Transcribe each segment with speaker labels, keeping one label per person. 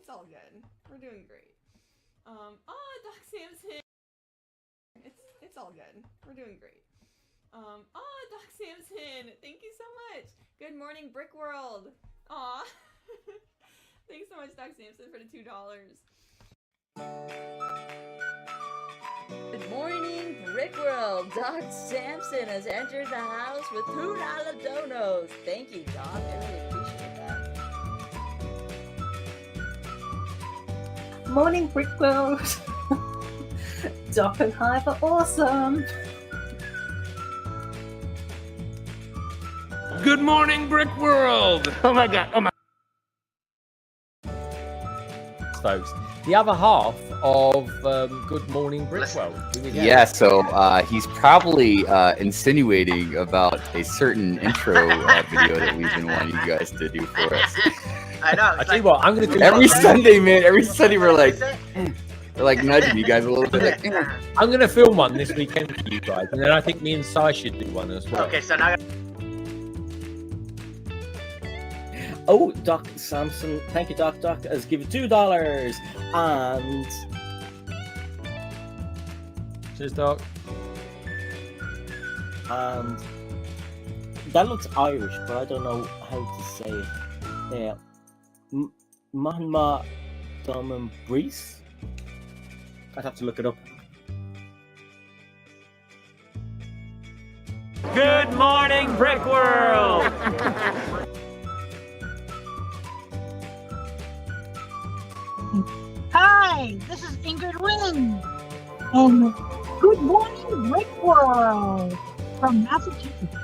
Speaker 1: It's all good. We're doing great. Dok Sampson. It's all good. We're doing great. Dok Sampson. Thank you so much. Good morning, Brick World. Aw. Thanks so much, Dok Sampson, for the $2.
Speaker 2: Good morning, Brick World. Dok Sampson has entered the house with $2 donos. Thank you, Doc. I really appreciate that.
Speaker 3: Morning, Brick World. Dok and I are awesome.
Speaker 4: Good morning, Brick World. Oh my God. Oh my. Folks, the other half of Good Morning Brick World.
Speaker 5: Yeah, so he's probably insinuating about a certain intro video that we've been wanting you guys to do for us.
Speaker 6: I know.
Speaker 4: I tell you what, I'm gonna do
Speaker 5: every Sunday, man. Every Sunday we're like nudging you guys a little bit. Like,
Speaker 4: I'm gonna film one this weekend for you guys, and then I think me and Sai should do one as well.
Speaker 6: Okay, so now.
Speaker 7: Oh, Dok Sampson, thank you, Doc. Doc has given $2, and
Speaker 4: cheers, Doc.
Speaker 7: And that looks Irish, but I don't know how to say it. Yeah, Manma Dom Brix. I'd have to look it up.
Speaker 4: Good morning, Brick World.
Speaker 8: Hi, this is Ingrid Wynn, and good morning, Brick World from Massachusetts.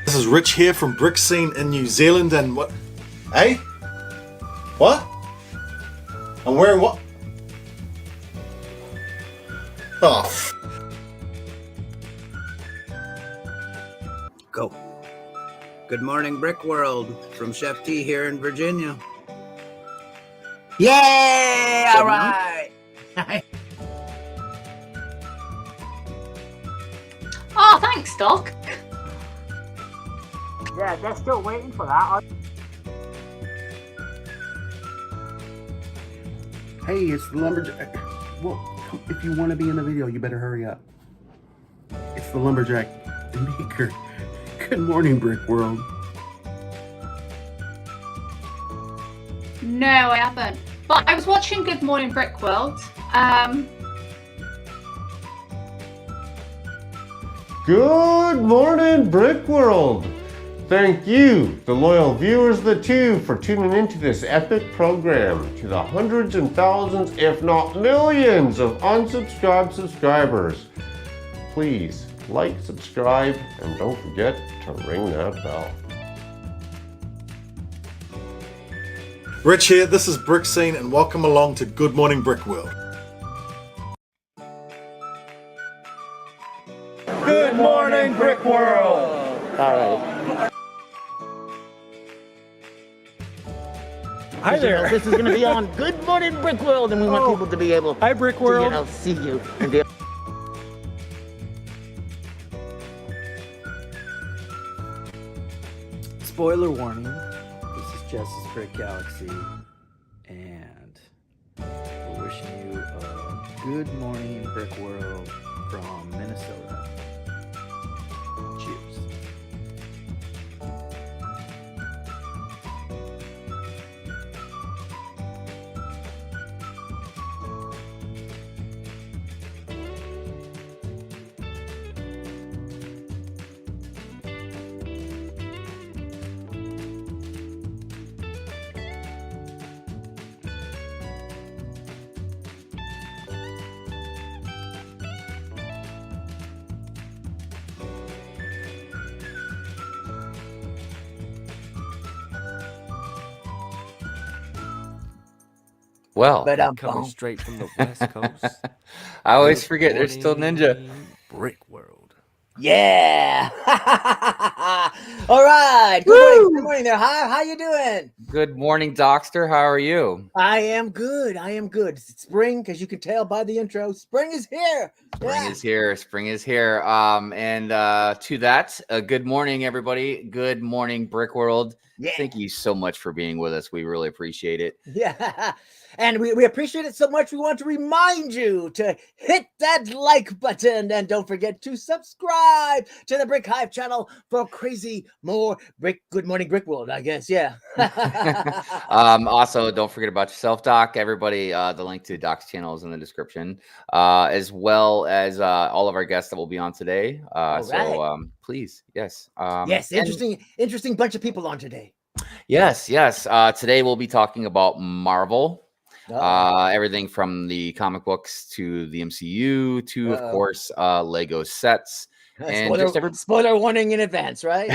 Speaker 9: This is Rich here from Brick Scene in New Zealand, and what? Hey? What? I'm wearing what? Oh.
Speaker 10: Go. Good morning, Brick World, from Chef T here in Virginia. Yay! All right.
Speaker 11: Oh, thanks, Doc.
Speaker 6: Yeah, they're still waiting for that.
Speaker 12: Hey, it's the Lumberjack. Well, if you want to be in the video, you better hurry up. It's the Lumberjack Maker. Good morning, Brick World.
Speaker 11: No, I haven't. But I was watching Good Morning Brick World.
Speaker 13: Good morning, Brick World. Thank you, the loyal viewers of the tube, for tuning into this epic program. To the hundreds and thousands, if not millions, of unsubscribed subscribers, please like, subscribe, and don't forget to ring that bell.
Speaker 9: Rich here, this is Brick Scene, and welcome along to Good Morning Brick World.
Speaker 4: Good morning, Brick World.
Speaker 7: All right.
Speaker 4: Hi there.
Speaker 6: This is going to be on Good Morning Brick World, and we want people to be able
Speaker 4: Hi, Brick World.
Speaker 6: to see you and be
Speaker 10: Spoiler warning, this is Jess's Brick Galaxy, and we're wishing you a good morning, Brick World, from Minnesota. Cheers.
Speaker 5: well,
Speaker 4: Coming straight from the West Coast.
Speaker 5: I always forget there's still Ninja.
Speaker 4: Brick World.
Speaker 7: Yeah.
Speaker 14: All right. Good morning there. Hi. How you doing?
Speaker 5: Good morning, Docster. How are you?
Speaker 14: I am good. It's spring, because you can tell by the intro. Spring is here.
Speaker 5: Spring is here. Spring is here. And to that, good morning, everybody. Good morning, Brick World.
Speaker 14: Yeah.
Speaker 5: Thank you so much for being with us. We really appreciate it.
Speaker 14: Yeah. And we appreciate it so much. We want to remind you to hit that like button, and don't forget to subscribe to the Brick Hive channel for crazy more Good Morning Brick World, I guess. Yeah.
Speaker 5: Also, don't forget about yourself, Doc. Everybody, the link to Doc's channel is in the description, as well as all of our guests that will be on today. So please, yes.
Speaker 14: Yes, interesting bunch of people on today.
Speaker 5: Yes. Today we'll be talking about Marvel. Everything from the comic books to the MCU to, of course, Lego sets. And
Speaker 14: spoiler warning in advance, right?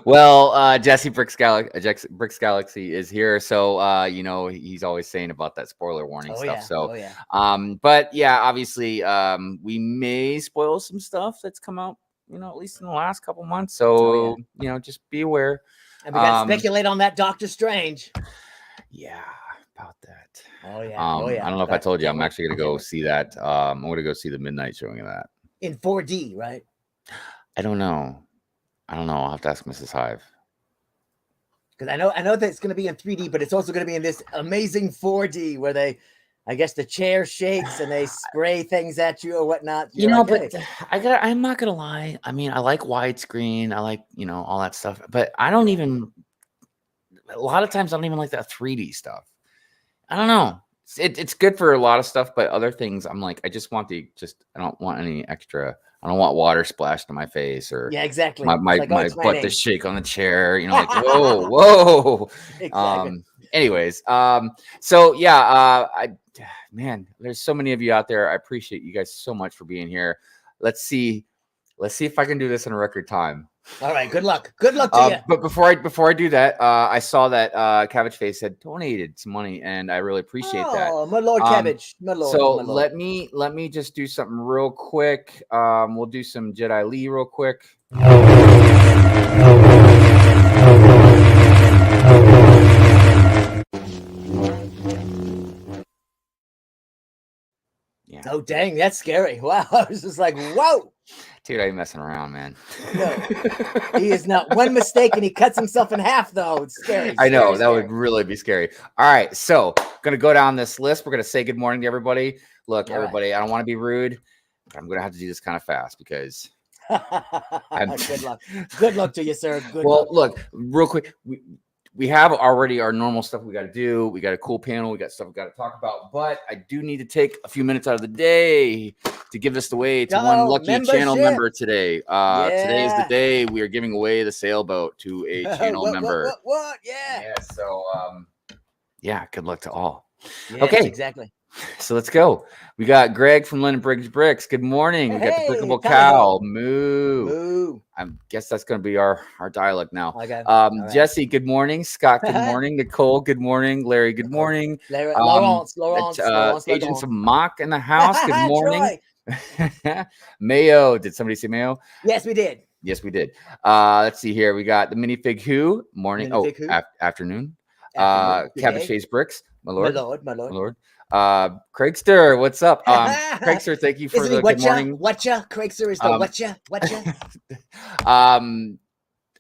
Speaker 5: Well, Jesse Brix Galaxy is here, so he's always saying about that spoiler warning stuff. But yeah, obviously, we may spoil some stuff that's come out, at least in the last couple months. So just be aware.
Speaker 14: And we got to speculate on that Doctor Strange.
Speaker 5: Yeah. About that.
Speaker 14: I
Speaker 5: don't know if I told you, I'm actually gonna go see that. I'm gonna go see the midnight showing of that
Speaker 14: in 4D, right?
Speaker 5: I don't know. I'll have to ask Mrs. Hive,
Speaker 14: because I know that it's gonna be in 3D, but it's also gonna be in this amazing 4D where I guess the chair shakes and they spray things at you or whatnot.
Speaker 5: But I'm not gonna lie. I mean, I like widescreen. I like all that stuff, but a lot of times I don't even like that 3D stuff. I don't know. It's good for a lot of stuff, but other things, I'm like, I don't want any extra. I don't want water splashed in my face or
Speaker 14: exactly.
Speaker 5: My butt to shake on the chair. Like whoa.
Speaker 14: Exactly.
Speaker 5: Anyways, man, there's so many of you out there. I appreciate you guys so much for being here. Let's see if I can do this in a record time.
Speaker 14: All right, good luck to you.
Speaker 5: But before I do that, I saw that Cabbage Face had donated some money, and I really appreciate that.
Speaker 14: Oh, my Lord, Cabbage, my Lord.
Speaker 5: So
Speaker 14: my Lord.
Speaker 5: let me just do something real quick. We'll do some Jedi Lee real quick.
Speaker 14: Yeah. Oh dang, that's scary! Wow, I was just like, whoa.
Speaker 5: Dude, I ain't messing around, man.
Speaker 14: No, he is not. One mistake and he cuts himself in half, though. It's scary.
Speaker 5: I know, that would really be scary. All right, so going to go down this list. We're going to say good morning to everybody. Look, everybody, I don't want to be rude. I'm going to have to do this kind of fast because
Speaker 14: good luck. Good luck to you, sir.
Speaker 5: Look, real quick. We have already our normal stuff we got to do. We got a cool panel. We got stuff we got to talk about. But I do need to take a few minutes out of the day to give this away to one lucky channel member today. Today is the day we are giving away the sailboat to a channel member.
Speaker 14: What? Yeah.
Speaker 5: Yeah. So, good luck to all.
Speaker 14: Yes,
Speaker 5: okay.
Speaker 14: Exactly.
Speaker 5: So let's go. We got Greg from Iceberg Bricks. Good morning. We got the Brickable Cow. Moo. I guess that's going to be our dialect now.
Speaker 14: Okay.
Speaker 5: Jesse, good morning. Scott, good morning. Nicole, good morning. Larry, good morning.
Speaker 14: Lawrence,
Speaker 5: Agents of Mock in the house. Good morning. Mayo. Did somebody say Mayo?
Speaker 14: Yes, we did.
Speaker 5: Yes, we ded. Let's see here. We got the Minifig Who. Morning. Afternoon. Cabbage Face Bricks. My lord. Craigster, what's up? Craigster, thank you for the good morning.
Speaker 14: Whatcha? Craigster is the whatcha?
Speaker 5: I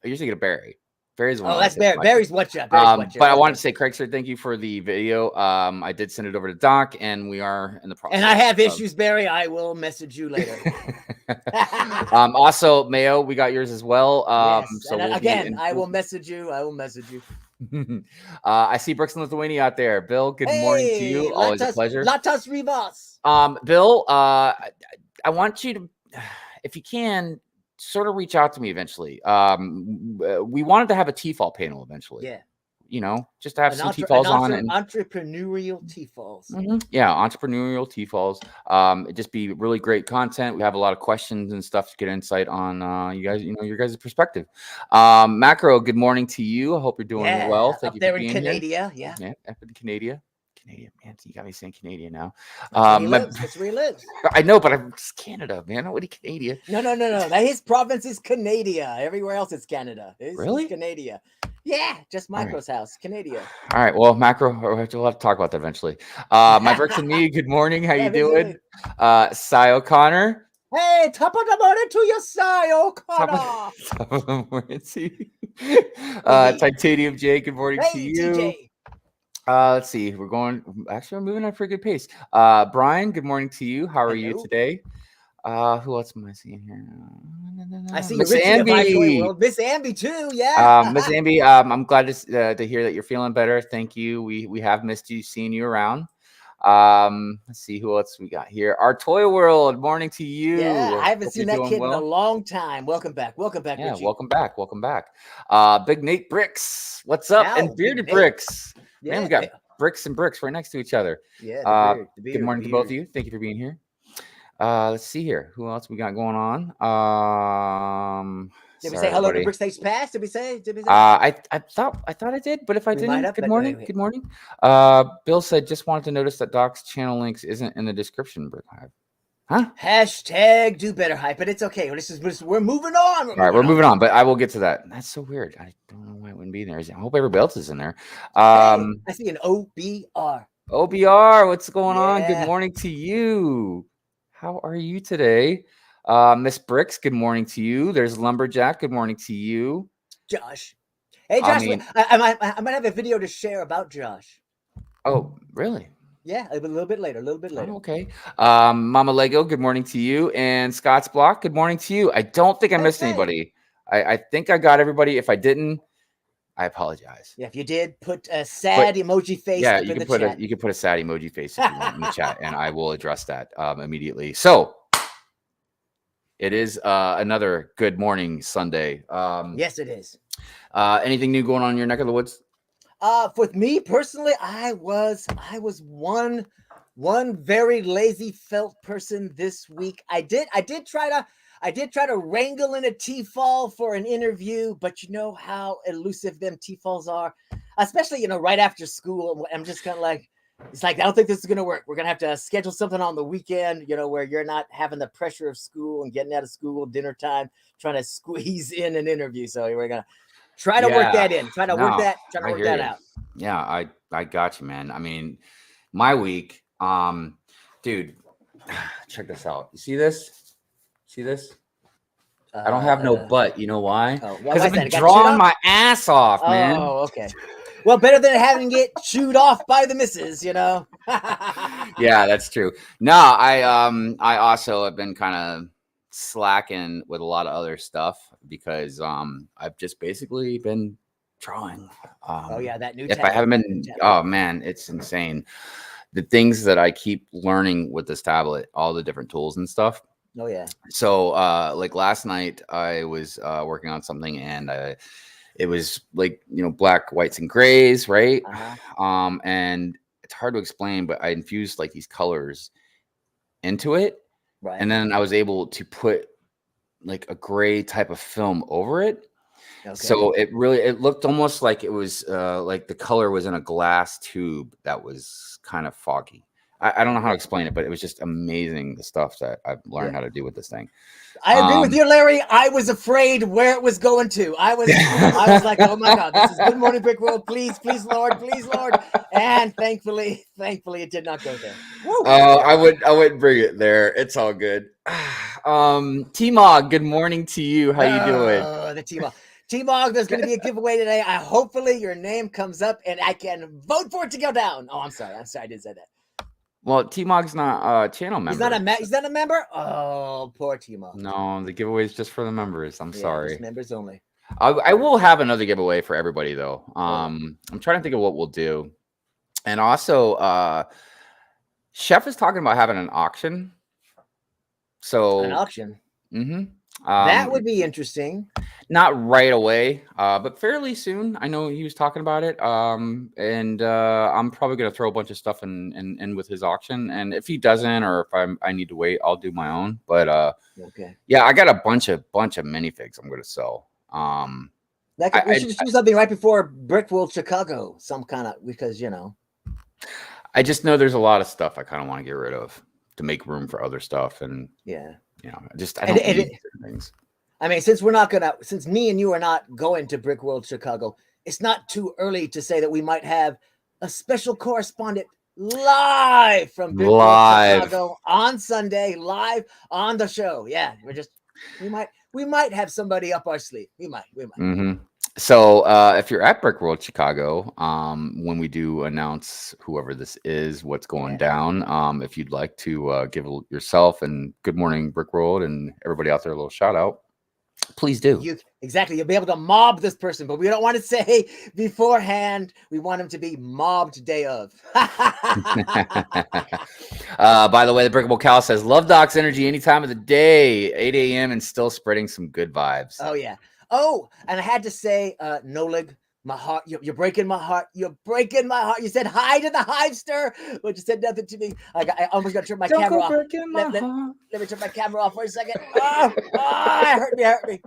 Speaker 5: usually get a Barry. Barry's one.
Speaker 14: Oh, that's Barry. Barry's whatcha.
Speaker 5: But I wanted to say, Craigster, thank you for the video. I did send it over to Doc, and we are in the process.
Speaker 14: And I have issues, Barry. I will message you later.
Speaker 5: Also, Mayo, we got yours as well.
Speaker 14: Yes.
Speaker 5: So
Speaker 14: I will message you.
Speaker 5: I see Brix in Lithuania out there. Bill, good morning to you. Always a pleasure.
Speaker 14: Latas Rivas.
Speaker 5: Bill, I want you to, if you can, sort of reach out to me eventually. We wanted to have a T-fall panel eventually.
Speaker 14: Yeah.
Speaker 5: Just to have some T-falls on.
Speaker 14: Entrepreneurial T-falls.
Speaker 5: Mm-hmm. Yeah, entrepreneurial T-falls. It'd just be really great content. We have a lot of questions and stuff to get insight on you guys, your guys' perspective. Macro, good morning to you. I hope you're doing well. Thank you for being
Speaker 14: here.
Speaker 5: Yeah, up in Canada. Canadian, man. You got me saying Canadian now.
Speaker 14: That's where he lives.
Speaker 5: I know, but I'm just Canada, man. I'm already Canadian.
Speaker 14: No. His province is Canada. Everywhere else it's Canada.
Speaker 5: Really?
Speaker 14: It's Canada. Yeah, just Macro's house, Canada.
Speaker 5: All right. Well, Macro, we'll have to talk about that eventually. My Brix and me, good morning. How you doing? Cy O'Connor.
Speaker 14: Hey, top of the morning to you, Cy O'Connor.
Speaker 5: Top of the morning to you. Titanium Jay, good morning to you.
Speaker 14: TJ.
Speaker 5: Let's see. We're moving at a pretty good pace. Brian, good morning to you. How are you today? Who else am I seeing here?
Speaker 14: I see
Speaker 5: Miss Amby.
Speaker 14: Miss Amby too, yeah.
Speaker 5: Miss Amby, I'm glad to hear that you're feeling better. Thank you. We have missed you, seeing you around. Let's see who else we got here. Our Toy World, morning to you.
Speaker 14: Yeah, I haven't seen that kid in a long time. Welcome back. Yeah,
Speaker 5: Richie. Welcome back. Big Nate Brix, what's up? And Bearded Brix. Yeah. Man, we got Brix and Brix right next to each other.
Speaker 14: Yeah.
Speaker 5: Good morning to both of you. Thank you for being here. Let's see here. Who else we got going on?
Speaker 14: Did we say hello to Brix State's Pass? Did we say?
Speaker 5: I thought I did, but if I didn't, good morning. Good morning. Bill said just wanted to notice that Doc's channel links isn't in the description. Brick Hive. Huh?
Speaker 14: Hashtag do better hype, but it's okay. We're moving on.
Speaker 5: All right, we're moving on, but I will get to that. That's so weird. I don't know why it wouldn't be there. I hope everybody else is in there.
Speaker 14: I see an OBR.
Speaker 5: OBR, what's going on? Good morning to you. How are you today? Miss Brix, good morning to you. There's Lumberjack, good morning to you.
Speaker 14: Josh. Hey, Josh, I might have a video to share about Josh.
Speaker 5: Oh, really?
Speaker 14: Yeah, a little bit later.
Speaker 5: Oh, okay. Mama Lego, good morning to you. And Scott's Block, good morning to you. I don't think I missed anybody. I think I got everybody. If I didn't, I apologize.
Speaker 14: Yeah, if you did, put a sad emoji face.
Speaker 5: Yeah,
Speaker 14: up
Speaker 5: you
Speaker 14: in
Speaker 5: can
Speaker 14: the
Speaker 5: put
Speaker 14: chat.
Speaker 5: you can put a sad emoji face if you want in the chat, and I will address that immediately. So it is another good morning Sunday.
Speaker 14: Yes, it is.
Speaker 5: Anything new going on in your neck of the woods?
Speaker 14: With me personally, I was one very lazy felt person this week. I did try to wrangle in a T-fall for an interview, but you know how elusive them T-falls are, especially right after school. I'm just kind of like, it's like, I don't think this is gonna work. We're gonna have to schedule something on the weekend, where you're not having the pressure of school and getting out of school, dinner time, trying to squeeze in an interview. So we're gonna try to work that in. Try to work that out.
Speaker 5: Yeah, I got you, man. I mean, my week, dude, check this out. You see this? I don't have no butt. You know why? Because I've been drawing my ass off, man.
Speaker 14: Oh, okay. Well, better than having it chewed off by the missus,
Speaker 5: Yeah, that's true. No, I also have been kind of slacking with a lot of other stuff because I've just basically been drawing.
Speaker 14: That new.
Speaker 5: If I haven't been, oh man, it's insane. The things that I keep learning with this tablet, all the different tools and stuff.
Speaker 14: Oh yeah.
Speaker 5: So like last night I was working on something and it was like, black, whites, and grays, right? And it's hard to explain, but I infused like these colors into it.
Speaker 14: Right.
Speaker 5: And then I was able to put like a gray type of film over it. Okay. So it looked almost like it was like the color was in a glass tube that was kind of foggy. I don't know how to explain it, but it was just amazing, the stuff that I've learned how to do with this thing.
Speaker 14: I agree with you, Larry. I was afraid where it was going to. I was like, oh my God, this is Good Morning Brick World. Please, Lord. And thankfully it did not go there.
Speaker 5: I wouldn't bring it there. It's all good. T-Mog, good morning to you. How you doing?
Speaker 14: The T-Mog. T-Mog, there's going to be a giveaway today. Hopefully your name comes up and I can vote for it to go down. Oh, I'm sorry. I didn't say that.
Speaker 5: Well, T-Mog's not a channel member.
Speaker 14: He's not a member? Oh, poor T-Mog.
Speaker 5: No, the giveaway is just for the members. I'm sorry.
Speaker 14: Just members only.
Speaker 5: I will have another giveaway for everybody, though. I'm trying to think of what we'll do. And also, Chef is talking about having an auction. So
Speaker 14: an auction?
Speaker 5: Mm-hmm.
Speaker 14: That would be interesting.
Speaker 5: Not right away, but fairly soon. I know he was talking about it. And I'm probably gonna throw a bunch of stuff in with his auction. And if he doesn't, or if I need to wait, I'll do my own. But
Speaker 14: okay.
Speaker 5: Yeah, I got a bunch of minifigs I'm gonna sell.
Speaker 14: We should do something right before Brick World Chicago, some kind of, because
Speaker 5: I just know there's a lot of stuff I kind of want to get rid of to make room for other stuff, and
Speaker 14: yeah,
Speaker 5: you know, I don't need certain things.
Speaker 14: I mean, since me and you are not going to Brick World Chicago, it's not too early to say that we might have a special correspondent live from Brick World Chicago on Sunday, live on the show. Yeah, we might have somebody up our sleeve. We might.
Speaker 5: Mm-hmm. So if you're at Brick World Chicago, when we do announce whoever this is, what's going down, if you'd like to give yourself and Good Morning Brick World and everybody out there a little shout out, please do.
Speaker 14: You'll be able to mob this person, but we don't want to say beforehand. We want him to be mobbed day of.
Speaker 5: By the way, the Brickable Cal says, love Doc's energy any time of the day, 8 a.m. and still spreading some good vibes.
Speaker 14: Oh, yeah. Oh, and I had to say, Nolig, my heart, you're breaking my heart. You're breaking my heart. You said hi to the Hivester, but you said nothing to me. I almost got to turn my camera off. Let me turn my camera off for a second. Hurt me.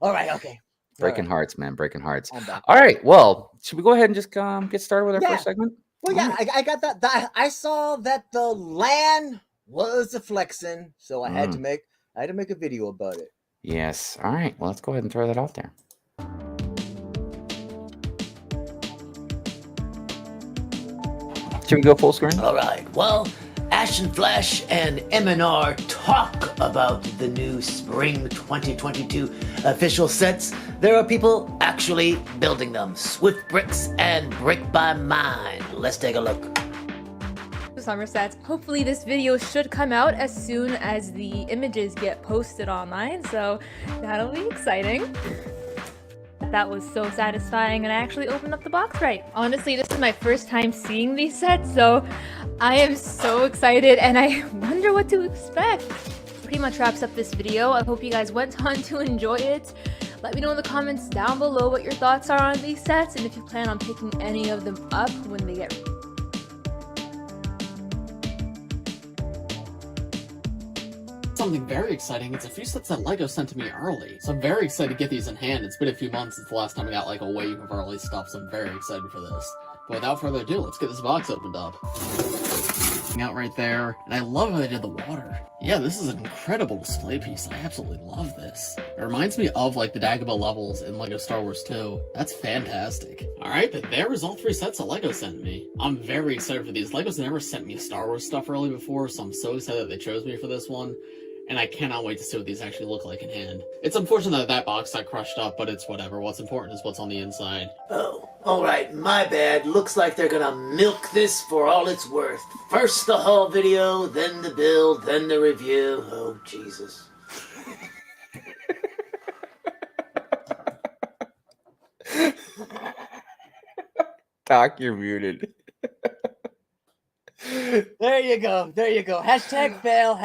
Speaker 14: All right, okay.
Speaker 5: Breaking hearts, man. Breaking hearts. All right. Well, should we go ahead and just get started with our first segment?
Speaker 14: Well, yeah, I got that. I saw that the land was a flexing, so I had to make a video about it.
Speaker 5: Yes. All right. Well, let's go ahead and throw that out there. Should we go full screen?
Speaker 15: All right. Well, Ash and Flash and MNR talk about the new Spring 2022 official sets. There are people actually building them. Swift Bricks and Brick by Mind. Let's take a look.
Speaker 16: Summer sets. Hopefully this video should come out as soon as the images get posted online, so that'll be exciting. That was so satisfying, and I actually opened up the box right. Honestly, this is my first time seeing these sets, so I am so excited and I wonder what to expect. Pretty much wraps up this video. I hope you guys went on to enjoy it. Let me know in the comments down below what your thoughts are on these sets and if you plan on picking any of them up when they get
Speaker 17: something very exciting. It's a few sets that LEGO sent to me early, so I'm very excited to get these in hand. It's been a few months since the last time I got like a wave of early stuff, so I'm very excited for this. But without further ado, let's get this box opened up. Out right there, and I love how they did the water. Yeah, this is an incredible display piece. I absolutely love this. It reminds me of like the Dagobah levels in LEGO Star Wars 2. That's fantastic. Alright, but there was all three sets that LEGO sent me. I'm very excited for these. LEGO's never sent me Star Wars stuff early before, so I'm so excited that they chose me for this one. And I cannot wait to see what these actually look like in hand. It's unfortunate that box got crushed up, but it's whatever. What's important is what's on the inside.
Speaker 15: Oh, alright, my bad. Looks like they're gonna milk this for all it's worth. First the haul video, then the build, then the review. Oh, Jesus.
Speaker 5: Doc, you're muted.
Speaker 14: There you go. Hashtag fail.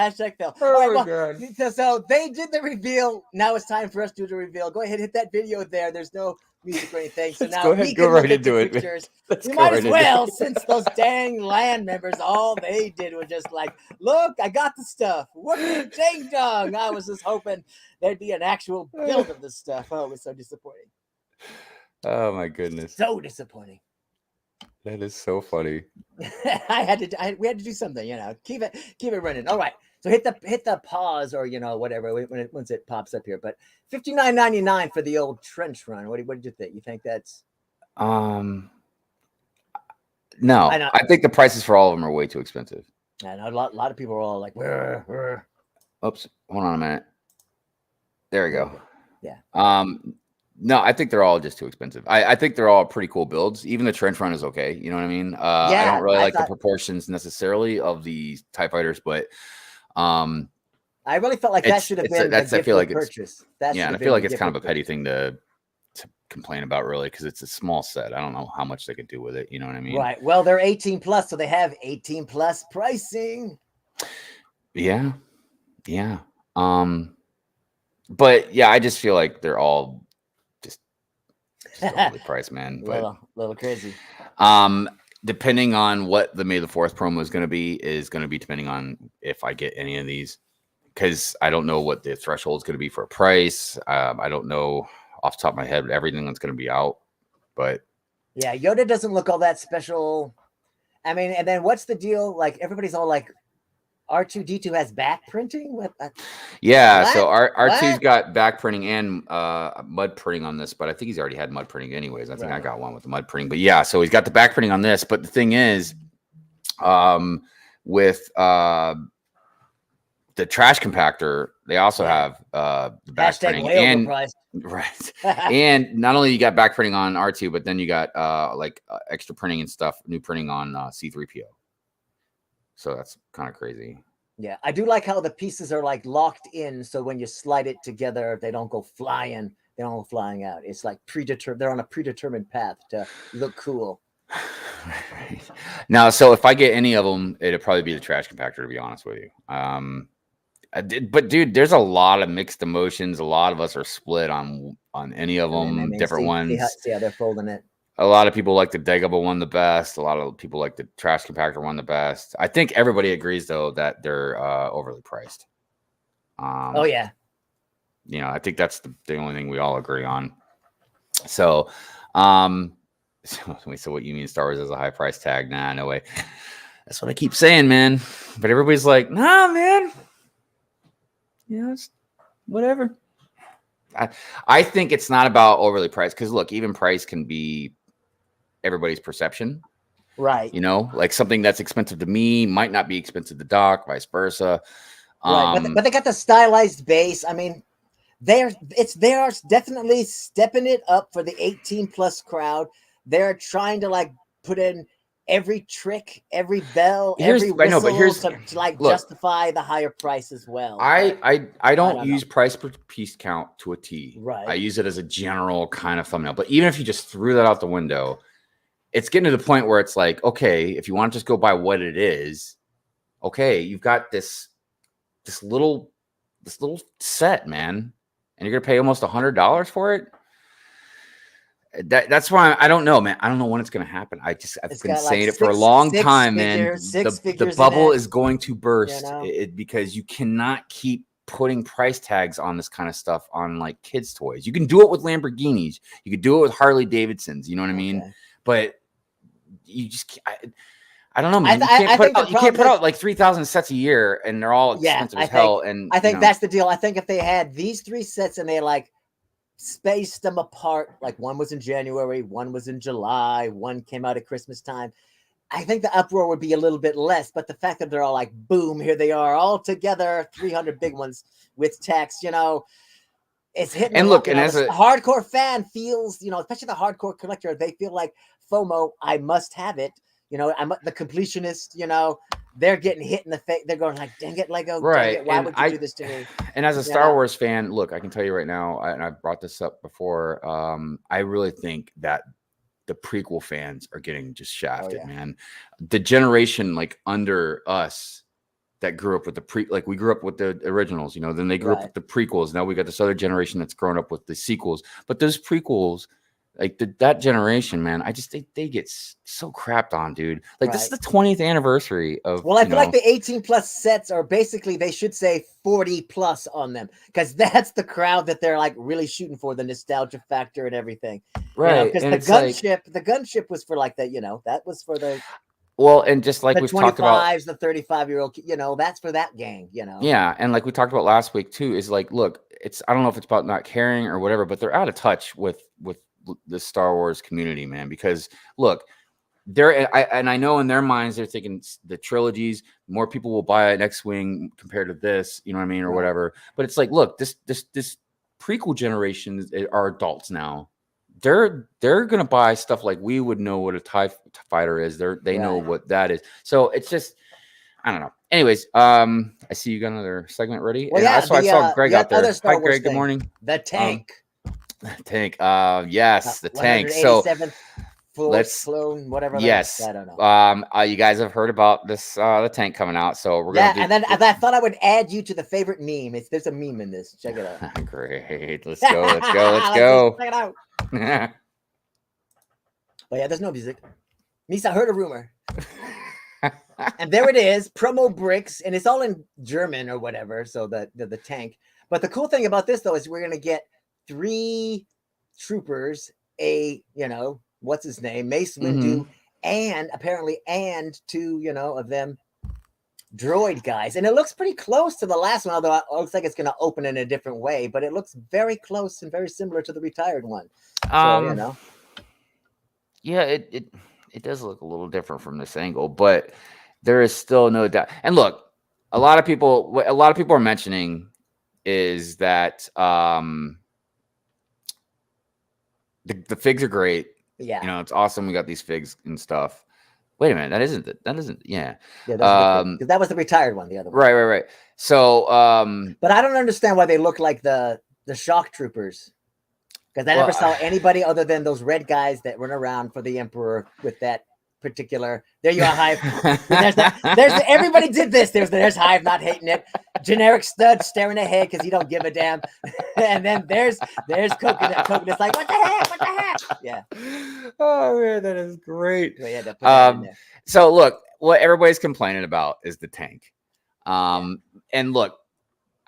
Speaker 5: Oh, my God.
Speaker 14: So they did the reveal. Now it's time for us to do the reveal. Go ahead, hit that video there. There's no music or anything. So now we can look at the pictures. We might as well, since those dang land members, all they did was just like, look, I got the stuff. What ding dong. I was just hoping there'd be an actual build of this stuff. Oh, it was so disappointing.
Speaker 5: Oh, my goodness.
Speaker 14: So disappointing.
Speaker 5: That is so funny.
Speaker 14: We had to do something, keep it running. All right, so hit the pause or whatever once it pops up here. But $59.99 for the old trench run. What did you think? You think that's
Speaker 5: no? I think the prices for all of them are way too expensive.
Speaker 14: I know a lot of people are all like, "Rrr."
Speaker 5: Oops, hold on a minute. There we go.
Speaker 14: Yeah.
Speaker 5: No, I think they're all just too expensive. I think they're all pretty cool builds. Even the trench run is okay. You know what I mean? I don't really like the proportions necessarily of the TIE fighters, but
Speaker 14: I really felt like that should have been a gift purchase.
Speaker 5: And I feel like it's kind of a petty thing to complain about, really, because it's a small set. I don't know how much they could do with it. You know what I mean?
Speaker 14: Right. Well, they're 18 plus, so they have 18 plus pricing.
Speaker 5: Yeah. But yeah, I just feel like they're all just overly priced, man. But
Speaker 14: little crazy.
Speaker 5: Depending on what the May the 4th promo is going to be depending on if I get any of these, because I don't know what the threshold is going to be for a price. I don't know off the top of my head everything that's going to be out, but
Speaker 14: yeah, Yoda doesn't look all that special I mean, and then what's the deal? Like everybody's all like, R2D2 has back printing.
Speaker 5: Yeah,
Speaker 14: What?
Speaker 5: so R2's
Speaker 14: What?
Speaker 5: got back printing and mud printing on this, but I think he's already had mud printing anyways. I think I
Speaker 14: Right.
Speaker 5: got one with the mud printing, but yeah, so he's got the back printing on this. But the thing is, with the trash compactor, they also have the back
Speaker 14: Hashtag
Speaker 5: printing
Speaker 14: way
Speaker 5: and
Speaker 14: overpriced.
Speaker 5: right. And not only you got back printing on R2, but then you got extra printing and stuff, new printing on C3PO. So that's kind of crazy.
Speaker 14: Yeah, I do like how the pieces are like locked in, so when you slide it together, they don't go flying. They don't go flying out. It's like predetermined. They're on a predetermined path to look cool.
Speaker 5: Now, so if I get any of them, it'd probably be the trash compactor, to be honest with you. But dude, there's a lot of mixed emotions. A lot of us are split on any of them, different ones.
Speaker 14: See how they're folding it.
Speaker 5: A lot of people like the Dagobah one the best. A lot of people like the trash compactor one the best. I think everybody agrees though that they're overly priced.
Speaker 14: Oh yeah.
Speaker 5: You know, I think that's the only thing we all agree on. So, so what you mean Star Wars has a high price tag? Nah, no way. That's what I keep saying, man. But everybody's like, nah, man. You know, it's whatever. I think it's not about overly priced because look, even price can be everybody's perception.
Speaker 14: Right.
Speaker 5: You know, like something that's expensive to me might not be expensive to Doc, vice versa.
Speaker 14: Right. But they got the stylized base. I mean, they are definitely stepping it up for the 18+ crowd. They're trying to like put in every trick, every bell, every whistle to like justify the higher price as well.
Speaker 5: I don't use price per piece count to a T.
Speaker 14: Right.
Speaker 5: I use it as a general kind of thumbnail. But even if you just threw that out the window, it's getting to the point where it's like, okay, if you want to just go by what it is, okay, you've got this little set, man, and you're gonna pay almost $100 for it. That's why I don't know, man. I don't know when it's going to happen. I've been saying it for a long time, man. The bubble is going to burst because you cannot keep putting price tags on this kind of stuff on like kids' toys. You can do it with Lamborghinis. You can do it with Harley Davidsons. You know what I mean? But you just I don't know, man. You can't put out like 3,000 sets a year, and they're all expensive as hell. And
Speaker 14: I think that's the deal. I think if they had these 3 sets and they like spaced them apart, like one was in January, one was in July, one came out at Christmas time, I think the uproar would be a little bit less. But the fact that they're all like, boom, here they are all together, 300 big ones with text, you know, it's hitting.
Speaker 5: And look, and as a
Speaker 14: hardcore fan feels, you know, especially the hardcore collector, they feel like FOMO, I must have it. You know, I'm the completionist, you know, they're getting hit in the face. They're going like, dang it, Lego.
Speaker 5: Right.
Speaker 14: Dang it, why would you do this to me?
Speaker 5: And as a Star Wars fan, look, I can tell you right now, and I've brought this up before, I really think that the prequel fans are getting just shafted, man. The generation like under us that grew up with we grew up with the originals, you know, then they grew up with the prequels. Now we got this other generation that's grown up with the sequels. But those prequels, like that generation, man, they get so crapped on, dude. Like this is the 20th anniversary of.
Speaker 14: Well, I feel like the 18+ sets are basically, they should say 40+ on them, because that's the crowd that they're like really shooting for, the nostalgia factor and everything.
Speaker 5: Right.
Speaker 14: Because the gunship was for like the, you know, that was for the.
Speaker 5: Well, and just like we've talked about,
Speaker 14: the 35-year-old, you know, that's for that gang, you know.
Speaker 5: Yeah, and like we talked about last week too, is like, look, I don't know if it's about not caring or whatever, but they're out of touch with the Star Wars community, man. Because look, I know in their minds they're thinking the trilogies, more people will buy an X-wing compared to this, you know what I mean, or whatever. But it's like, look, this prequel generation are adults now. They're gonna buy stuff like we would know what a TIE fighter is. They know what that is. So it's just, I don't know. Anyways, I see you got another segment ready.
Speaker 14: Well,
Speaker 5: I saw Greg out there. Hi, Greg. Good morning.
Speaker 14: The tank.
Speaker 5: Yes, the tank. So
Speaker 14: let's clone, whatever.
Speaker 5: Yes,
Speaker 14: I don't know.
Speaker 5: You guys have heard about this the tank coming out, so we're gonna.
Speaker 14: And then I thought I would add you to the favorite meme. There's a meme in this. Check it out.
Speaker 5: Great. Let's go. Let's go.
Speaker 14: Check it out. But yeah, there's no music. Misa heard a rumor. And there it is, promo Brix, and it's all in German or whatever. So the tank. But the cool thing about this though is we're gonna get 3 troopers, what's his name, Mace Windu, and apparently two, of them droid guys, and it looks pretty close to the last one, although it looks like it's going to open in a different way, but it looks very close and very similar to the retired one. So,
Speaker 5: yeah, it does look a little different from this angle, but there is still no doubt. And look, a lot of people are mentioning is that the figs are great.
Speaker 14: Yeah,
Speaker 5: it's awesome. We got these figs and stuff. Wait a minute, that isn't. Yeah,
Speaker 14: because that was the retired one, the other one.
Speaker 5: Right. So,
Speaker 14: but I don't understand why they look like the shock troopers. Because I never saw anybody other than those red guys that run around for the Emperor with that particular. There you are, Hive. Everybody did this. There's Hive not hating it. Generic stud staring ahead because he don't give a damn. And then there's Coconut. Coconut's like, what the heck? Yeah.
Speaker 5: Oh man, that is great.
Speaker 14: So, yeah, put that in there.
Speaker 5: So look, what everybody's complaining about is the tank. And look,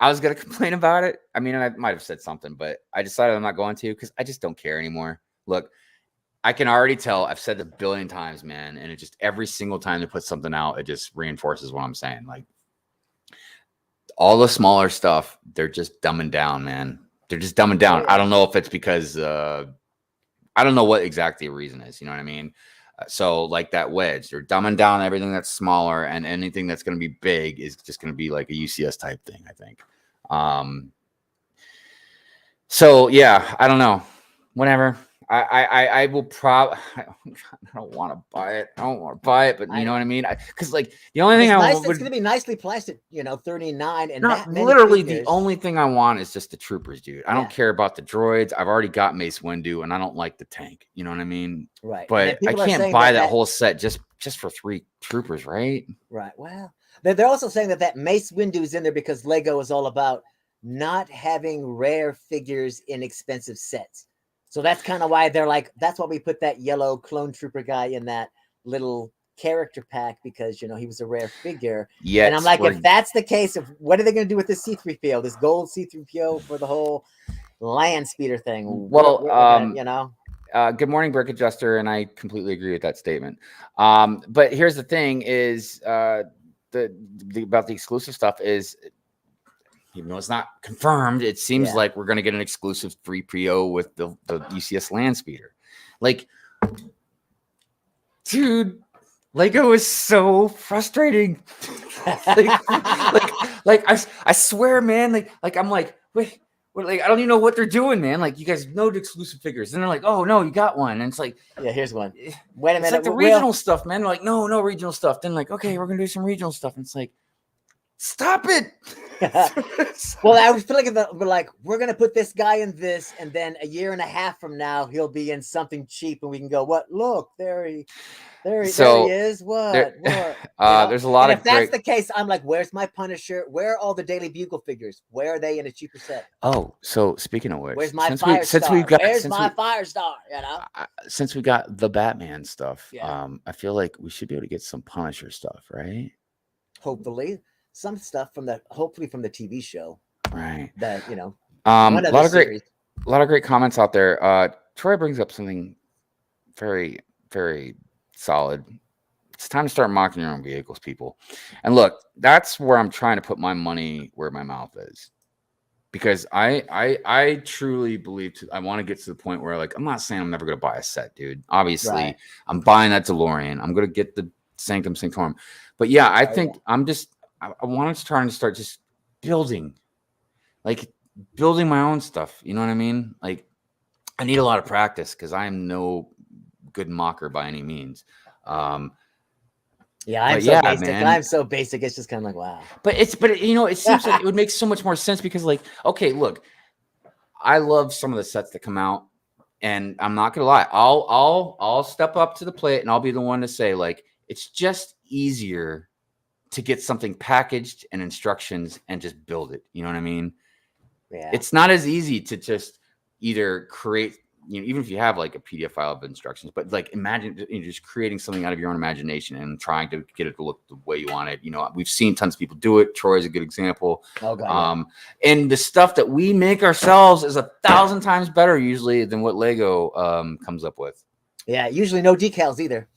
Speaker 5: I was going to complain about it. I mean, I might have said something, but I decided I'm not going to because I just don't care anymore. Look, I can already tell. I've said it a billion times, man. And it just every single time they put something out, it just reinforces what I'm saying. Like all the smaller stuff, they're just dumbing down, man. They're just dumbing down. I don't know if it's because I don't know what exactly the reason is. You know what I mean? So like that wedge, they're dumbing down everything that's smaller, and anything that's going to be big is just going to be like a UCS type thing, I think. So yeah, I don't know. Whatever. I will probably. I don't want to buy it. I don't want to buy it, but you know what I mean. Because like the only thing
Speaker 14: it's going to be nicely plastic, 39, and
Speaker 5: not literally the only thing I want is just the troopers, dude. I don't care about the droids. I've already got Mace Windu, and I don't like the tank. You know what I mean?
Speaker 14: Right.
Speaker 5: But I can't buy that whole set just for 3 troopers, right?
Speaker 14: Right. Well, they're also saying that Mace Windu is in there because Lego is all about not having rare figures in expensive sets. So that's kind of why they're like, that's why we put that yellow clone trooper guy in that little character pack, because, he was a rare figure.
Speaker 5: Yeah.
Speaker 14: And I'm like, if that's the case, what are they going to do with this C-3PO, this gold C-3PO for the whole land speeder thing?
Speaker 5: Well,
Speaker 14: Good
Speaker 5: morning, Brick Adjuster, and I completely agree with that statement. But here's the thing is about the exclusive stuff is, even though it's not confirmed, it seems like we're going to get an exclusive 3PO with the UCS land speeder. Like, dude, Lego is so frustrating. I swear, man. Like I'm like, wait, like I don't even know what they're doing, man. Like, you guys know the exclusive figures, and they're like, oh no, you got one, and it's like,
Speaker 14: yeah, here's one. Wait a minute,
Speaker 5: it's like the regional stuff, man. They're like, no regional stuff. Then like, okay, we're gonna do some regional stuff, and it's like, stop it.
Speaker 14: Well, I was feeling we're gonna put this guy in this, and then a year and a half from now he'll be in something cheap, and we can go, what? Look, there he is. What?
Speaker 5: There's a lot of.
Speaker 14: If that's the case, I'm like, where's my Punisher? Where are all the Daily Bugle figures? Where are they in a cheaper set?
Speaker 5: Oh, so speaking of which,
Speaker 14: where's my Firestar? Where's my Firestar?
Speaker 5: Since we got the Batman stuff, I feel like we should be able to get some Punisher stuff, right?
Speaker 14: Hopefully. Some stuff hopefully from the TV show,
Speaker 5: right?
Speaker 14: That
Speaker 5: a lot of great comments out there. Troy brings up something very, very solid. It's time to start mocking your own vehicles, people. And look, that's where I'm trying to put my money where my mouth is, because I truly believe I want to get to the point where, like, I'm not saying I'm never going to buy a set, dude. Obviously, I'm buying that DeLorean. I'm going to get the Sanctum Sanctorum, but yeah, I think I wanted to try and start just building my own stuff. You know what I mean? Like, I need a lot of practice because I am no good mocker by any means.
Speaker 14: I'm so basic. Man. I'm so basic. It's just kind of like, wow.
Speaker 5: But it seems like it would make so much more sense because, like, okay, look, I love some of the sets that come out, and I'm not gonna lie, I'll step up to the plate and I'll be the one to say, like, it's just easier to get something packaged and instructions and just build it. You know what I mean?
Speaker 14: Yeah.
Speaker 5: It's not as easy to just either create, even if you have like a PDF file of instructions, but like imagine just creating something out of your own imagination and trying to get it to look the way you want it. We've seen tons of people do it. Troy's a good example. And the stuff that we make ourselves is 1,000 times better usually than what Lego comes up with.
Speaker 14: Yeah. Usually no decals either.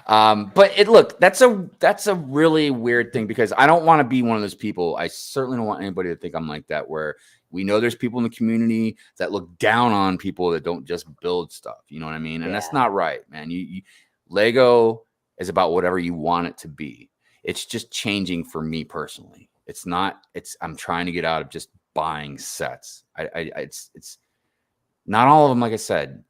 Speaker 5: But look, that's a really weird thing because I don't want to be one of those people. I certainly don't want anybody to think I'm like that, where we know there's people in the community that look down on people that don't just build stuff. You know what I mean? And that's not right, man. You Lego is about whatever you want it to be. It's just changing for me personally. It's not. I'm trying to get out of just buying sets. It's not all of them, like I said,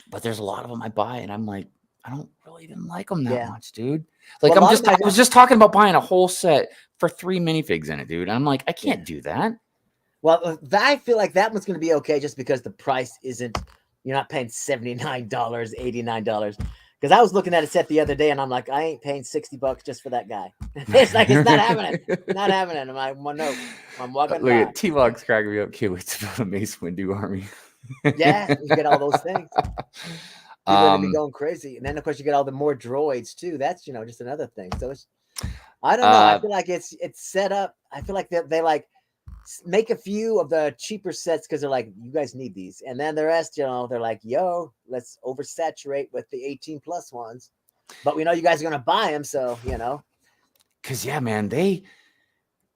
Speaker 5: but there's a lot of them I buy, and I'm like, I don't really even like them that much, dude. Like,
Speaker 14: Well,
Speaker 5: I was just talking about buying a whole set for 3 minifigs in it, dude. And I'm like, I can't do that.
Speaker 14: Well, I feel like that one's going to be okay just because the price isn't, you're not paying $79, $89. Because I was looking at a set the other day and I'm like, I ain't paying $60 just for that guy. It's like, it's not happening. Not happening. I'm like, well, no, I'm walking
Speaker 5: Look
Speaker 14: by.
Speaker 5: at T-Log's cracking me up. Can't wait to build a Mace Windu army.
Speaker 14: Yeah, you get all those things. People are gonna be going crazy. And then, of course, you get all the more droids, too. That's, just another thing. So it's, I don't know. I feel like it's set up. I feel like they like make a few of the cheaper sets because they're like, you guys need these. And then the rest, they're like, yo, let's oversaturate with the 18+ ones. But we know you guys are going to buy them. So,
Speaker 5: Because, yeah, man,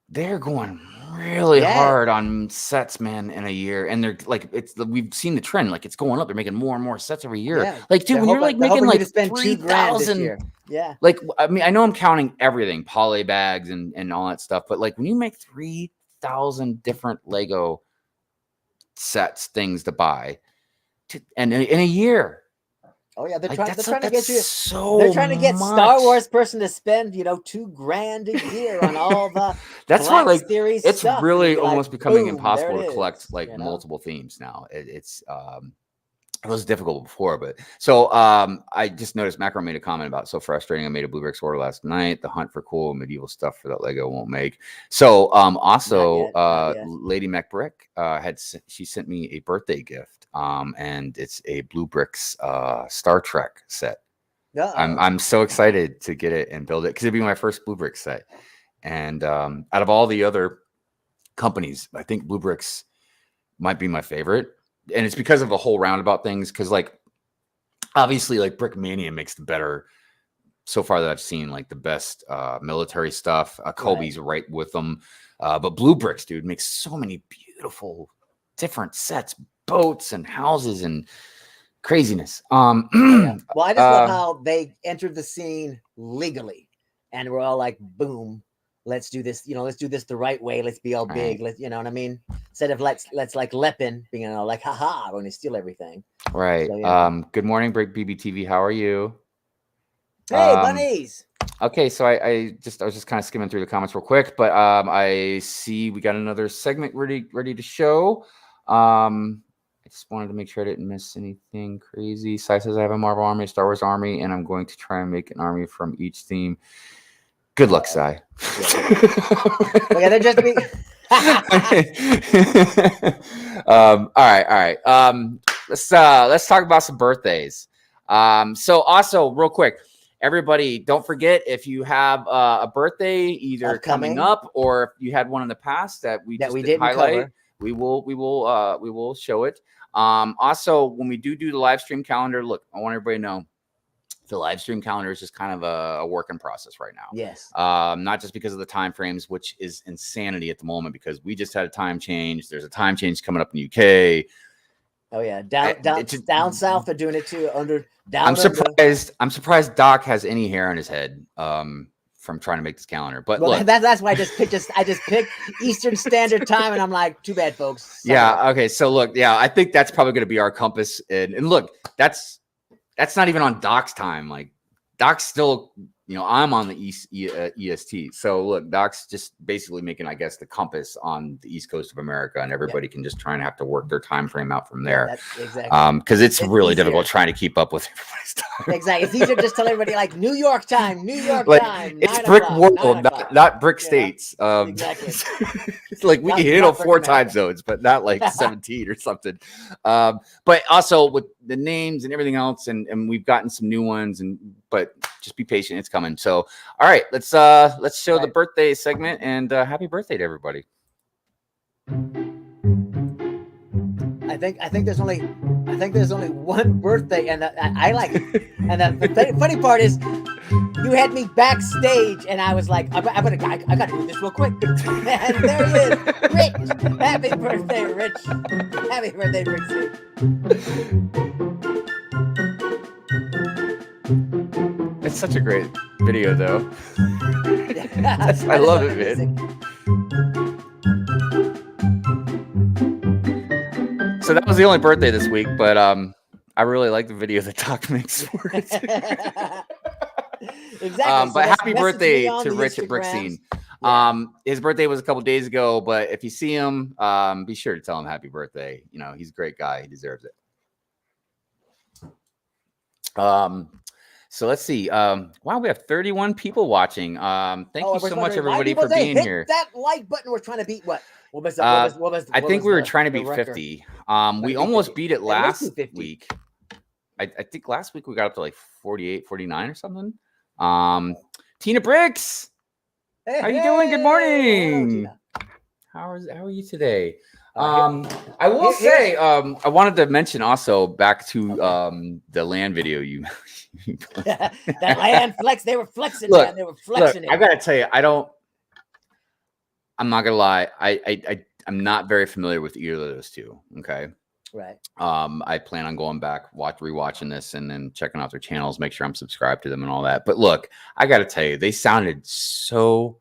Speaker 5: they're going really hard on sets, man, in a year. And they're like, we've seen the trend. Like, it's going up. They're making more and more sets every year.
Speaker 14: Yeah.
Speaker 5: Like, dude, when you're like making like 3,000.
Speaker 14: Yeah.
Speaker 5: Like, I mean, I know I'm counting everything, poly bags and all that stuff. But like when you make 3,000 different Lego sets, things to buy, and in a year.
Speaker 14: Oh yeah, they're
Speaker 5: Like,
Speaker 14: trying to get you.
Speaker 5: So
Speaker 14: they're trying to get
Speaker 5: much.
Speaker 14: Star Wars person to spend $2,000 a year on all the.
Speaker 5: That's why, like,
Speaker 14: series
Speaker 5: it's
Speaker 14: stuff.
Speaker 5: really
Speaker 14: Like,
Speaker 5: almost becoming
Speaker 14: boom,
Speaker 5: impossible
Speaker 14: there
Speaker 5: to
Speaker 14: it
Speaker 5: collect
Speaker 14: is,
Speaker 5: like multiple themes now. It was difficult before, but so I just noticed Macro made a comment about so frustrating. I made a Blue Bricks order last night. The hunt for cool medieval stuff for that Lego won't make. So also
Speaker 14: not yet.
Speaker 5: Lady Mech Brick she sent me a birthday gift. And it's a Blue Bricks Star Trek set. I'm so excited to get it and build it because it'd be my first Blue Bricks set. And out of all the other companies, I think Blue Bricks might be my favorite. And it's because of the whole roundabout things. Because like obviously like Brick Mania makes the better so far that I've seen, like the best military stuff. Kobe's right with them. But Blue Bricks, dude, makes so many beautiful different sets, boats and houses and craziness.
Speaker 14: Well, I just love how they entered the scene legally, and we're all like, "Boom, let's do this." Let's do this the right way. Let's be all big. Let's, you know what I mean? Instead of let's like Lepin being like, haha, we're gonna steal everything.
Speaker 5: Right.
Speaker 14: So,
Speaker 5: Good morning, Break BBTV. How are you?
Speaker 14: Hey, bunnies.
Speaker 5: Okay, so I was just kind of skimming through the comments real quick, but I see we got another segment ready to show. I just wanted to make sure I didn't miss anything crazy. Sai says I have a Marvel army, a Star Wars army, and I'm going to try and make an army from each theme. Good luck, Sai.
Speaker 14: Okay, they're just being.
Speaker 5: All right. Let's talk about some birthdays. So also real quick, everybody, don't forget if you have a birthday either coming up or if you had one in the past that we didn't highlight.
Speaker 14: Cover.
Speaker 5: We will show it. Also, when we do the live stream calendar, look, I want everybody to know the live stream calendar is just kind of a work in process right now.
Speaker 14: Yes.
Speaker 5: Not just because of the time frames, which is insanity at the moment because we just had a time change. There's a time change coming up in the UK.
Speaker 14: Oh yeah, down south they're doing it too.
Speaker 5: I'm surprised Doc has any hair on his head from trying to make this calendar. But look,
Speaker 14: that's why I just picked Eastern Standard Time, and I'm like, too bad, folks. Sorry.
Speaker 5: Yeah. Okay. So look, I think that's probably going to be our compass. And look, that's not even on Doc's time. Like Doc's still, I'm on the EST. So look, Doc's just basically making, I guess, the compass on the East Coast of America, and everybody can just try and have to work their time frame out from there.
Speaker 14: Exactly.
Speaker 5: Because it's really difficult trying to keep up with everybody's time.
Speaker 14: Exactly. It's easier to just tell everybody like New York time.
Speaker 5: Like, it's Brick World, not Brick States.
Speaker 14: Exactly.
Speaker 5: It's like we can handle 4 time zones, but not like 17 or something. But also with the names and everything else, and we've gotten some new ones, but just be patient, it's coming. So, all right, let's show the birthday segment, and happy birthday to everybody.
Speaker 14: I think there's only I think there's only one birthday, and I like it. And the funny part is, you had me backstage, and I was like, I got to do this real quick. And there he is, Rich. Happy birthday, Rich. Happy birthday, Brixie.
Speaker 5: It's such a great video, though. I love it, man. So that was the only birthday this week, but I really like the video that Doc makes for it.
Speaker 14: Exactly.
Speaker 5: But happy birthday to Rich at Brixine. His birthday was a couple days ago, but if you see him, be sure to tell him happy birthday. You know, he's a great guy. He deserves it. So let's see. Wow, we have 31 people watching. Thank you so much, everybody, for being here.
Speaker 14: Hit that like button. We're trying to beat what?
Speaker 5: I think we were trying to beat 50. We almost beat it last week. I think last week we got up to like 48, 49 or something. Tina Brix, how you doing? Good morning. How are you today? I will say, I wanted to mention also back to the land video you
Speaker 14: that land flex. They were flexing,
Speaker 5: look,
Speaker 14: man. They were flexing
Speaker 5: look,
Speaker 14: it.
Speaker 5: I gotta tell you, I'm not gonna lie. I'm not very familiar with either of those two. Okay.
Speaker 14: Right.
Speaker 5: I plan on going back, rewatching this, and then checking out their channels, make sure I'm subscribed to them and all that. But look, I got to tell you, they sounded so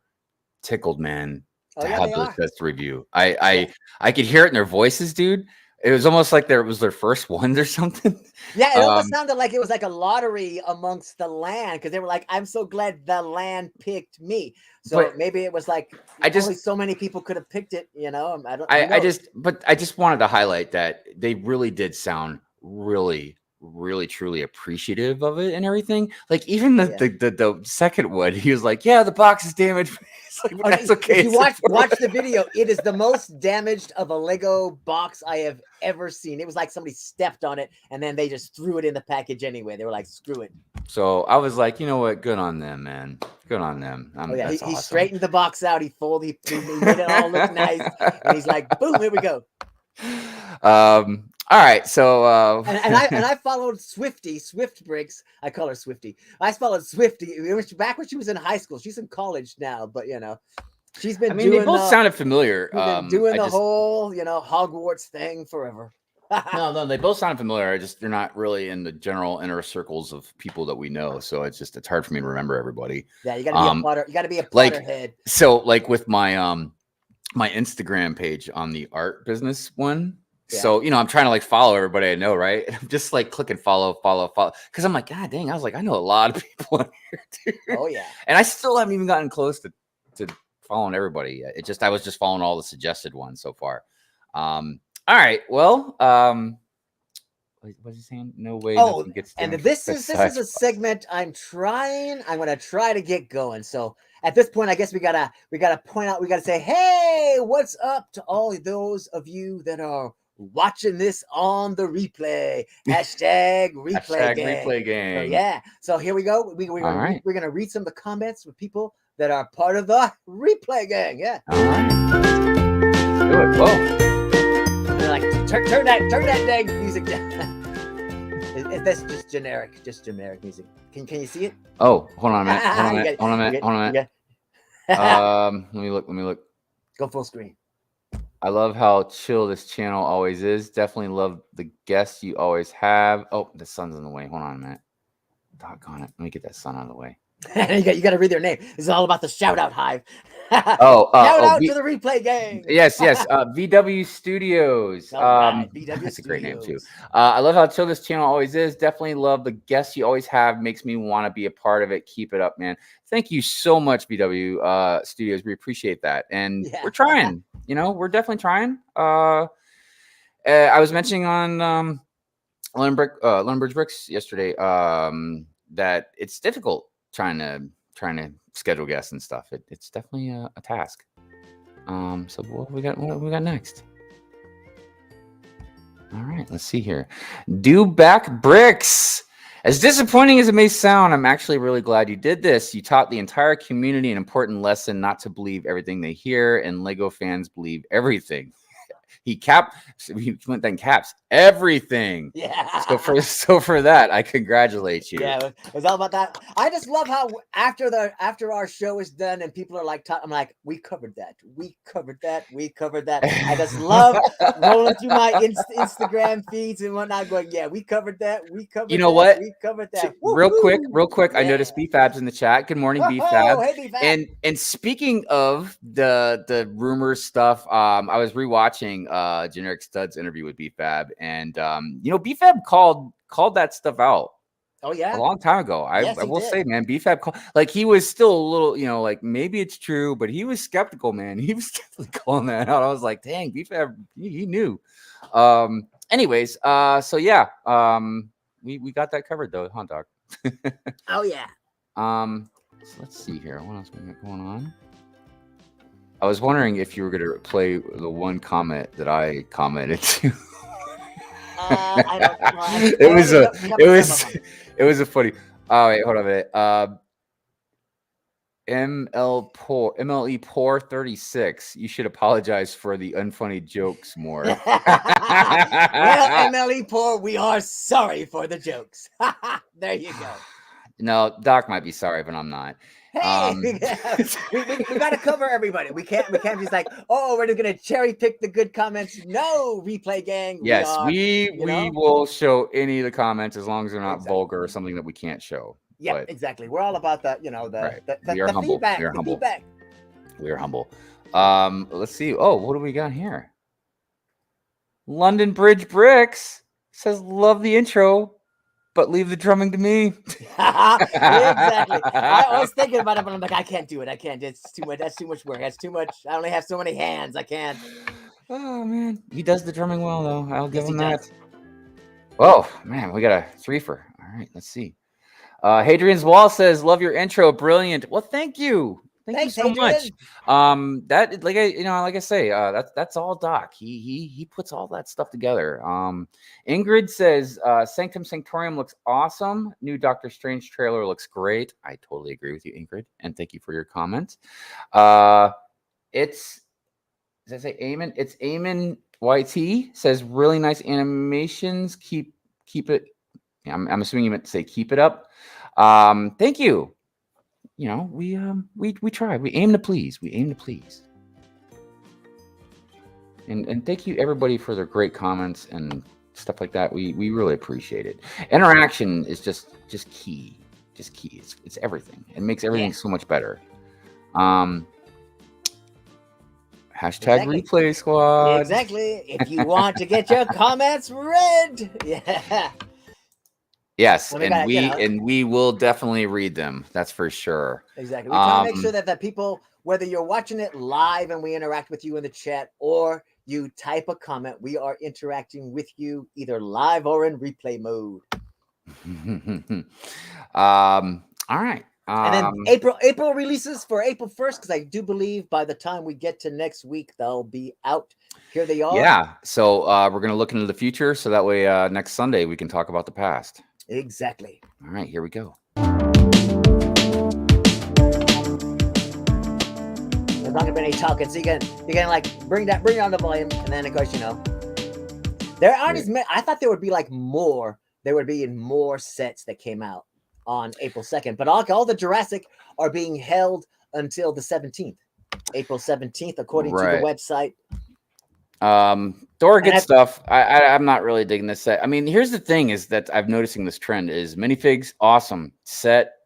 Speaker 5: tickled, man, to have those sets to review. I could hear it in their voices, dude. It was almost like it was their first ones or something.
Speaker 14: Yeah, it almost sounded like it was like a lottery amongst the land, because they were like, "I'm so glad the land picked me." So maybe it was like only so many people could have picked it, you know. I
Speaker 5: just wanted to highlight that they really did sound really, really, truly appreciative of it and everything. Like even the second one, he was like, "Yeah, the box is damaged." It's like, that's okay.
Speaker 14: If you watch the video, it is the most damaged of a Lego box I have ever seen. It was like somebody stepped on it and then they just threw it in the package anyway. They were like, "Screw it."
Speaker 5: So I was like, you know what? Good on them, man. Good on them.
Speaker 14: He straightened the box out. He folded. He made it all look nice. And he's like, "Boom! Here we go."
Speaker 5: All right, so
Speaker 14: and I followed Swift Bricks. I call her Swifty. I followed Swifty back when she was in high school. She's in college now, but you know, she's been.
Speaker 5: They both sounded familiar.
Speaker 14: Doing the whole, you know, Hogwarts thing forever.
Speaker 5: No, they both sound familiar. They're not really in the general inner circles of people that we know. So it's hard for me to remember everybody.
Speaker 14: Yeah, you gotta be a Potter. You gotta be a Potterhead.
Speaker 5: So like with my my Instagram page on the art business one. Yeah. So, you know, I'm trying to like follow everybody I know, right? And I'm just like clicking follow. Because I'm like, God dang, I was like, I know a lot of people on here, dude.
Speaker 14: Oh, yeah.
Speaker 5: And I still haven't even gotten close to following everybody yet. I was just following all the suggested ones so far. All right. Well, what's he saying? No way.
Speaker 14: Oh, and this is a segment I'm going to try to get going. So at this point, I guess we gotta point out, we gotta say, hey, what's up to all those of you that are watching this on the replay. Hashtag replay gang.
Speaker 5: Replay gang.
Speaker 14: So, yeah. So here we go. We're gonna read some of the comments with people that are part of the replay gang. Yeah.
Speaker 5: All right. Do it. Whoa.
Speaker 14: They're like, turn that dang music down. That's just generic music. Can you see it?
Speaker 5: Oh, hold on a minute. Let me look.
Speaker 14: Go full screen.
Speaker 5: I love how chill this channel always is. Definitely love the guests you always have. Oh, the sun's in the way. Hold on a minute. Doggone it. Let me get that sun out of the way.
Speaker 14: you got to read their name. This is all about the shout out hive. Shout out to the replay gang.
Speaker 5: Yes. VW Studios. That's a great name too. I love how chill this channel always is. Definitely love the guests you always have. Makes me want to be a part of it. Keep it up, man. Thank you so much, VW Studios. We appreciate that, and we're trying. You know, we're definitely trying. I was mentioning on Learn Bricks yesterday that it's difficult trying to schedule guests and stuff. It's definitely a task. So what we got next? All right, let's see here. Do back Bricks. As disappointing as it may sound, I'm actually really glad you did this. You taught the entire community an important lesson not to believe everything they hear, and Lego fans believe everything. He went then caps. everything.
Speaker 14: Yeah.
Speaker 5: So for that, I congratulate you.
Speaker 14: Yeah, it was all about that. I just love how after our show is done and people are like, I'm like, we covered that. I just love rolling through my Instagram feeds and whatnot, going, yeah, we covered that.
Speaker 5: You know what?
Speaker 14: We covered that.
Speaker 5: Real quick. I noticed BFab's in the chat. Good morning, BFab.
Speaker 14: Hey, BFab.
Speaker 5: And speaking of the rumors stuff, I was rewatching Generic Stud's interview with BFab, and BFab called that stuff out.
Speaker 14: Oh yeah,
Speaker 5: a long time ago.
Speaker 14: Yes,
Speaker 5: I
Speaker 14: he
Speaker 5: will
Speaker 14: did.
Speaker 5: say, man, BFab like he was still a little, like maybe it's true, but he was skeptical, man. He was definitely calling that out. I was like, dang, BFab, he knew. Anyways, so yeah, we got that covered though, huh, Doc?
Speaker 14: Oh yeah.
Speaker 5: So let's see here. What else we got going on? I was wondering if you were going to play the one comment that I commented to.
Speaker 14: I don't know.
Speaker 5: It was a funny. Oh wait, hold on a minute. MLE Poor 36. You should apologize for the unfunny jokes more.
Speaker 14: Well, MLE Poor, we are sorry for the jokes. There you go.
Speaker 5: No, Doc might be sorry, but I'm not.
Speaker 14: Hey, we got to cover everybody. We can't just like, oh, we're just gonna cherry pick the good comments. No, Replay Gang.
Speaker 5: Yes, we will show any of the comments as long as they're not vulgar or something that we can't show.
Speaker 14: Yeah,
Speaker 5: But
Speaker 14: exactly. We're all about that. The
Speaker 5: we are humble.
Speaker 14: feedback.
Speaker 5: We are
Speaker 14: the
Speaker 5: humble.
Speaker 14: feedback.
Speaker 5: We are humble. Let's see. Oh, what do we got here? London Bridge Bricks says, "Love the intro, but leave the drumming to me."
Speaker 14: Exactly. I was thinking about it, but I'm like, I can't do it. I can't. It's too much. That's too much work. That's too much. I only have so many hands. I can't.
Speaker 5: Oh man, he does the drumming well though. I'll give him that.
Speaker 14: does.
Speaker 5: Whoa, man, we got a threefer. All right, let's see. Hadrian's Wall says, "Love your intro, brilliant." Well, thank you. Thanks you so much. That like I say, that's all Doc. He puts all that stuff together. Ingrid says, Sanctum Sanctorium looks awesome. New Doctor Strange trailer looks great. I totally agree with you, Ingrid, and thank you for your comment. Does I say Eamon? It's Eamon YT says, really nice animations. Keep it. Yeah, I'm assuming you meant to say keep it up. Thank you. We try. We aim to please. And thank you everybody for their great comments and stuff like that. We really appreciate it. Interaction is just key. Just key. It's everything. It makes everything so much better. Hashtag Replay Squad.
Speaker 14: Exactly. If you want to get your comments read. Yeah.
Speaker 5: Yes,
Speaker 14: Well,
Speaker 5: and we will definitely read them. That's for sure.
Speaker 14: Exactly. We try to make sure that people, whether you're watching it live and we interact with you in the chat, or you type a comment, we are interacting with you either live or in replay mode.
Speaker 5: All right.
Speaker 14: And then April releases for April 1st, because I do believe by the time we get to next week, they'll be out. Here they are.
Speaker 5: Yeah. So we're going to look into the future, so that way next Sunday we can talk about the past.
Speaker 14: Exactly.
Speaker 5: All right, here we go.
Speaker 14: There's not gonna be any talking, so you can like bring on the volume, and then of course there aren't as many. I thought there would be like more. There would be more sets that came out on April 2nd, but all the Jurassic are being held until the 17th, April 17th, according to the website.
Speaker 5: Dora gets stuff. I'm not really digging this set. I mean, here's the thing is that I'm noticing this trend is minifigs, awesome. Set.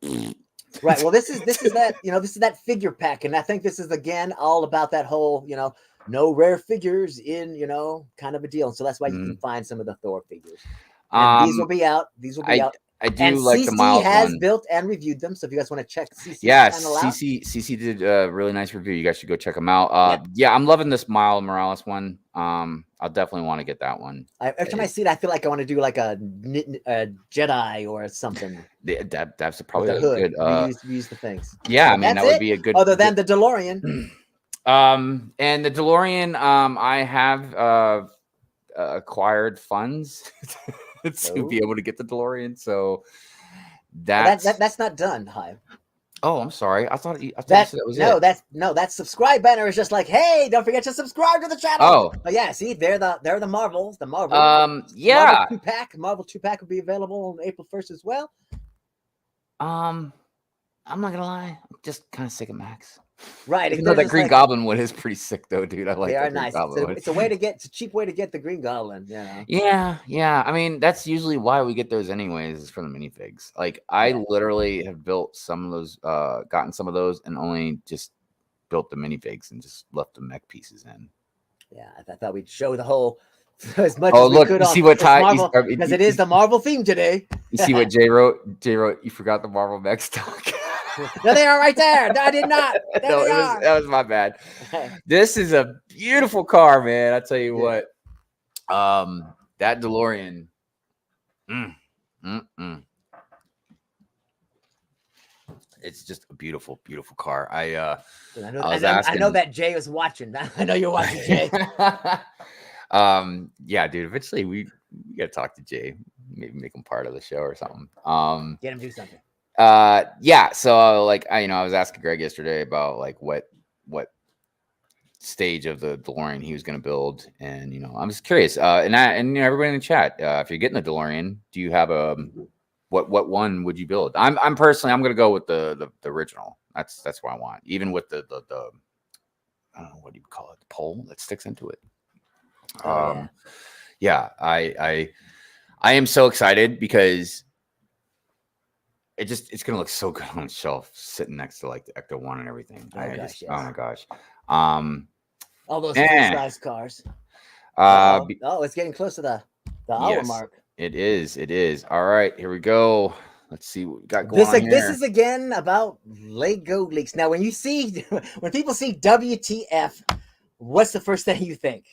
Speaker 14: Right. Well, this is that figure pack, and I think this is again all about that whole, no rare figures in, kind of a deal. And so that's why you can find some of the Thor figures. And these will be out.
Speaker 5: I do
Speaker 14: and
Speaker 5: like
Speaker 14: CC
Speaker 5: the mild
Speaker 14: has
Speaker 5: one.
Speaker 14: built and reviewed them. So if you guys want to check CC's channel out,
Speaker 5: CC did a really nice review. You guys should go check them out. Yeah, I'm loving this Miles Morales one. I'll definitely want to get that one.
Speaker 14: Every time I see it, I feel like I want to do like a Jedi or something.
Speaker 5: That's probably a
Speaker 14: hood.
Speaker 5: good.
Speaker 14: Reuse the things.
Speaker 5: Yeah,
Speaker 14: So
Speaker 5: I mean that would be a good.
Speaker 14: Other than the DeLorean.
Speaker 5: And the DeLorean, I have acquired funds to be able to get the DeLorean. So that's
Speaker 14: not done, Hive.
Speaker 5: Oh, I'm sorry. I thought you said that was it.
Speaker 14: That subscribe banner is just like, hey, don't forget to subscribe to the channel.
Speaker 5: Oh.
Speaker 14: But yeah, see, they're the Marvels. The Marvel.
Speaker 5: Yeah.
Speaker 14: Marvel 2-pack will be available on April 1st as well.
Speaker 5: I'm not gonna lie. I'm just kind of sick of Max.
Speaker 14: Right.
Speaker 5: Even though that Green Goblin one is pretty sick, though, dude. I like
Speaker 14: they
Speaker 5: that
Speaker 14: are
Speaker 5: Green
Speaker 14: nice.
Speaker 5: Goblin one.
Speaker 14: It's a cheap way to get the Green Goblin. You know?
Speaker 5: Yeah. I mean, that's usually why we get those anyways, is for the minifigs. Like, I literally have built some of those, gotten some of those, and only just built the minifigs and just left the mech pieces in.
Speaker 14: Yeah, I thought we'd show the whole as much
Speaker 5: Oh,
Speaker 14: as we
Speaker 5: look,
Speaker 14: could
Speaker 5: you
Speaker 14: on
Speaker 5: see what
Speaker 14: Marvel, because it is the Marvel theme today.
Speaker 5: You see what Jay wrote? Jay wrote, you forgot the Marvel mech stock.
Speaker 14: There they are right there. No, I did not. There
Speaker 5: that was my bad. This is a beautiful car, man. I tell you what. That DeLorean. It's just a beautiful, beautiful car. I
Speaker 14: know that Jay was watching. I know you're watching, Jay.
Speaker 5: Yeah, dude. Eventually, we got to talk to Jay. Maybe make him part of the show or something.
Speaker 14: Get him to do something.
Speaker 5: Yeah. So like, I was asking Greg yesterday about like what stage of the DeLorean he was going to build, and I'm just curious. And everybody in the chat, if you're getting the DeLorean, do you have a what one would you build? I'm personally, I'm going to go with the original. That's what I want. Even with the I don't know, what do you call it? The pole that sticks into it. Yeah, I am so excited because it's gonna look so good on the shelf, sitting next to like the Ecto 1 and everything. Oh my gosh.
Speaker 14: All those full-size cars. It's getting close to the hour mark.
Speaker 5: It is. All right, here we go. Let's see what we got going on here.
Speaker 14: This is again about Lego leaks. Now, when people see WTF, what's the first thing you think?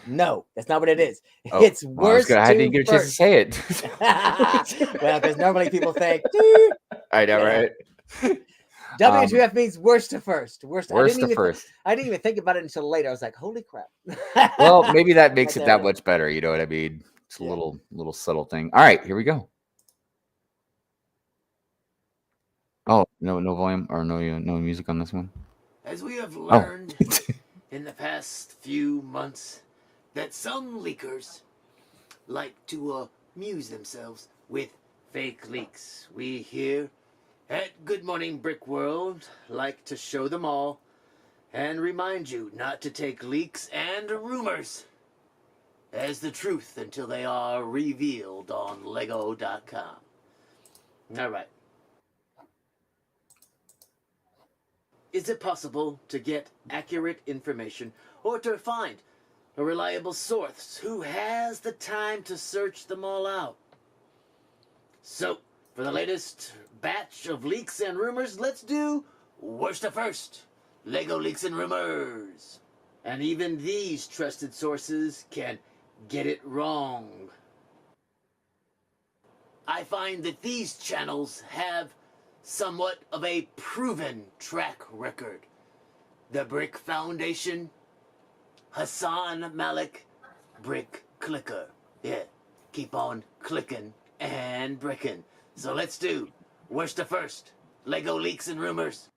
Speaker 14: No, that's not what it is. It's worse.
Speaker 5: I didn't get a chance to say it.
Speaker 14: Well, because normally people think.
Speaker 5: I know, right?
Speaker 14: WTF means worst to first. I didn't even think about it until later. I was like, holy crap.
Speaker 5: Well, maybe that makes it that much better. You know what I mean? It's a little subtle thing. All right, here we go. Oh, no volume or no music on this one.
Speaker 15: As we have learned in the past few months, that some leakers like to amuse themselves with fake leaks. We here at Good Morning Brick World like to show them all and remind you not to take leaks and rumors as the truth until they are revealed on Lego.com. All right. Is it possible to get accurate information or to find a reliable source who has the time to search them all out? So, for the latest batch of leaks and rumors, let's do worst to first. Lego leaks and rumors. And even these trusted sources can get it wrong. I find that these channels have somewhat of a proven track record. The Brick Foundation, Hassan Malik, Brick Clicker. Yeah, keep on clicking and bricking. So let's do worst to first. Lego leaks and rumors.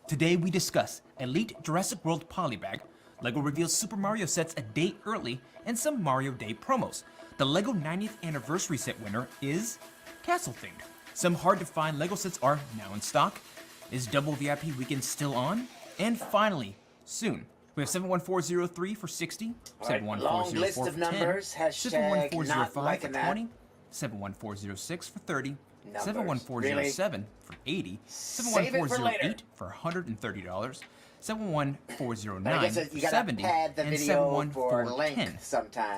Speaker 18: Today we discuss Elite Jurassic World Polybag, LEGO reveals Super Mario sets a day early, and some Mario Day promos. The LEGO 90th Anniversary set winner is Castle themed. Some hard to find LEGO sets are now in stock. Is Double VIP Weekend still on? And finally, soon, we have 71403 for 60, 71404 for 10, 71405 for 20, 71406 for 30, 71407 for 80, 71408 for $130, 71409 for 70, and 71410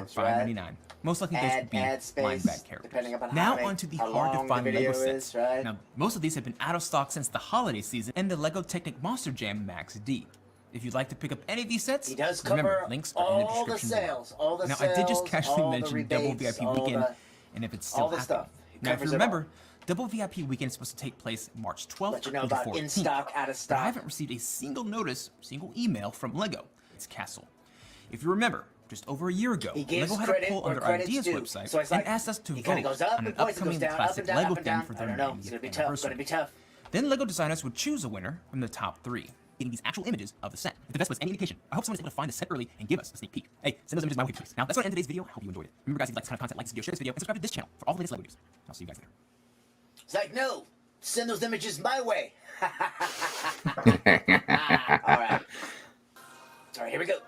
Speaker 18: for $5.99. Most likely those would be line back characters. Now onto the hard to find LEGO sets. Now most of these have been out of stock since the holiday season and the LEGO Technic Monster Jam Max D. If you'd like to pick up any of these sets, remember, links are in the description below. Now I did just casually mention Double VIP Weekend, and if it's still happening. Now if you remember, Double VIP Weekend is supposed to take place March 12th through the 14th, in stock, out of stock. But I haven't received a single notice, single email from LEGO. It's Castle. If you remember, Just over a year ago,
Speaker 15: He gives
Speaker 18: LEGO had a
Speaker 15: credit
Speaker 18: poll
Speaker 15: where
Speaker 18: on their
Speaker 15: credit's
Speaker 18: Ideas
Speaker 15: due.
Speaker 18: website
Speaker 15: So it's
Speaker 18: and
Speaker 15: like,
Speaker 18: asked us to
Speaker 15: he
Speaker 18: vote
Speaker 15: kinda goes up
Speaker 18: on an
Speaker 15: in points, it goes
Speaker 18: upcoming
Speaker 15: down, up
Speaker 18: classic
Speaker 15: and down,
Speaker 18: LEGO
Speaker 15: up and
Speaker 18: theme
Speaker 15: down.
Speaker 18: for
Speaker 15: I
Speaker 18: their
Speaker 15: don't know.
Speaker 18: 90th
Speaker 15: It's gonna be tough.
Speaker 18: anniversary.
Speaker 15: Gonna be tough.
Speaker 18: Then LEGO designers would choose a winner from the top 3, getting these actual images of the set. If the best was any indication, I hope someone is able to find the set early and give us a sneak peek. Hey, send those images my way, please. Now, that's going to end today's video. I hope you enjoyed it. Remember, guys, if you like this kind of content, like this video, share this video, and subscribe to this channel for all the latest LEGO news. I'll see you guys later.
Speaker 15: It's like, no, send those images my way. All right. All right, here we go.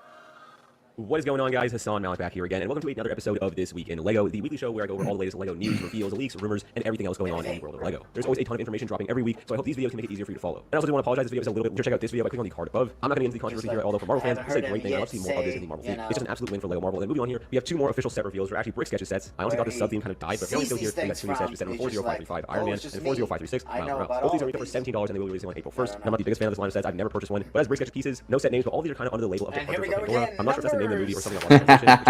Speaker 19: What is going on, guys? Hassan Malik back here again, and welcome to another episode of This Week in LEGO, the weekly show where I go over all the latest LEGO news, reveals, leaks, rumors, and everything else going on in the world of LEGO. There's always a ton of information dropping every week, so I hope these videos can make it easier for you to follow. And I also do want to apologize, this video is a little bit. Check out this video by clicking on the card above. I'm not going to get into the controversy here, although for Marvel fans, this is a great thing. I love to see more of this in the Marvel theme. It's just an absolute win for LEGO Marvel. And moving on here, we have 2 more official set reveals for actually Brick Sketches sets. I honestly thought the sub theme kind of died, but apparently still here. We got 2 new sets. We set number 40535 Iron Man and 40536 Miles Morales. Both these are retail for $17, and they will be releasing on April 1st. And I'm not the biggest fan of this line of sets. I've never purchased one, but as Brick Sketch pieces, no set names, but all these are kind of under the label of the Arthur from Pandora. I'm not sure if that's the name of the movie or something along those lines.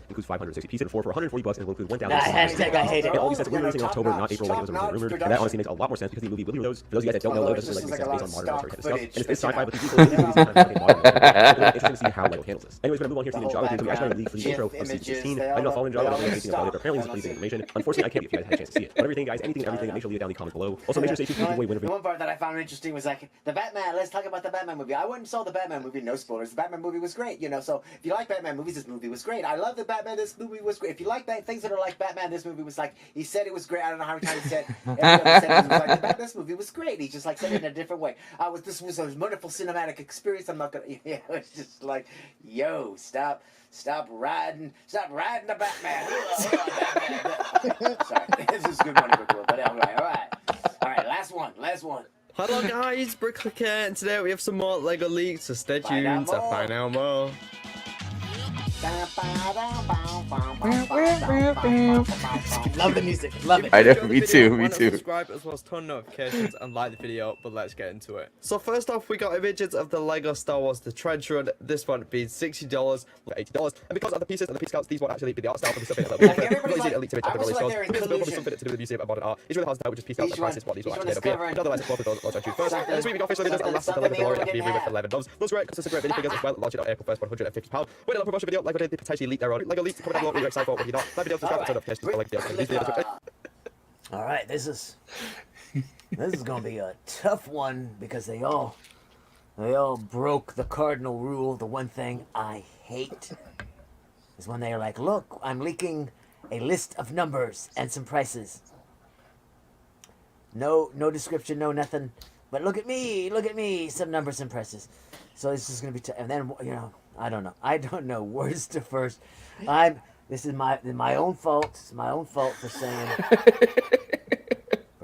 Speaker 19: Includes 560 pieces and 4 for $140, and will include 1,000. And all these sets will be releasing in October, not April, like it was originally rumored. And that honestly makes a lot more sense because the movie will be those. For those of you guys that don't know, LEGO doesn't really like make sets based on modern military kind of stuff. And it's sci-fi, but these movies kind of like modern. It's interesting to see how LEGO handles this. Anyways, we're gonna move on here to the Ninjago theme. So we actually got a leak for the intro of season 16. I do not follow Ninjago, I don't know anything about it, but apparently this is leaked information. Unfortunately, I can't if you guys had a chance to see it. But everything, guys, anything, everything, make sure to leave it down in the comments below. Also, make sure to stay tuned for the giveaway winner.
Speaker 15: The one part that I found interesting was like the Batman. Let's talk about the Batman movie. I went and saw the Batman movie. No spoilers. The Batman movie was great. You know, so if you like Batman movies, this movie was great. I love the Batman. This movie was great. If you like things that are like Batman, this movie was like. He said it was great. I don't know how many times he said. Every other sentence was like the Batman. This movie was great. He just like said it in a different way. This was a wonderful cinematic experience. I'm not gonna. Yeah, it's just like, yo, stop riding the Batman. Sorry, this is good money, but all right. Last one.
Speaker 20: Hello guys, Brix here, and today we have some more LEGO leaks, so stay tuned to find out more.
Speaker 15: Love the music. Love it.
Speaker 5: I know. Me too.
Speaker 20: Subscribe as well as turn notifications and like the video, but let's get into it. So first off, we got images of the LEGO Star Wars The Trench Run. This one being $60, $80. And because of the pieces and the piece counts, these won't actually be the art style for the subject. Really elite image of the release stores. This will be something to do with the Museum of Modern Art. It's really hard to tell which is piece counts and prices what these will actually end up here. Nonetheless, it's both of those I choose first. And this week we got officially there's a last of the LEGO DeLorean after being removed for $11. Looks great, consists of great minifigures as well, launching on April 1st, £150. Wait a promotion video, LEGO did potentially leak their own LEGO leaks. Comment down below what you're excited for, what you're not. Like video, subscribe, turn notifications for these videos.
Speaker 15: All right, this is gonna be a tough one because they all broke the cardinal rule. The one thing I hate is when they are like, "Look, I'm leaking a list of numbers and some prices. No description, no nothing. But look at me, some numbers and prices." So this is gonna be tough. And then I don't know worst to first. This is my own fault. It's my own fault for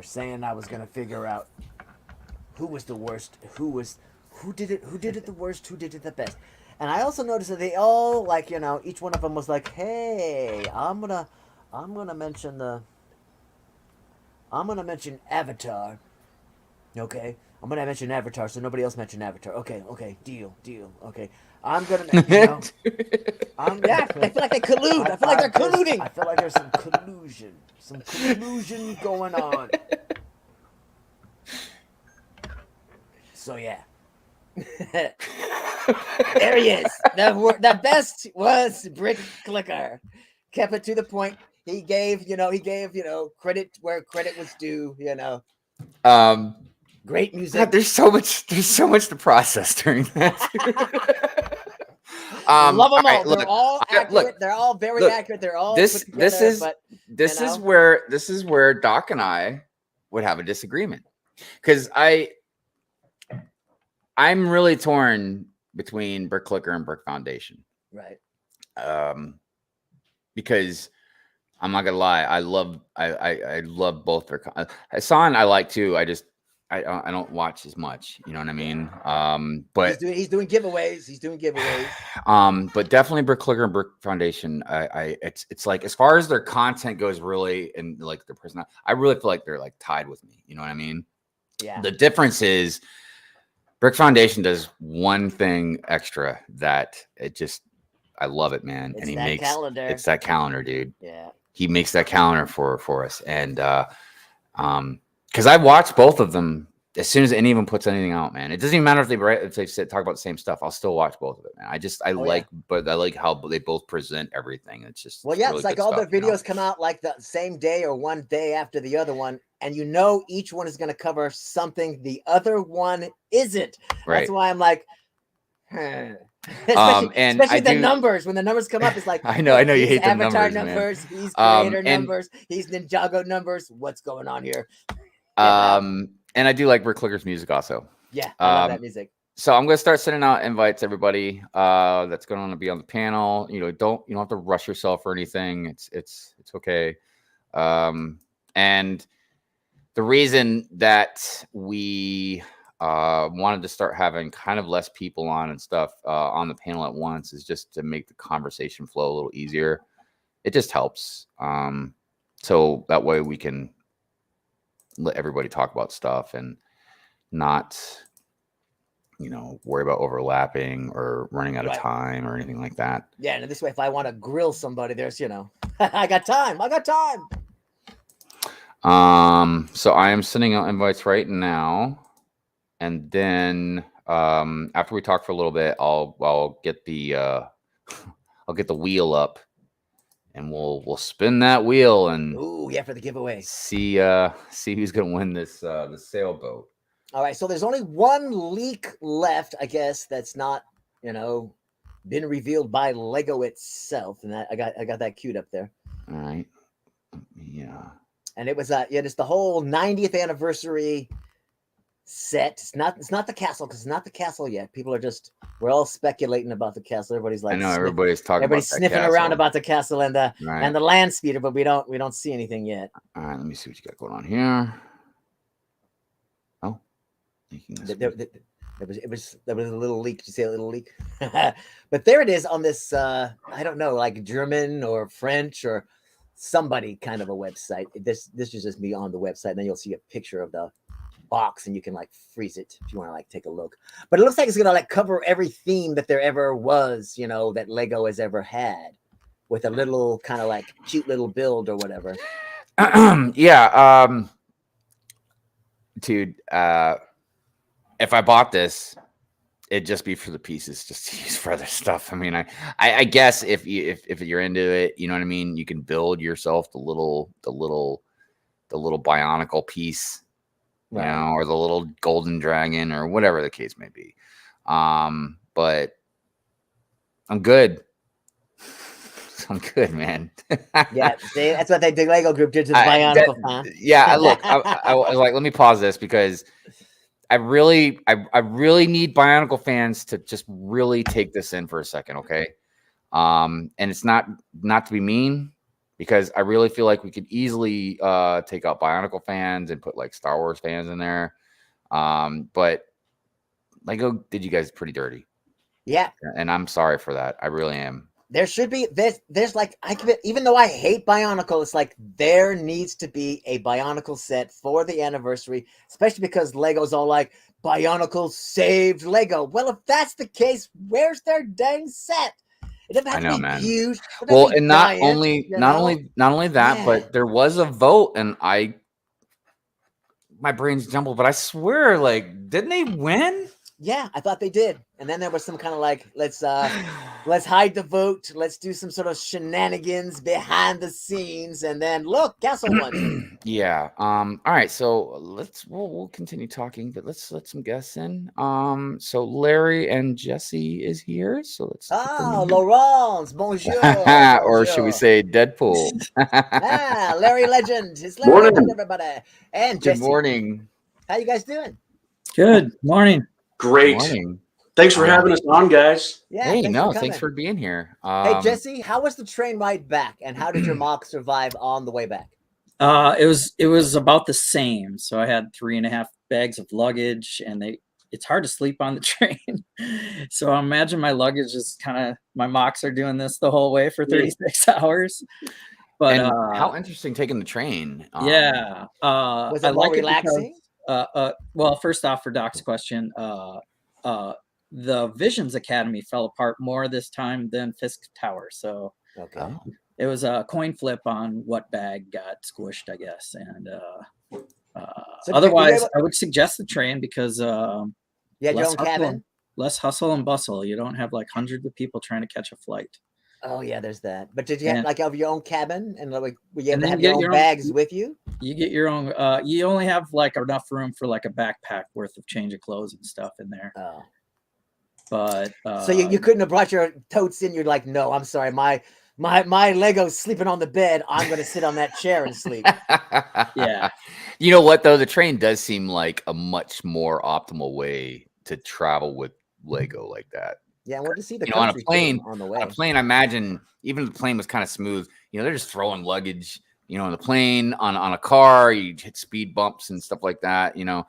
Speaker 15: saying I was gonna figure out who was the worst, who did it the worst, who did it the best. And I also noticed that they all each one of them was like, hey, I'm gonna mention Avatar. Okay, I'm gonna mention Avatar, so nobody else mentioned Avatar. Okay, deal. Okay, I'm gonna. I feel like they collude. I feel like they're colluding. I feel like there's some collusion going on. So yeah, there he is. The best was Brick Clicker. Kept it to the point. He gave credit where credit was due. Great music.
Speaker 5: God, there's so much to process during that.
Speaker 15: Love them all.
Speaker 5: Right,
Speaker 15: They're all accurate.
Speaker 5: Look,
Speaker 15: they're all very accurate. They're all
Speaker 5: this
Speaker 15: put together,
Speaker 5: this is where Doc and I would have a disagreement, because I'm really torn between Brick Clicker and Brick Foundation.
Speaker 15: Right.
Speaker 5: Because I'm not gonna lie, I love both their Hassan. I like too. I don't watch as much. You know what I mean? But
Speaker 15: he's doing giveaways.
Speaker 5: But definitely Brick Clicker and Brick Foundation. It's like, as far as their content goes, really, and like their personality, I really feel like they're like tied with me. You know what I mean?
Speaker 15: Yeah.
Speaker 5: The difference is Brick Foundation does one thing extra that I love it, man.
Speaker 15: It's
Speaker 5: and he
Speaker 15: that
Speaker 5: makes
Speaker 15: calendar.
Speaker 5: It's that calendar, dude.
Speaker 15: Yeah.
Speaker 5: He makes that calendar for us, and because I watched both of them as soon as any of them puts anything out, man, it doesn't even matter if they talk about the same stuff. I'll still watch both of it, man. I like how they both present everything. It's just
Speaker 14: Well, yeah,
Speaker 5: really
Speaker 14: it's like
Speaker 5: good
Speaker 14: all
Speaker 5: stuff,
Speaker 14: their videos come out like the same day or one day after the other one, and you know each one is going to cover something the other one isn't.
Speaker 5: Right.
Speaker 14: That's why I'm like, especially the numbers. When the numbers come up, it's like
Speaker 5: I know you hate the
Speaker 14: Avatar
Speaker 5: numbers, man.
Speaker 14: he's creator numbers, he's Ninjago numbers. What's going on here?
Speaker 5: And I do like Rick Clicker's music also.
Speaker 14: Yeah, I love that music.
Speaker 5: So I'm gonna start sending out invites, everybody. That's going to be on the panel. You don't have to rush yourself or anything. It's okay. And the reason that we wanted to start having kind of less people on and stuff on the panel at once is just to make the conversation flow a little easier. It just helps. So that way we can let everybody talk about stuff and not, worry about overlapping or running out of time or anything like that.
Speaker 14: Yeah, and this way, if I want to grill somebody, there's, I got time.
Speaker 5: So I am sending out invites right now, and then after we talk for a little bit, I'll get the I'll get the wheel up, and we'll spin that wheel and
Speaker 14: for the giveaway.
Speaker 5: See who's gonna win this sailboat.
Speaker 14: All right, so there's only one leak left, I guess, that's not been revealed by Lego itself, and that I got that queued up there.
Speaker 5: All right, yeah.
Speaker 14: And it was it's the whole 90th anniversary set. It's not the castle, because it's not the castle yet. People are we're all speculating about the castle. Everybody's like,
Speaker 5: I know everybody's talking.
Speaker 14: Everybody's
Speaker 5: about that
Speaker 14: sniffing
Speaker 5: castle.
Speaker 14: around about the castle and the land speeder, but we don't see anything yet.
Speaker 5: All right, let me see what you got going on here. Oh,
Speaker 14: there was a little leak. Did you say a little leak? But there it is on this. I don't know, like German or French or somebody kind of a website. This is just me on the website, and then you'll see a picture of the box, and you can freeze it if you want to take a look. But it looks like it's gonna cover every theme that there ever was, that Lego has ever had, with a little kind of cute little build or whatever.
Speaker 5: Yeah, dude. If I bought this, it'd just be for the pieces, just to use for other stuff. I mean, I guess if you're into it, you know what I mean. You can build yourself the little Bionicle piece, or the little golden dragon, or whatever the case may be. But I'm good. I'm good, man.
Speaker 14: Yeah, see, that's what the Lego group did to the Bionicle fan.
Speaker 5: Yeah, look, I was like, let me pause this because I really need Bionicle fans to just really take this in for a second, okay? And it's not to be mean, because I really feel like we could easily take out Bionicle fans and put Star Wars fans in there. But Lego did you guys pretty dirty.
Speaker 14: Yeah.
Speaker 5: And I'm sorry for that. I really am.
Speaker 14: There should be there's even though I hate Bionicle, it's there needs to be a Bionicle set for the anniversary, especially because Lego's all Bionicle saved Lego. Well, if that's the case, where's their dang set? It doesn't have to be huge.
Speaker 5: Well, and not only that, but there was a vote, and my brain's jumbled, but I swear, didn't they win?
Speaker 14: Yeah, I thought they did. And then there was some kind of let's hide the vote. Let's do some sort of shenanigans behind the scenes. And then look, castle won.
Speaker 5: Yeah. All right. So we'll continue talking, but let's let some guests in. So Larry and Jesse is here. So let's.
Speaker 14: Laurence, bonjour.
Speaker 5: Or should we say Deadpool?
Speaker 14: Larry Legend. It's Larry Legend, everybody. And Jesse.
Speaker 5: Good morning.
Speaker 14: How you guys doing?
Speaker 21: Good morning.
Speaker 22: Great. Thanks for having us on, guys.
Speaker 14: Yeah.
Speaker 5: Hey,
Speaker 14: thanks
Speaker 5: thanks for being here.
Speaker 14: Hey, Jesse, how was the train ride back, and how did your mock survive on the way back?
Speaker 21: It was about the same. So I had 3.5 bags of luggage, and it's hard to sleep on the train. So I imagine my luggage is my mocks are doing this the whole way for 36 hours. But
Speaker 5: how interesting taking the train.
Speaker 14: Was it more relaxing?
Speaker 21: Well, first off, for Doc's question, the Visions Academy fell apart more this time than Fisk Tower. So it was a coin flip on what bag got squished, I guess. And otherwise, I would suggest the train because
Speaker 14: you had your own cabin.
Speaker 21: Less hustle and bustle. You don't have like hundreds of people trying to catch a flight.
Speaker 14: Oh yeah, there's that. But did you have like your own cabin and like were you able
Speaker 21: And
Speaker 14: to
Speaker 21: then
Speaker 14: have
Speaker 21: you
Speaker 14: your
Speaker 21: get
Speaker 14: own
Speaker 21: your own-
Speaker 14: bags with you?
Speaker 21: You get your own. You only have like enough room for like a backpack worth of change of clothes and stuff in there.
Speaker 14: Oh.
Speaker 21: But
Speaker 14: So you couldn't have brought your totes in. You're like, no, I'm sorry, my Lego's sleeping on the bed. I'm gonna sit on that chair and sleep.
Speaker 21: Yeah.
Speaker 5: You know what though? The train does seem like a much more optimal way to travel with Lego like that.
Speaker 14: Yeah, I want to see the
Speaker 5: You know, on a
Speaker 14: country
Speaker 5: plane,
Speaker 14: on the way.
Speaker 5: on a plane, I imagine even if the plane was kind of smooth, you know, they're just throwing luggage, you know, on the plane, on a car, you hit speed bumps and stuff like that, you know.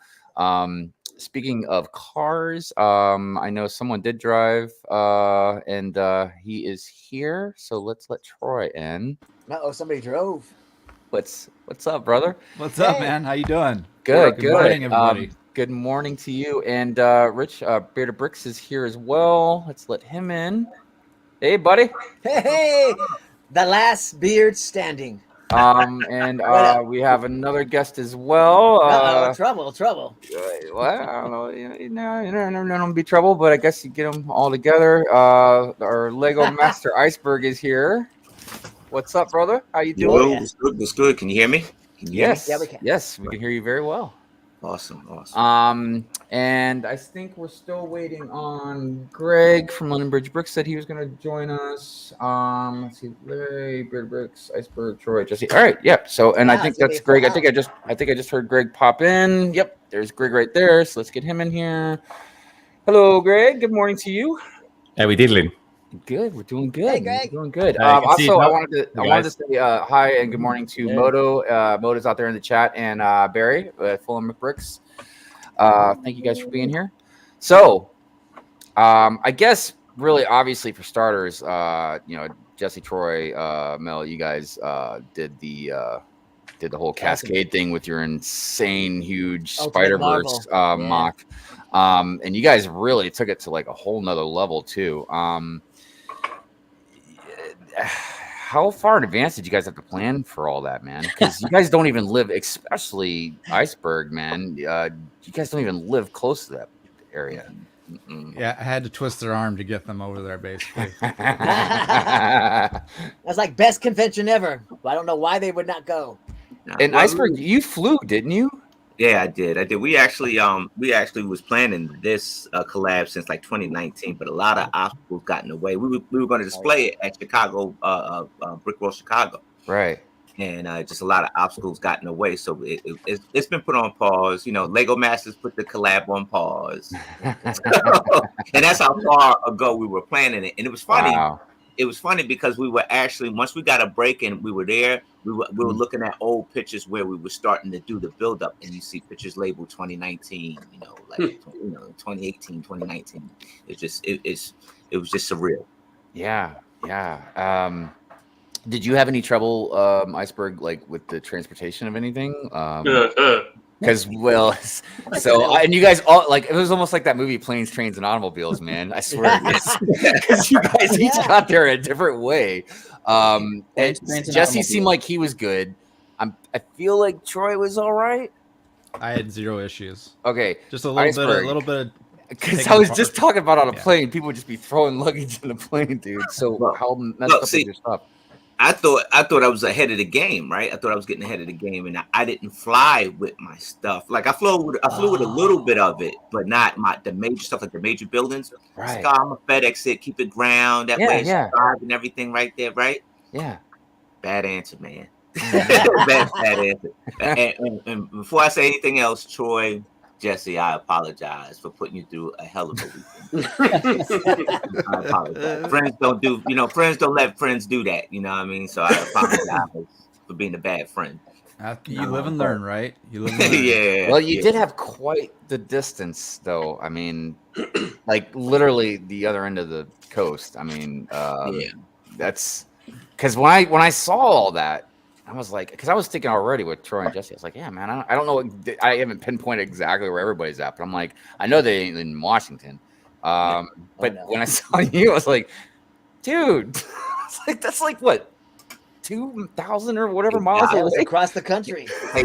Speaker 5: Speaking of cars, I know someone did drive, and he is here, so let's let Troy in.
Speaker 14: Uh-oh, somebody drove.
Speaker 5: What's up, brother?
Speaker 1: What's up, man? How you doing?
Speaker 5: Good,
Speaker 1: Good morning, everybody.
Speaker 5: Good morning to you. And Rich, Bearded Bricks is here as well. Let's let him in. Hey, buddy.
Speaker 14: Hey, the last beard standing.
Speaker 5: And we have another guest as well.
Speaker 14: Trouble.
Speaker 5: Well, I don't know. You never know be trouble, but I guess you get them all together. Our Lego Master Iceberg is here. What's up, brother? How you doing?
Speaker 2: It's good. It's good. Can you hear me?
Speaker 5: Yes.
Speaker 14: Yeah, we can.
Speaker 5: Yes, we can hear you very well.
Speaker 2: Awesome.
Speaker 5: And I think we're still waiting on Greg from London Bridge Bricks. Said he was going to join us. Let's see, Larry, Bearded Bricks, Iceberg, Troy, Jesse. All right, yep. So, and I think that's Greg. I think I just heard Greg pop in. Yep, there's Greg right there. So let's get him in here. Hello, Greg. Good morning to you.
Speaker 23: How we diddling?
Speaker 5: Good. We're doing good.
Speaker 14: Hey, Greg.
Speaker 5: We're doing good.
Speaker 23: Also,
Speaker 5: I wanted to say hi and good morning to Moto. Moto's out there in the chat, and Barry with Fulham Bricks. Thank you guys for being here. So, I guess really obviously for starters, you know, Jesse, Troy, Mel, you guys did the whole cascade thing with your insane huge Spider-Verse mock. And you guys really took it to like a whole nother level too. How far in advance did you guys have to plan for all that, man? Because you guys don't even live, especially Iceberg, man. You guys don't even live close to that area.
Speaker 1: Yeah, I had to twist their arm to get them over there, basically.
Speaker 14: That's like best convention ever. I don't know why they would not go.
Speaker 5: And Iceberg, you flew, didn't you?
Speaker 2: Yeah, I did. We actually was planning this collab since like 2019, but a lot of obstacles got in the way. We were going to display it at Chicago, Brick World Chicago.
Speaker 5: Right.
Speaker 2: And just a lot of obstacles got in the way, so it's been put on pause. You know, Lego Masters put the collab on pause, and that's how far ago we were planning it. And it was funny.
Speaker 5: Wow.
Speaker 2: It was funny because we were actually, once we got a break and we were there, we were looking at old pictures where we were starting to do the build up, and you see pictures labeled 2019, you know, like 2018, 2019. It was just surreal.
Speaker 5: Yeah. Did you have any trouble, Iceberg, like with the transportation of anything? Because and you guys all like, it was almost like that movie Planes, Trains, and Automobiles, man. I swear, because you guys each got there in a different way. And Jesse seemed like he was good. I feel like Troy was all right.
Speaker 1: I had zero issues.
Speaker 5: Okay,
Speaker 1: just a little bit.
Speaker 5: Because I was just talking about on a plane, people would just be throwing luggage in the plane, dude. So how messed up was your stuff?
Speaker 2: I thought I was ahead of the game, right? I thought I was getting ahead of the game, and I didn't fly with my stuff. Like I flew with a little bit of it, but not the major stuff, like the major buildings.
Speaker 5: Right.
Speaker 2: I'm a FedEx it, keep it ground that way, survive and everything right there, right?
Speaker 5: Yeah.
Speaker 2: Bad answer, man. bad answer. And before I say anything else, Troy, Jesse, I apologize for putting you through a hell of a weekend. I apologize. Friends don't let friends do that. You know what I mean? So I apologize for being a bad friend.
Speaker 1: You live and learn, right? You live and learn.
Speaker 2: Yeah.
Speaker 5: Well, you did have quite the distance, though. I mean, like literally the other end of the coast. I mean, that's because when I saw all that, I was like, because I was thinking already with Troy and Jesse, I was like, yeah, man, I don't know. I haven't pinpointed exactly where everybody's at, but I'm like, I know they ain't in Washington. But when I saw you, I was like, dude, it's like, that's like what, 2,000 or whatever miles
Speaker 14: That was
Speaker 5: away.
Speaker 14: across the country.
Speaker 2: Hey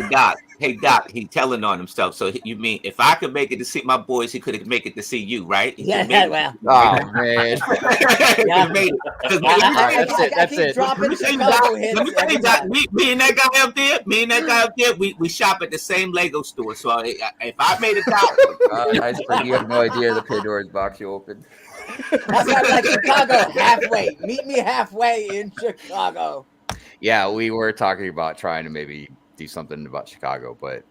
Speaker 2: Doc, he telling on himself. So you mean if I could make it to see my boys, he could make it to see you, right? He
Speaker 14: Yeah,
Speaker 2: could've made it.
Speaker 14: well.
Speaker 5: Oh man.
Speaker 14: Yeah.
Speaker 2: Made it. 'Cause
Speaker 5: That's it.
Speaker 14: Dropping
Speaker 2: Let me tell you,
Speaker 14: Chicago
Speaker 2: Doc,
Speaker 14: hits
Speaker 2: let me tell
Speaker 14: every
Speaker 2: you, Doc,
Speaker 14: time.
Speaker 2: me and that guy up there, we shop at the same Lego store. So if I made it out,
Speaker 5: Iceberg, you have no idea the Pandora's box you opened.
Speaker 14: That's why I'm like Chicago halfway. Meet me halfway in Chicago.
Speaker 5: Yeah, we were talking about trying to maybe do something about Chicago, but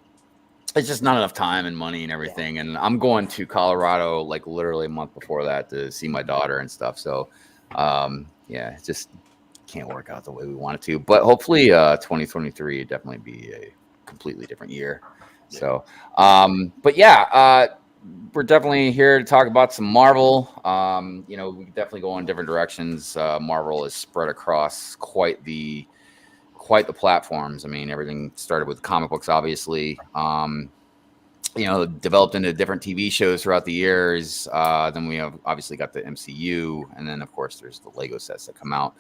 Speaker 5: it's just not enough time and money and everything. And I'm going to Colorado like literally a month before that to see my daughter and stuff. So yeah, it just can't work out the way we want it to. But hopefully 2023 definitely be a completely different year. So but yeah, we're definitely here to talk about some Marvel. You know, we definitely go in different directions. Marvel is spread across quite the platforms. I mean, everything started with comic books, obviously. You know, developed into different TV shows throughout the years. Then we have obviously got the MCU, and then of course there's the Lego sets that come out.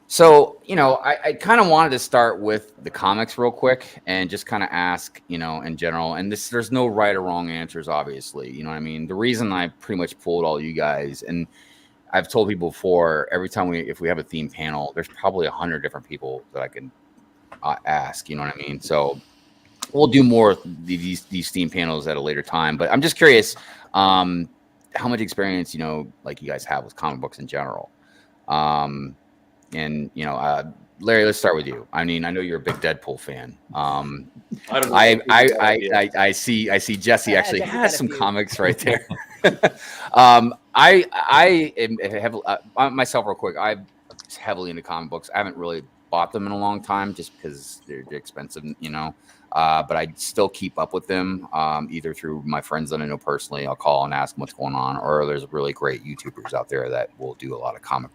Speaker 5: So, you know, I kind of wanted to start with the comics real quick and just kind of ask, you know, in general, and there's no right or wrong answers, obviously. You know what I mean? The reason I pretty much pulled all you guys, and I've told people before, every time if we have a theme panel, there's probably 100 different people that I can ask, you know what I mean? So we'll do more of these theme panels at a later time, but I'm just curious how much experience, you know, like you guys have with comic books in general. And you know, Larry, let's start with you. I mean, I know you're a big Deadpool fan.
Speaker 22: I don't know.
Speaker 5: I see Jesse actually has some comics right there. I am heavily, myself real quick. I'm heavily into comic books. I haven't really bought them in a long time just because they're expensive, you know. But I still keep up with them either through my friends that I know personally. I'll call and ask them what's going on, or there's really great YouTubers out there that will do a lot of comic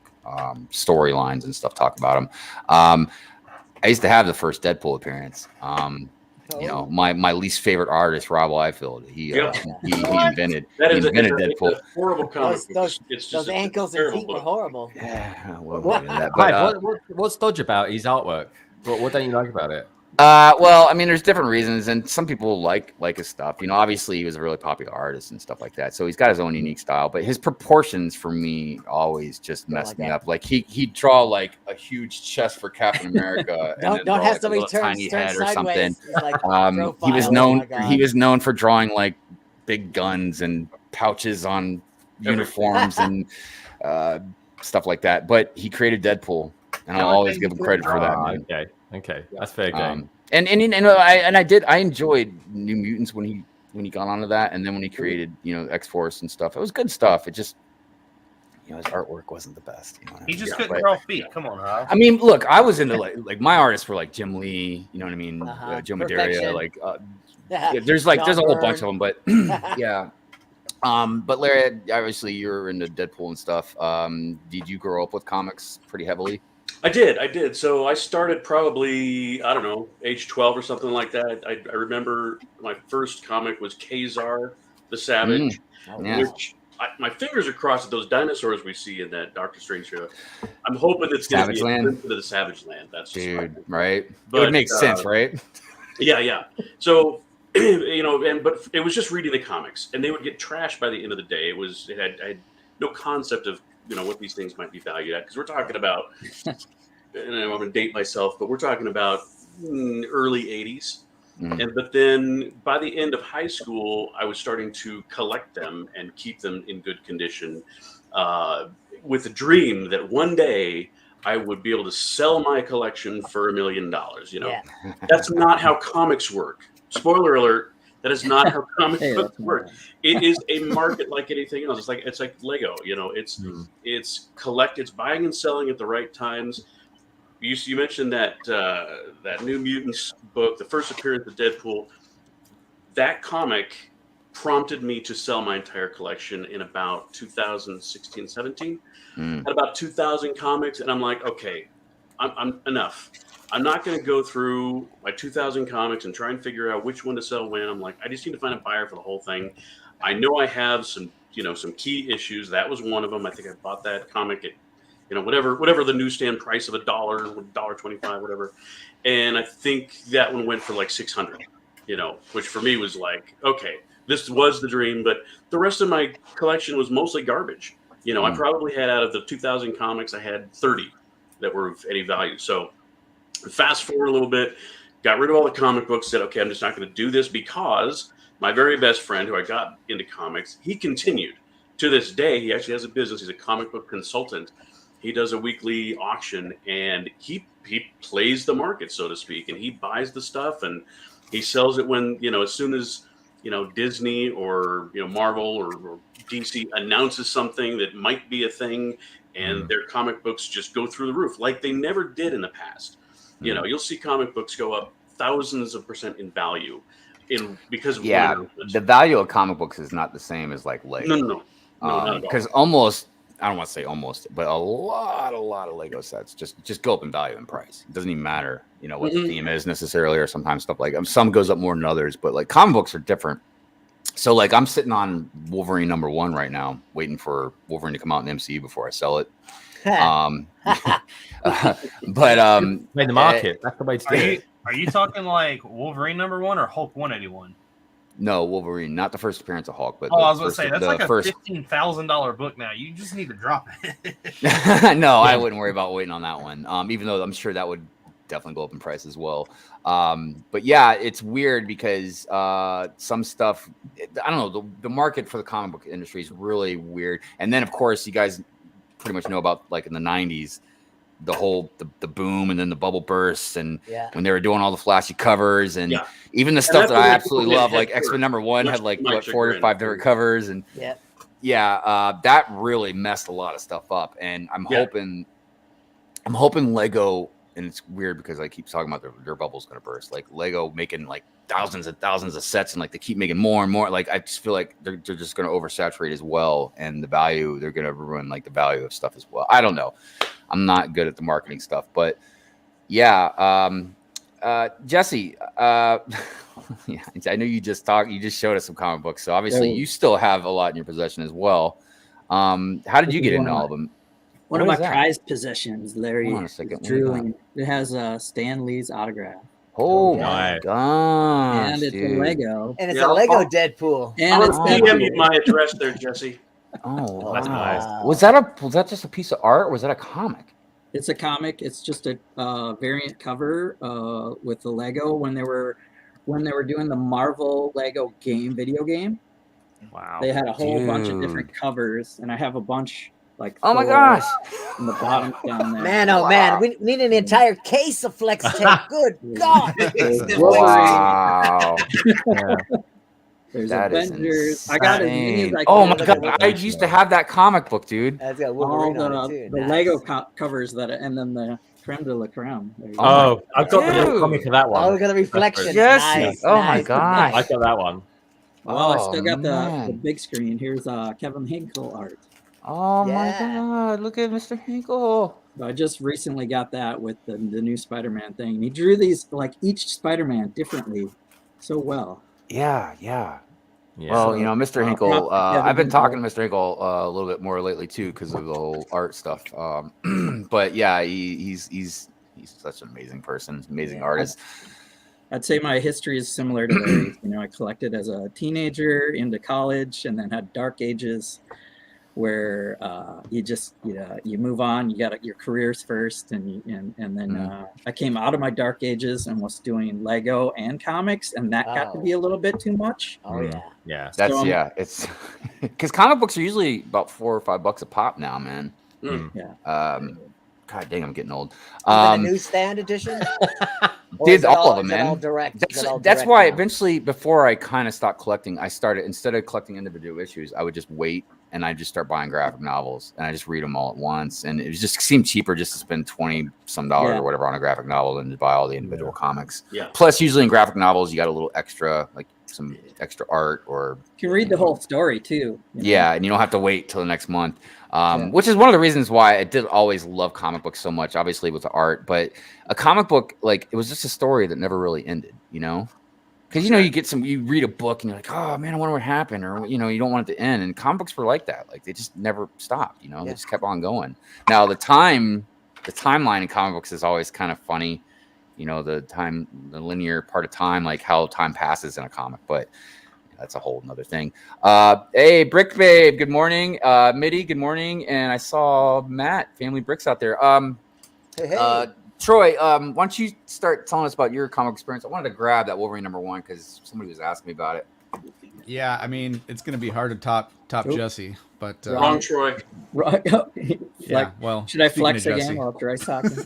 Speaker 5: storylines and stuff, talk about them. I used to have the first Deadpool appearance. You know, my least favorite artist, Rob Liefeld. He invented Deadpool.
Speaker 22: It's horrible comic.
Speaker 14: Those ankles and feet were horrible.
Speaker 5: Yeah,
Speaker 4: What's dodge about his artwork? What don't you like about it?
Speaker 5: Well, I mean, there's different reasons, and some people like his stuff. You know, obviously he was a really popular artist and stuff like that, so he's got his own unique style. But his proportions for me always just messed me up. Like he'd draw like a huge chest for Captain America, and
Speaker 14: don't have
Speaker 5: like
Speaker 14: somebody
Speaker 5: a little tiny head or something.
Speaker 14: Like,
Speaker 5: he was known for drawing like big guns and pouches on uniforms and stuff like that. But he created Deadpool, and I'll always give him credit for that. Man.
Speaker 4: Okay, that's fair game.
Speaker 5: And I enjoyed New Mutants when he got onto that, and then when he created, you know, X-Force and stuff, it was good stuff. It just, you know, his artwork wasn't the best. You know,
Speaker 3: he just couldn't draw feet. Come on, Rob.
Speaker 5: I mean, look, I was into like my artists were like Jim Lee, you know what I mean, Joe Madeira, like there's a whole bunch of them, but yeah. But Larry, obviously you're into Deadpool and stuff. Did you grow up with comics pretty heavily?
Speaker 22: I did. So I started probably, I don't know, age 12 or something like that. I remember my first comic was Kazar the Savage, which my fingers are crossed at those dinosaurs we see in that Doctor Strange show. I'm hoping it's going to be into the Savage Land. That's just
Speaker 5: right?
Speaker 22: But,
Speaker 5: it would make sense, right?
Speaker 22: Yeah. So, you know, but it was just reading the comics, and they would get trashed by the end of the day. I had no concept of, you know, what these things might be valued at, because we're talking about, and I'm going to date myself, but we're talking about early 80s. But then by the end of high school, I was starting to collect them and keep them in good condition, with the dream that one day I would be able to sell my collection for $1 million. You know, that's not how comics work. Spoiler alert. That is not how comic books work. It is a market like anything else. It's like Lego. You know, it's buying and selling at the right times. You mentioned that New Mutants book, the first appearance of Deadpool. That comic prompted me to sell my entire collection in about 2016, 17. Had about 2,000 comics, and I'm like, okay, I'm enough. I'm not going to go through my 2,000 comics and try and figure out which one to sell when. I'm like, I just need to find a buyer for the whole thing. I know I have some key issues. That was one of them. I think I bought that comic you know, whatever the newsstand price of $1, $1.25, whatever. And I think that one went for like 600, you know, which for me was like, okay, this was the dream. But the rest of my collection was mostly garbage. You know, I probably had, out of the 2,000 comics, I had 30 that were of any value. So fast forward a little bit, got rid of all the comic books, said, okay, I'm just not going to do this, because my very best friend who I got into comics, he continued. To this day, he actually has a business. He's a comic book consultant. He does a weekly auction, and he plays the market, so to speak, and he buys the stuff and he sells it when, you know, as soon as, you know, Disney or, you know, Marvel or DC announces something that might be a thing, and their comic books just go through the roof like they never did in the past. You know, you'll see comic books go up thousands of % in value because of
Speaker 5: the value of comic books is not the same as like Lego.
Speaker 22: No, not at all.
Speaker 5: Because almost, I don't want to say almost, but a lot of Lego sets just go up in value and price. It doesn't even matter, you know, what the theme is necessarily, or sometimes stuff like some goes up more than others, but like comic books are different. So like I'm sitting on Wolverine #1 right now, waiting for Wolverine to come out in the MCU before I sell it. But
Speaker 4: made the market. That's the way to do it.
Speaker 3: Are you talking like Wolverine #1 or Hulk 181?
Speaker 5: No, Wolverine, not the first appearance of Hulk, but
Speaker 3: I was going to say that's like a
Speaker 5: first...
Speaker 3: $15,000 book now. You just need to drop it.
Speaker 5: No, I wouldn't worry about waiting on that one. Even though I'm sure that would definitely go up in price as well. But yeah, it's weird because some stuff, I don't know, the market for the comic book industry is really weird. And then of course you guys pretty much know about, like, in the 90s, the whole the boom and then the bubble bursts, and when they were doing all the flashy covers, and even the stuff that I absolutely love, like X-Men #1 had like what 4 or 5 different covers, and that really messed a lot of stuff up. And I'm hoping Lego, and it's weird because I keep talking about their bubble's gonna burst, like Lego making like thousands and thousands of sets, and like they keep making more and more. Like I just feel like they're just gonna oversaturate as well, and the value, they're gonna ruin like the value of stuff as well. I don't know. I'm not good at the marketing stuff, but yeah. Jesse, I know you just showed us some comic books, so obviously you still have a lot in your possession as well. How did you get into all of them?
Speaker 21: One of my prized possessions, Larry.
Speaker 5: Hold on a second.
Speaker 21: Drooling. It has Stan Lee's autograph.
Speaker 5: Oh my gosh!
Speaker 21: And it's a Lego.
Speaker 14: And it's a Lego Deadpool.
Speaker 21: And it's
Speaker 22: DM my address there, Jesse.
Speaker 5: Oh,
Speaker 22: that's
Speaker 5: nice. Was that just a piece of art, or was that a comic?
Speaker 21: It's a comic. It's just a variant cover with the Lego when they were doing the Marvel Lego video game.
Speaker 4: Wow.
Speaker 21: They had a whole bunch of different covers, and I have a bunch. Like,
Speaker 5: oh my gosh!
Speaker 21: In the bottom down there.
Speaker 14: Man, oh man, we need an entire case of flex tape. Good God!
Speaker 5: Wow.
Speaker 21: There's
Speaker 5: That is
Speaker 21: Avengers. I got as many as I
Speaker 5: Oh my
Speaker 21: could.
Speaker 5: god! I used to have that comic book, dude.
Speaker 14: That's got
Speaker 21: All
Speaker 14: Wolverine on it too.
Speaker 21: the
Speaker 14: Nice.
Speaker 21: Lego covers and then the creme de la creme. There you go.
Speaker 4: Oh, I've got the little comic of that one.
Speaker 14: Oh, we got the reflection.
Speaker 5: Jesse.
Speaker 14: Nice,
Speaker 5: Oh my
Speaker 14: nice,
Speaker 5: gosh.
Speaker 4: I got that one.
Speaker 21: Well, I still got the
Speaker 5: man.
Speaker 21: big screen. Here's Kevin Hinkle art.
Speaker 5: Oh my god! Look at Mr. Hinkle.
Speaker 21: So I just recently got that with the new Spider-Man thing. He drew these, like, each Spider-Man differently so well.
Speaker 5: Yeah.
Speaker 4: Yeah.
Speaker 5: Well, you know, Mr. Hinkle,
Speaker 21: Kevin
Speaker 5: I've been
Speaker 21: Hinkle.
Speaker 5: talking to Mr. Hinkle a little bit more lately too, because of the whole art stuff. But yeah, he's such an amazing person, amazing artist.
Speaker 21: I'd say my history is similar to Larry's. You know, I collected as a teenager into college, and then had dark ages where you move on. You got your careers first, and then I came out of my dark ages and was doing Lego and comics, and that got to be a little bit too much.
Speaker 14: Oh yeah.
Speaker 4: Yeah.
Speaker 5: That's it's because comic books are usually about $4 or $5 a pop now, man.
Speaker 21: Yeah.
Speaker 5: God dang, I'm getting old.
Speaker 14: The newsstand edition. Or
Speaker 5: Did
Speaker 14: is it
Speaker 5: all of them,
Speaker 14: is it
Speaker 5: man.
Speaker 14: all direct?
Speaker 5: That's why eventually, before I kind of stopped collecting, I started, instead of collecting individual issues, I would just wait and I just start buying graphic novels, and I just read them all at once. And it just seemed cheaper just to spend $20 some or whatever on a graphic novel than to buy all the individual comics.
Speaker 22: Yeah.
Speaker 5: Plus, usually in graphic novels, you got a little extra, like some extra art, or
Speaker 21: You can read the whole story too. you know?
Speaker 5: yeah, and you don't have to wait till the next month. Which is one of the reasons why I did always love comic books so much, obviously with the art, but a comic book, like, it was just a story that never really ended, you know? Because you get you read a book and you're like, oh man, I wonder what happened, or you don't want it to end. And comic books were like that, like they just never stopped. They just kept on going. Now the timeline in comic books is always kind of funny. The linear part of time, like how time passes in a comic, but that's a whole nother thing. Hey, Brick Babe, good morning. Mitty, good morning. And I saw Matt, Family Bricks out there.
Speaker 14: Hey.
Speaker 5: Troy, why don't you start telling us about your comic experience? I wanted to grab that Wolverine #1 because somebody was asking me about it.
Speaker 1: Yeah, I mean, it's going to be hard to top Jesse, but
Speaker 22: Wrong, Troy.
Speaker 21: Right.
Speaker 1: Yeah, well,
Speaker 21: should I
Speaker 1: speaking
Speaker 21: flex
Speaker 1: of
Speaker 21: again
Speaker 1: Jesse.
Speaker 21: while Troy's talking?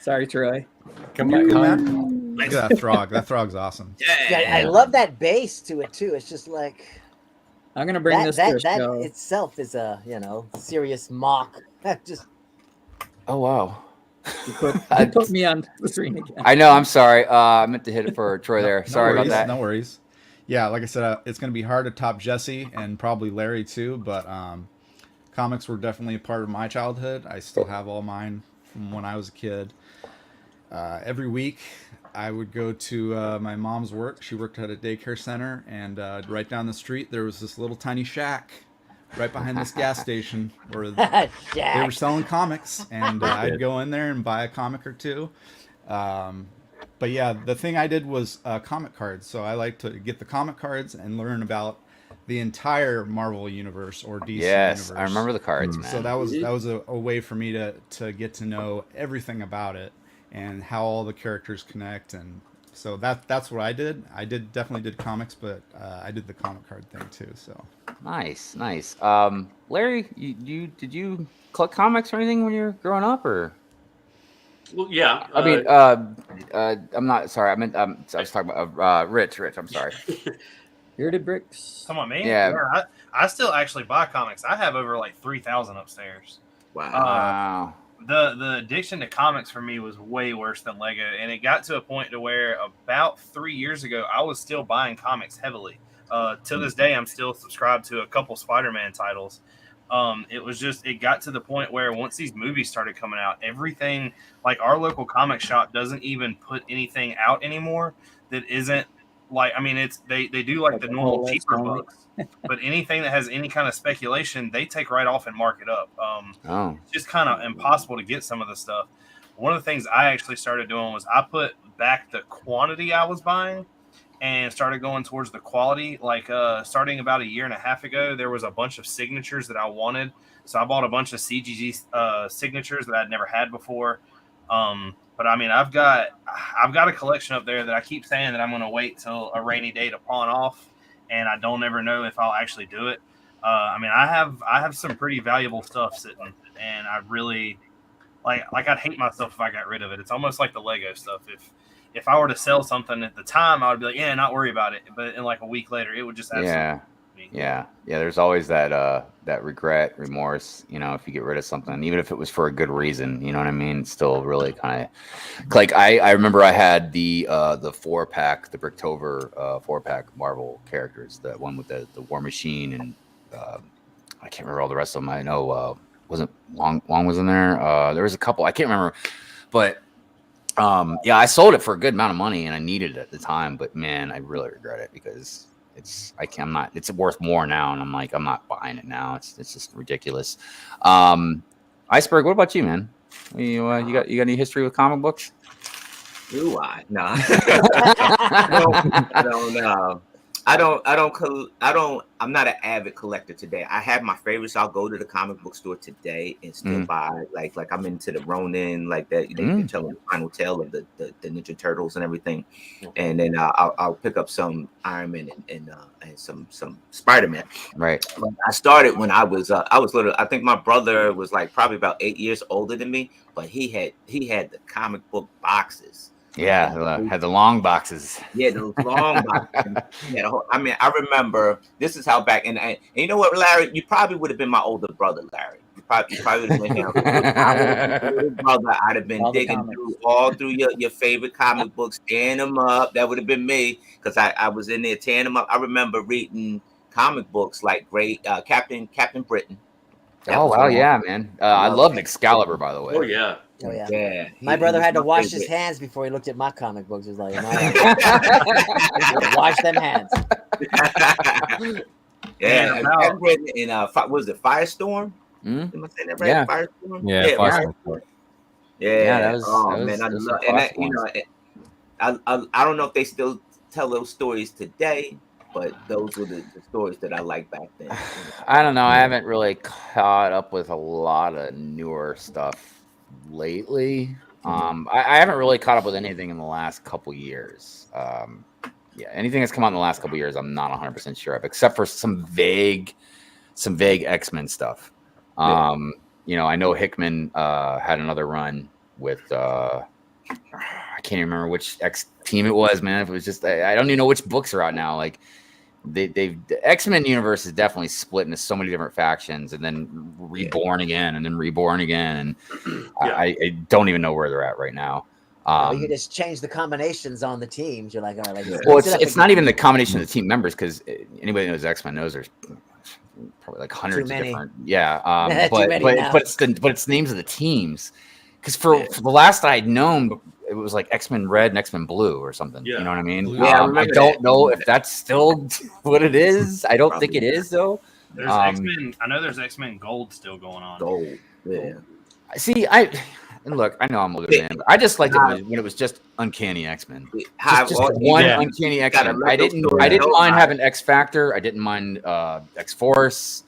Speaker 21: Sorry, Troy.
Speaker 1: Come on, man. Look at that frog. That frog's awesome.
Speaker 14: Yeah, I love that bass to it too. It's just like
Speaker 21: I'm gonna bring this to a
Speaker 14: that
Speaker 21: show.
Speaker 14: itself is a serious mock. Just
Speaker 5: Oh wow.
Speaker 21: You put me on the screen again.
Speaker 5: I know. I'm sorry. I meant to hit it for Troy there. Sorry about that.
Speaker 1: No worries. Yeah, like I said, it's going to be hard to top Jesse and probably Larry too. But comics were definitely a part of my childhood. I still have all mine from when I was a kid. Every week, I would go to my mom's work. She worked at a daycare center, and right down the street there was this little tiny shack right behind this gas station where they were selling comics, and I'd go in there and buy a comic or two. But yeah, the thing I did was comic cards. So I like to get the comic cards and learn about the entire Marvel universe or DC universe.
Speaker 5: I remember the cards, man.
Speaker 1: So that was a way for me to get to know everything about it and how all the characters connect. And so that's what I did. I definitely did comics, but I did the comic card thing too. So
Speaker 5: nice. Larry, did you collect comics or anything when you were growing up, or?
Speaker 22: Well, yeah.
Speaker 5: I mean, I'm not sorry. I meant I was talking about Rich. I'm sorry.
Speaker 21: Here to Bricks.
Speaker 3: Come on, man.
Speaker 5: Yeah.
Speaker 3: I still actually buy comics. I have over like 3,000 upstairs.
Speaker 5: Wow.
Speaker 3: The addiction to comics for me was way worse than Lego, and it got to a point to where about 3 years ago I was still buying comics heavily. To this day, I'm still subscribed to a couple Spider-Man titles. It got to the point where once these movies started coming out, everything, like our local comic shop doesn't even put anything out anymore that isn't like, I mean, it's they do like the normal cheaper books, but anything that has any kind of speculation, they take right off and mark it up. It's just kind of impossible to get some of the stuff. One of the things I actually started doing was I put back the quantity I was buying and started going towards the quality. Like starting about a year and a half ago, there was a bunch of signatures that I wanted. So I bought a bunch of CGG signatures that I'd never had before. But I mean, I've got a collection up there that I keep saying that I'm going to wait till a rainy day to pawn off, and I don't ever know if I'll actually do it. I mean, I have some pretty valuable stuff sitting, and I really like I'd hate myself if I got rid of it. It's almost like the Lego stuff. If I were to sell something at the time, I would be like, yeah, not worry about it. But in like a week later, it would just absolutely
Speaker 5: Yeah. There's always that regret, remorse. If you get rid of something, even if it was for a good reason, you know what I mean. It's still really kind of like I remember I had the 4-pack, the Bricktober 4-pack Marvel characters. That one with the War Machine and I can't remember all the rest of them. I know wasn't Long was in there. There was a couple I can't remember, but. I sold it for a good amount of money and I needed it at the time, but man, I really regret it because it's worth more now. And I'm not buying it now. It's just ridiculous. Iceberg, what about you, man? You got any history with comic books?
Speaker 2: Do I? No. I don't know. I'm not an avid collector today. I have my favorites. I'll go to the comic book store today and still buy like I'm into the Ronin, like that. They tell the final tale of the Ninja Turtles and everything, and then I'll pick up some Iron Man and some Spider-Man.
Speaker 5: Right.
Speaker 2: I started when I was little. I think my brother was like probably about 8 years older than me, but he had the comic book boxes.
Speaker 5: Yeah, had the long boxes.
Speaker 2: Yeah, those long boxes. I mean, I remember this is how back and you know what, Larry, you probably would have been my older brother, Larry. You probably would have been him. I'd have been digging through your favorite comic books, tearing them up. That would have been me because I was in there tearing them up. I remember reading comic books like Captain Britain.
Speaker 5: Oh wow, yeah, man. I love Excalibur, by the way.
Speaker 22: Oh yeah.
Speaker 14: Oh yeah.
Speaker 2: Yeah.
Speaker 14: My brother had to wash his hands before he looked at my comic books. He was like, wash them hands.
Speaker 2: Yeah, and what was it, Firestorm? Am I saying that right?
Speaker 5: Yeah.
Speaker 2: Firestorm?
Speaker 4: Yeah, Firestorm.
Speaker 2: Yeah,
Speaker 5: that was.
Speaker 2: Oh
Speaker 5: that
Speaker 2: man, I
Speaker 5: was
Speaker 2: love,
Speaker 5: some
Speaker 2: and
Speaker 5: classic ones.
Speaker 2: I don't know if they still tell those stories today, but those were the stories that I liked back then.
Speaker 5: I don't know. I haven't really caught up with a lot of newer stuff lately. I haven't really caught up with anything in the last couple years. Yeah, anything that's come out in the last couple years, I'm not 100% sure of, except for some vague X-Men stuff. You know, I know Hickman had another run with I can't even remember which X team it was, man. If it was just I don't even know which books are out now. Like the X-Men universe is definitely split into so many different factions, and then reborn again, and then reborn again, and I don't even know where they're at right now.
Speaker 14: You can just change the combinations on the teams. You're like, all right,
Speaker 5: Well, it's not even the combination of the team members, because anybody who knows X-Men knows there's probably like hundreds of different. Yeah, but it's names of the teams. Because for the last I'd known, it was like X-Men Red and X-Men Blue or something.
Speaker 22: Yeah.
Speaker 5: You know what I mean?
Speaker 2: Yeah,
Speaker 5: I don't know if that's still what it is. I don't think it is though.
Speaker 3: There's X-Men. I know there's X-Men Gold still going on.
Speaker 2: Gold. Yeah.
Speaker 5: See, and look, I know I'm older man, but I just liked it when it was just Uncanny X-Men. Just one Uncanny X-Men. I didn't mind having X Factor. I didn't mind X Force.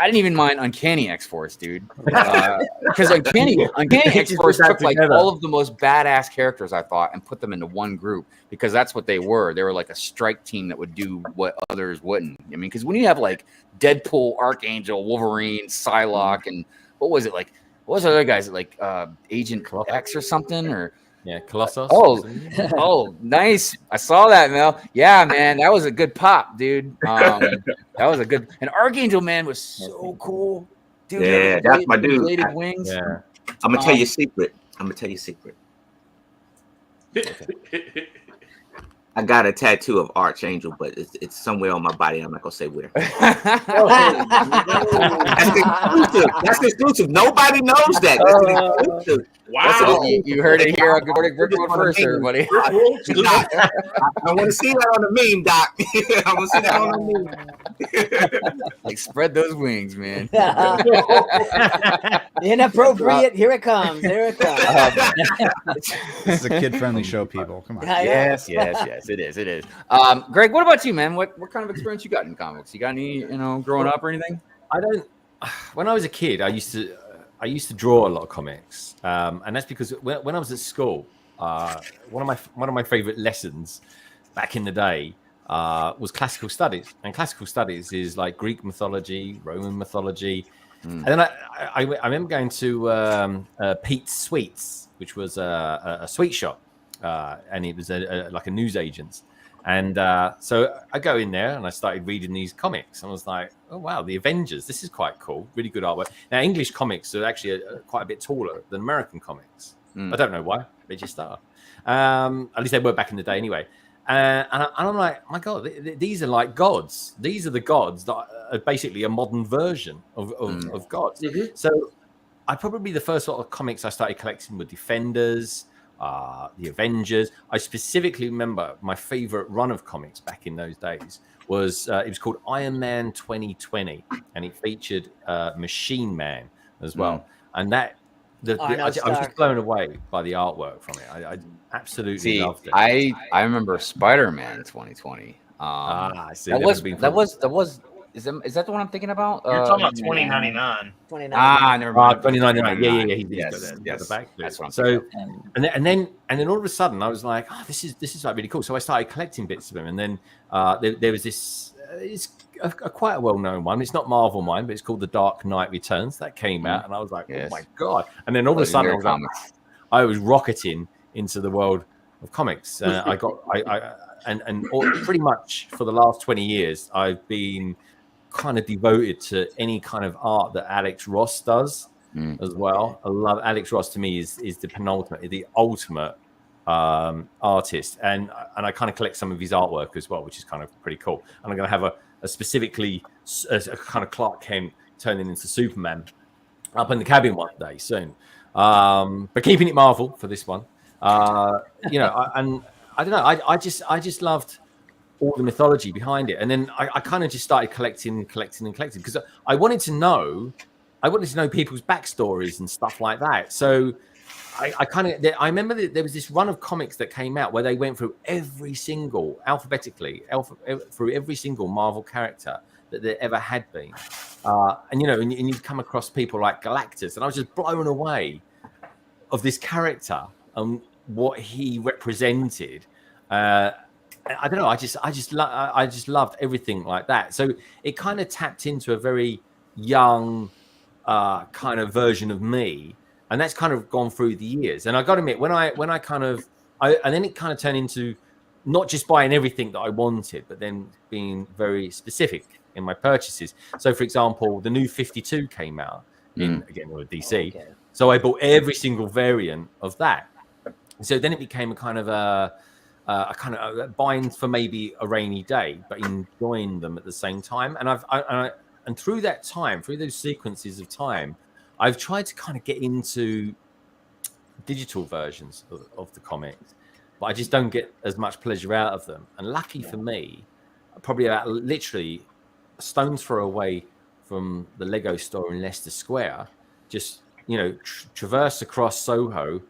Speaker 5: I didn't even mind Uncanny X Force, dude. Because Uncanny X Force took like all of the most badass characters, I thought, and put them into one group, because that's what they were. They were like a strike team that would do what others wouldn't. I mean, because when you have like Deadpool, Archangel, Wolverine, Psylocke, and what was it like? What was the other guys like Agent X or something? Or
Speaker 4: Colossus.
Speaker 5: Oh, nice. I saw that, Mel. Yeah, man, that was a good pop, dude. That was a good. And Archangel, man, was so cool, dude.
Speaker 2: Yeah, that's my dude.
Speaker 5: Bladed wings.
Speaker 4: Yeah.
Speaker 2: I'm gonna tell you a secret. I got a tattoo of Archangel, but it's somewhere on my body. I'm not gonna say where. That's exclusive. Nobody knows that. That's exclusive.
Speaker 5: Wow. You heard it here on Good Morning Brickworld first, everybody.
Speaker 2: I want to see that on the meme, Doc. I want to see that on the meme.
Speaker 5: Like, spread those wings, man.
Speaker 14: Inappropriate. Here it comes. Here it comes.
Speaker 1: This is a kid-friendly show, people. Come on.
Speaker 5: Yes, it is. Greg, what about you, man? What kind of experience you got in comics? You got any, growing up or anything?
Speaker 4: I don't. When I was a kid, I used to draw a lot of comics, and that's because when I was at school, one of my favorite lessons back in the day was classical studies, and classical studies is like Greek mythology, Roman mythology, and then I remember going to Pete's Sweets, which was a sweet shop, and it was like a newsagent's. And so I go in there and I started reading these comics. And I was like, oh, wow, the Avengers. This is quite cool. Really good artwork. Now, English comics are actually quite a bit taller than American comics. I don't know why. They just are. At least they were back in the day anyway. And I'm like, my God, these are like gods. These are the gods that are basically a modern version of gods. So probably the first sort of comics I started collecting were Defenders, the Avengers. I specifically remember my favorite run of comics back in those days was it was called Iron Man 2020, and it featured Machine Man as well. And that I was just blown away by the artwork from it. I absolutely loved it.
Speaker 5: I remember Spider-Man 2020.
Speaker 4: I see.
Speaker 5: That was. Is that the one I'm thinking about?
Speaker 3: You're talking about 2099.
Speaker 5: Never mind.
Speaker 4: 2099. Yeah.
Speaker 5: Yes. That's what I'm
Speaker 4: so, and then all of a sudden, I was like, oh, this is like really cool. So I started collecting bits of them, and then there was this. It's a quite a well-known one. It's not Marvel mine, but it's called The Dark Knight Returns. That came out, and I was like, oh my God! And then all of a sudden, I was rocketing into the world of comics. Pretty much for the last 20 years, I've been kind of devoted to any kind of art that Alex Ross does as well. I love Alex Ross. To me is the ultimate artist, and I kind of collect some of his artwork as well, which is kind of pretty cool. And I'm going to have a specifically a kind of Clark Kent turning into Superman up in the cabin one day soon. But keeping it Marvel for this one. You know, and I don't know. I just loved all the mythology behind it, and then I kind of just started collecting because I wanted to know people's backstories and stuff like that. So I remember that there was this run of comics that came out where they went through every single through every single Marvel character that there ever had been, and you know, and you'd come across people like Galactus, and I was just blown away of this character and what he represented. I don't know. I just loved everything like that. So it kind of tapped into a very young kind of version of me, and that's kind of gone through the years. And I got to admit, when I and then it kind of turned into not just buying everything that I wanted, but then being very specific in my purchases. So, for example, the new 52 came out again with DC. Okay. So I bought every single variant of that. So then it became a kind of a buying for maybe a rainy day, but enjoying them at the same time. And and through that time, through those sequences of time, I've tried to kind of get into digital versions of the comics, but I just don't get as much pleasure out of them. And lucky for me, probably about literally a stone's throw away from the Lego store in Leicester Square, just, you know, traverse across Soho,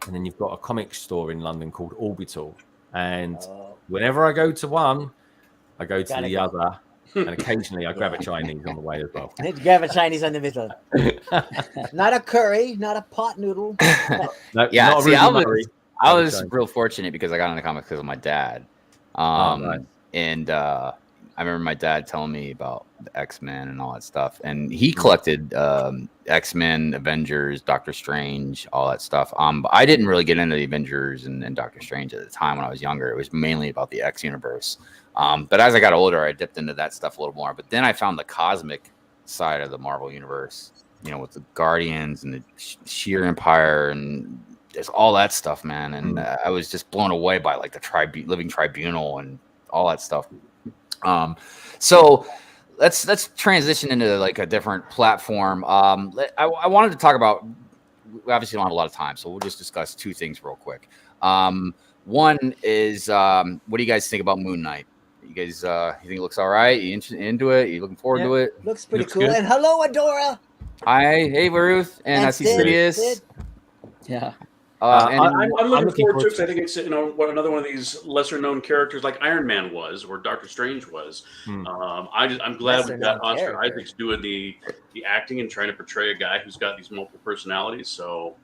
Speaker 4: and then you've got a comic store in London called Orbital. And whenever I go to one, I go to the other. And occasionally I grab a Chinese on the way as well.
Speaker 14: Grab a Chinese on the middle. Not a curry, not a pot noodle.
Speaker 5: No, yeah, see, I was real fortunate because I got into comics because of my dad. Nice. And I remember my dad telling me about the X-Men and all that stuff. And he collected X-Men, Avengers, Doctor Strange, all that stuff. But I didn't really get into the Avengers and Doctor Strange at the time when I was younger. It was mainly about the X universe. But as I got older, I dipped into that stuff a little more. But then I found the cosmic side of the Marvel universe, you know, with the Guardians and the Sheer Empire and there's all that stuff, man. And I was just blown away by like the Living Tribunal and all that stuff. So let's transition into like a different platform. I wanted to talk about, we obviously don't have a lot of time, so we'll just discuss two things real quick. One is, what do you guys think about Moon Knight? You guys, you think it looks all right? You into it? You looking forward to it?
Speaker 14: Looks pretty cool. Good. And hello, Adora.
Speaker 5: Hi, hey, Ruth, and I see Sidious.
Speaker 21: Yeah.
Speaker 22: I'm looking forward to it because I think it's, you know, another one of these lesser known characters like Iron Man was or Doctor Strange was. I'm glad we got Oscar Isaacs doing the acting and trying to portray a guy who's got these multiple personalities. So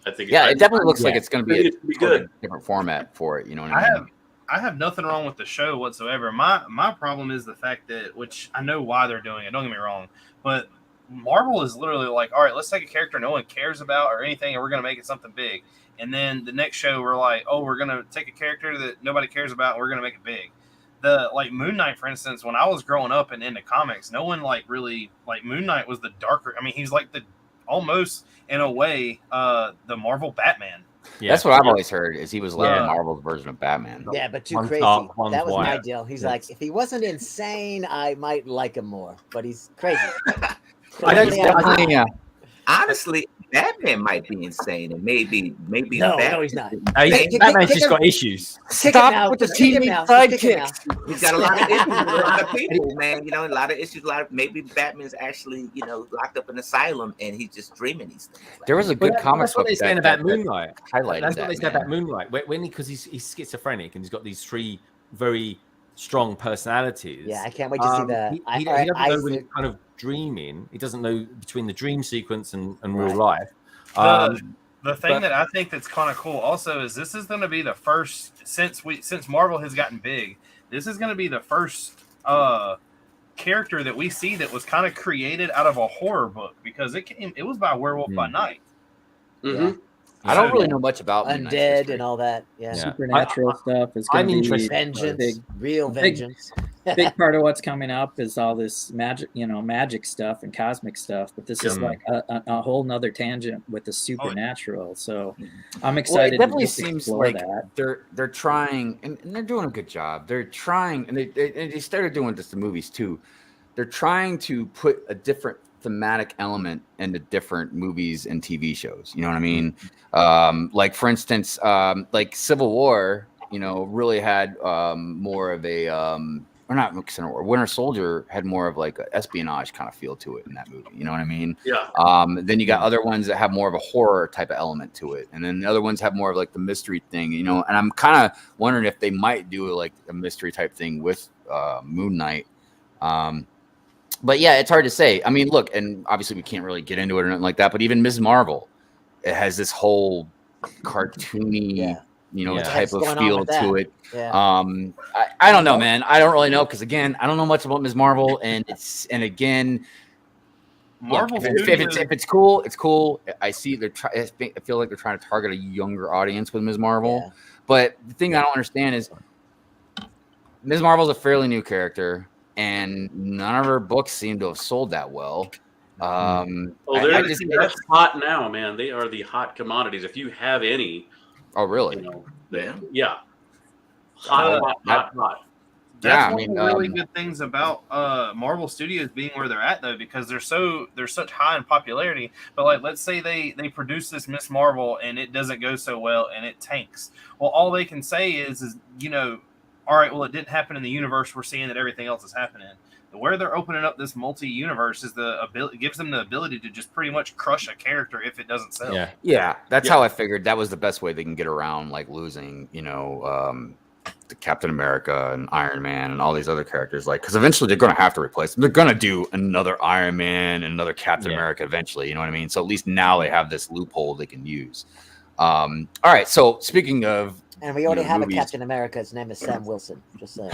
Speaker 22: I think
Speaker 5: it definitely looks like it's going to be a good different format for it. You know what I mean?
Speaker 3: I have nothing wrong with the show whatsoever. My problem is the fact that, which I know why they're doing it, don't get me wrong, but Marvel is literally like, all right, let's take a character no one cares about or anything, and we're going to make it something big. And then the next show, we're like, oh, we're going to take a character that nobody cares about, and we're going to make it big. Like Moon Knight, for instance, when I was growing up and into comics, no one like really, like Moon Knight was the darker. I mean, he's like the almost in a way the Marvel Batman.
Speaker 5: Yeah. That's what I've always heard is he was like Marvel's version of Batman.
Speaker 14: Yeah, but too crazy. That was my deal. He's like, if he wasn't insane, I might like him more, but he's crazy.
Speaker 2: Honestly, Batman might be insane, and maybe
Speaker 14: no, he's not.
Speaker 4: Batman's just got issues.
Speaker 5: Stop with the teenage sidekicks.
Speaker 2: He's got a lot of issues with a lot of people, man. You know, a lot of issues. Maybe Batman's actually, you know, locked up in an asylum, and he's just dreaming these things.
Speaker 5: There was a good comic
Speaker 4: book. That's what they saying about Moonlight.
Speaker 5: That's
Speaker 4: what they say about Moonlight. Because he's schizophrenic and he's got these three very strong personalities.
Speaker 14: Yeah, I can't wait to see that.
Speaker 4: He doesn't know when he's kind of dreaming. He doesn't know between the dream sequence and real life.
Speaker 3: The thing that I think that's kind of cool also is this is going to be the first since Marvel has gotten big. This is going to be the first character that we see that was kind of created out of a horror book because it was by Werewolf by Night.
Speaker 5: Mm-hmm. Yeah. I don't really know much about
Speaker 14: undead and all that. Yeah,
Speaker 21: supernatural stuff is going to be
Speaker 14: vengeance, real vengeance.
Speaker 21: Big part of what's coming up is all this magic stuff and cosmic stuff. But this is like a whole nother tangent with the supernatural. So I'm excited.
Speaker 5: Well, it definitely seems like they're trying, and they're doing a good job. They're trying, and they started doing this in movies too. They're trying to put a different thematic element into different movies and TV shows. You know what I mean? Like for instance, like Civil War, you know, really had more of a or not Civil War. Winter Soldier had more of like an espionage kind of feel to it in that movie. You know what I mean?
Speaker 22: Yeah.
Speaker 5: Then you got other ones that have more of a horror type of element to it, and then the other ones have more of like the mystery thing. You know, and I'm kind of wondering if they might do like a mystery type thing with Moon Knight. But yeah, it's hard to say. I mean, look, and obviously we can't really get into it or nothing like that. But even Ms. Marvel, it has this whole cartoony, you know, type of feel to it. I don't know, man. I don't really know because again, I don't know much about Ms. Marvel, and again,
Speaker 3: Marvel.
Speaker 5: Look, if it's cool, it's cool. I see I feel like they're trying to target a younger audience with Ms. Marvel. But the thing I don't understand is Ms. Marvel's a fairly new character, and none of her books seem to have sold that well.
Speaker 22: That's hot now, man. They are the hot commodities. If you have any,
Speaker 5: really?
Speaker 22: You know, yeah, hot.
Speaker 3: That's one of the really good things about Marvel Studios being where they're at, though, because they're such high in popularity. But like, let's say they produce this Miss Marvel and it doesn't go so well and it tanks. Well, all they can say is you know, all right, well, it didn't happen in the universe we're seeing that everything else is happening. Where they're opening up this multi-universe is gives them the ability to just pretty much crush a character if it doesn't sell.
Speaker 5: Yeah, that's how I figured that was the best way they can get around like losing, you know, the Captain America and Iron Man and all these other characters, like because eventually they're going to have to replace them. They're going to do another Iron Man and another Captain America eventually. You know what I mean? So at least now they have this loophole they can use. All right. So speaking of.
Speaker 14: And we already have
Speaker 5: movies.
Speaker 14: a Captain America. His name is Sam Wilson. Just saying.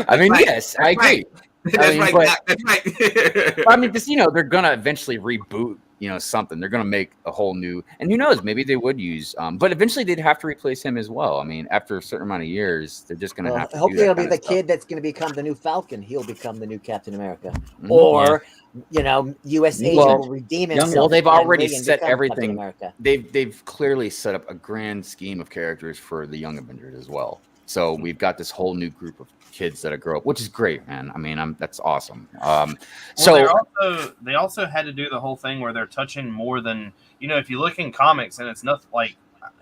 Speaker 5: I mean, yes, I agree.
Speaker 2: That's right. That's right.
Speaker 5: I mean, because you know they're gonna eventually reboot, you know, something. They're gonna make a whole new, and who knows? Maybe they would use, but eventually they'd have to replace him as well. I mean, after a certain amount of years, they're just gonna have to.
Speaker 14: Hopefully, it'll be the kid that's going to become the new Falcon. He'll become the new Captain America, or you know, U.S. agent will redeem himself.
Speaker 5: Well, they've already set
Speaker 14: become
Speaker 5: everything.
Speaker 14: Captain America.
Speaker 5: They've clearly set up a grand scheme of characters for the Young Avengers as well. So we've got this whole new group of kids that grow up, which is great, man. I mean, that's awesome.
Speaker 3: They also had to do the whole thing where they're touching more than, you know, if you look in comics and it's nothing like,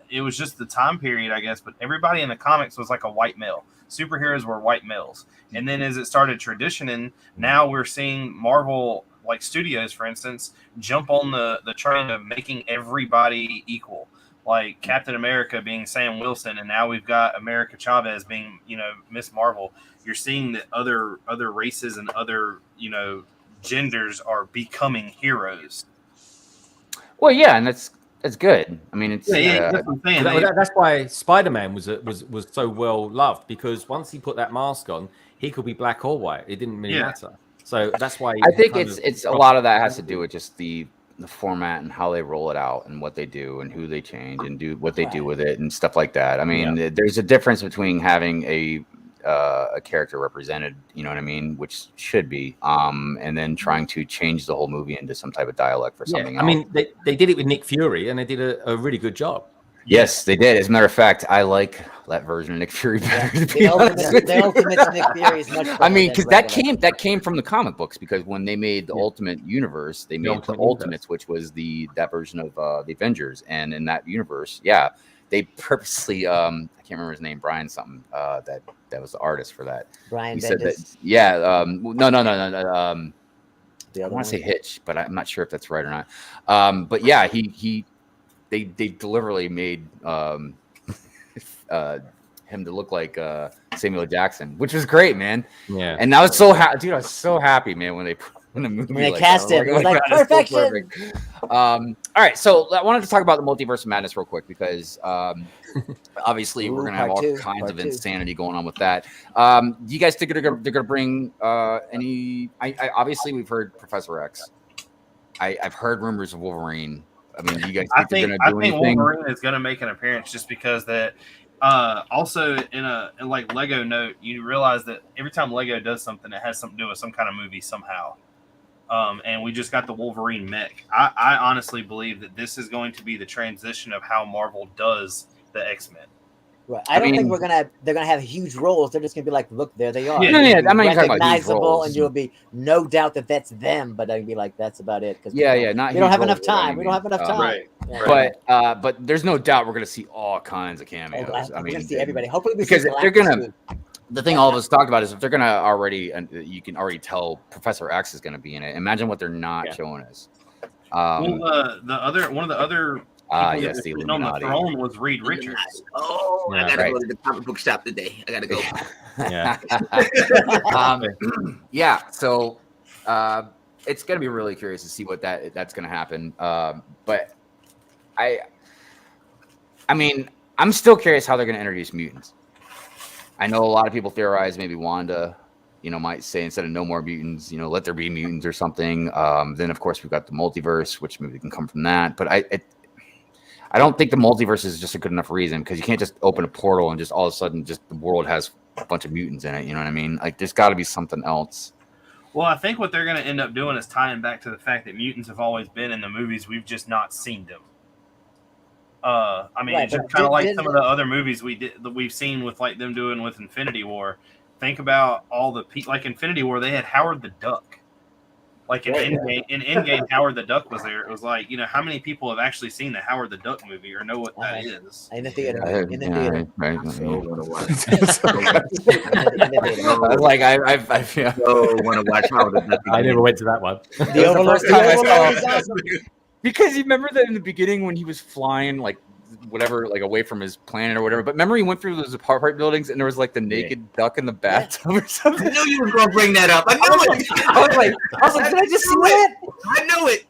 Speaker 3: it was just the time period, I guess, but everybody in the comics was like a white male. Superheroes were white males. And then as it started traditioning, now we're seeing Marvel, like Studios, for instance, jump on the train of making everybody equal. Like Captain America being Sam Wilson, and now we've got America Chavez being, you know, Miss Marvel. You're seeing that other races and other, you know, genders are becoming heroes.
Speaker 5: Well, yeah, and that's good. I mean, it's
Speaker 3: that's what I'm saying.
Speaker 4: That's why Spider-Man was so well loved, because once he put that mask on, he could be black or white. It didn't really matter. So that's why
Speaker 5: I think it's a lot of that has to do with just the format and how they roll it out and what they do and who they change and do what they do with it and stuff like that. I mean, there's a difference between having a character represented, you know what I mean, which should be, and then trying to change the whole movie into some type of dialect for something else.
Speaker 4: I mean, they did it with Nick Fury, and they did a really good job.
Speaker 5: Yes, they did. As a matter of fact, I like that version of Nick Fury better.
Speaker 14: The ultimate Nick Fury is much better.
Speaker 5: I mean, because that came from the comic books. Because when they made the Ultimate Universe, they made the Ultimates, which was that version of the Avengers. And in that universe, they purposely I can't remember his name, Brian something. That was the artist for that.
Speaker 14: Brian
Speaker 5: Bendis.
Speaker 14: Bendis.
Speaker 5: No. I want to say Hitch, but I'm not sure if that's right or not. But yeah, they deliberately made him to look like Samuel Jackson, which was great, man.
Speaker 4: Yeah.
Speaker 5: And I was so happy, dude. I was so happy, man, when the movie
Speaker 14: cast him. It was like perfection.
Speaker 5: All right, so I wanted to talk about the Multiverse of Madness real quick because obviously we're gonna have all kinds of insanity going on with that. Do you guys think they're gonna bring any? Obviously we've heard Professor X. I've heard rumors of Wolverine. I mean, do you guys think they're gonna do anything?
Speaker 3: Wolverine is gonna make an appearance just because that. Also, in like Lego note, you realize that every time Lego does something, it has something to do with some kind of movie somehow. And we just got the Wolverine Mech. I honestly believe that this is going to be the transition of how Marvel does the X-Men.
Speaker 14: Right. I don't think they're gonna have huge roles. They're just gonna be like, look, there they are.
Speaker 5: Yeah, I'm not even talking about huge
Speaker 14: recognizable,
Speaker 5: roles.
Speaker 14: and you'll be no doubt that that's them. But I'd be like, that's about it. Because
Speaker 5: Not
Speaker 14: we don't
Speaker 5: huge
Speaker 14: have enough
Speaker 5: roles by any
Speaker 14: time. We don't have enough
Speaker 5: means.
Speaker 14: time.
Speaker 22: Right.
Speaker 14: Yeah.
Speaker 5: But there's no doubt we're gonna see all kinds of cameos.
Speaker 14: I'm gonna see everybody. Hopefully, we
Speaker 5: because
Speaker 14: see
Speaker 5: they're
Speaker 14: Galactus
Speaker 5: gonna.
Speaker 14: too.
Speaker 5: The thing all of us talked about is if they're gonna already, and you can already tell Professor X is gonna be in it. Imagine what they're not showing us.
Speaker 3: One of the other people
Speaker 5: yes,
Speaker 3: that
Speaker 5: the
Speaker 3: was sitting on the
Speaker 5: Illuminati.
Speaker 3: throne was Reed Richards.
Speaker 2: Oh, I
Speaker 5: Yeah,
Speaker 2: gotta
Speaker 5: right.
Speaker 2: go to the comic book shop today. I gotta go.
Speaker 4: Yeah.
Speaker 5: Yeah. So it's gonna be really curious to see what that's gonna happen. But I mean, I'm still curious how they're gonna introduce mutants. I know a lot of people theorize maybe Wanda, might say instead of no more mutants, let there be mutants or something. Then of course we've got the multiverse, which maybe can come from that. But I don't think the multiverse is just a good enough reason, because you can't just open a portal and just all of a sudden just the world has a bunch of mutants in it. You know what I mean? Like there's got to be something else.
Speaker 3: Well, I think what they're going to end up doing is tying back to the fact that mutants have always been in the movies. We've just not seen them. I mean,
Speaker 14: Right,
Speaker 3: it's just
Speaker 14: but
Speaker 3: kind of like
Speaker 14: did-
Speaker 3: some of the other movies we've seen with like them doing with Infinity War. Think about all the like Infinity War. They had Howard the Duck. Like in Endgame, Howard the Duck was there. It was like, how many people have actually seen the Howard the Duck movie or know what that is?
Speaker 14: In the theater. In the
Speaker 5: Yeah,
Speaker 14: theater.
Speaker 5: right.
Speaker 2: So wanna watch.
Speaker 5: I was like, I've
Speaker 2: So wanna watch how the
Speaker 4: I never went to that one.
Speaker 14: The Overlord.
Speaker 5: first time I
Speaker 14: The
Speaker 5: saw
Speaker 14: Overlord
Speaker 5: it.
Speaker 14: is awesome.
Speaker 5: Because you remember that in the beginning when he was flying, like whatever, like away from his planet or whatever. But remember he went through those apartment buildings and there was like the naked duck in the bathtub or something.
Speaker 2: I knew you were gonna bring that up. I knew it.
Speaker 5: I was like, did I just see that?
Speaker 2: I knew it.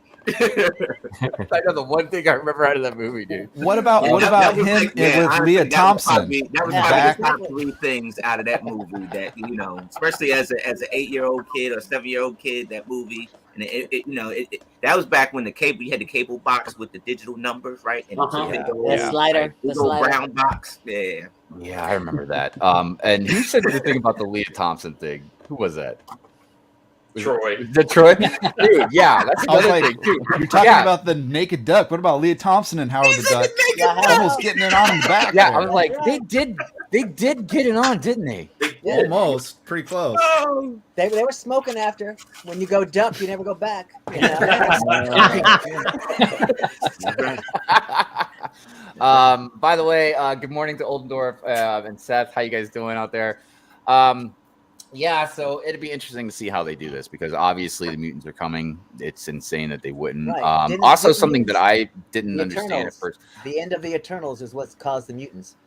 Speaker 5: I know the one thing I remember out of that movie, dude.
Speaker 1: What about
Speaker 2: That was
Speaker 1: him
Speaker 2: like, man,
Speaker 1: with
Speaker 2: honestly,
Speaker 1: Leah Thompson?
Speaker 2: That was
Speaker 1: Back-
Speaker 2: probably the top 3 things out of that movie that especially as an 8-year-old kid or 7-year-old kid, that movie. And that was back when you had the cable box with the digital numbers, right? And
Speaker 14: The slider. The
Speaker 2: little
Speaker 14: slider.
Speaker 2: brown box. Yeah.
Speaker 5: Yeah, I remember that. And who said the thing about the Leah Thompson thing? Who was that?
Speaker 22: Troy.
Speaker 5: The Troy? Dude, yeah, that's
Speaker 1: I was
Speaker 5: another
Speaker 1: like,
Speaker 5: thing, too.
Speaker 1: you're talking
Speaker 5: Yeah.
Speaker 1: about the naked duck. What about Leah Thompson and Howard the Duck? Almost getting it on in the back.
Speaker 5: Yeah,
Speaker 1: there.
Speaker 5: I was like, they did get it on, didn't they?
Speaker 1: Almost. Pretty close.
Speaker 14: They were smoking after. When you go duck, you never go back.
Speaker 5: By the way, good morning to Oldendorf and Seth. How you guys doing out there? Yeah, so it'd be interesting to see how they do this, because obviously the mutants are coming. It's insane that they wouldn't.
Speaker 14: Right.
Speaker 5: Also,
Speaker 14: Didn't
Speaker 5: something that I
Speaker 14: the
Speaker 5: didn't understand at
Speaker 14: Eternals.
Speaker 5: first.
Speaker 14: The end of the Eternals is what's caused the mutants.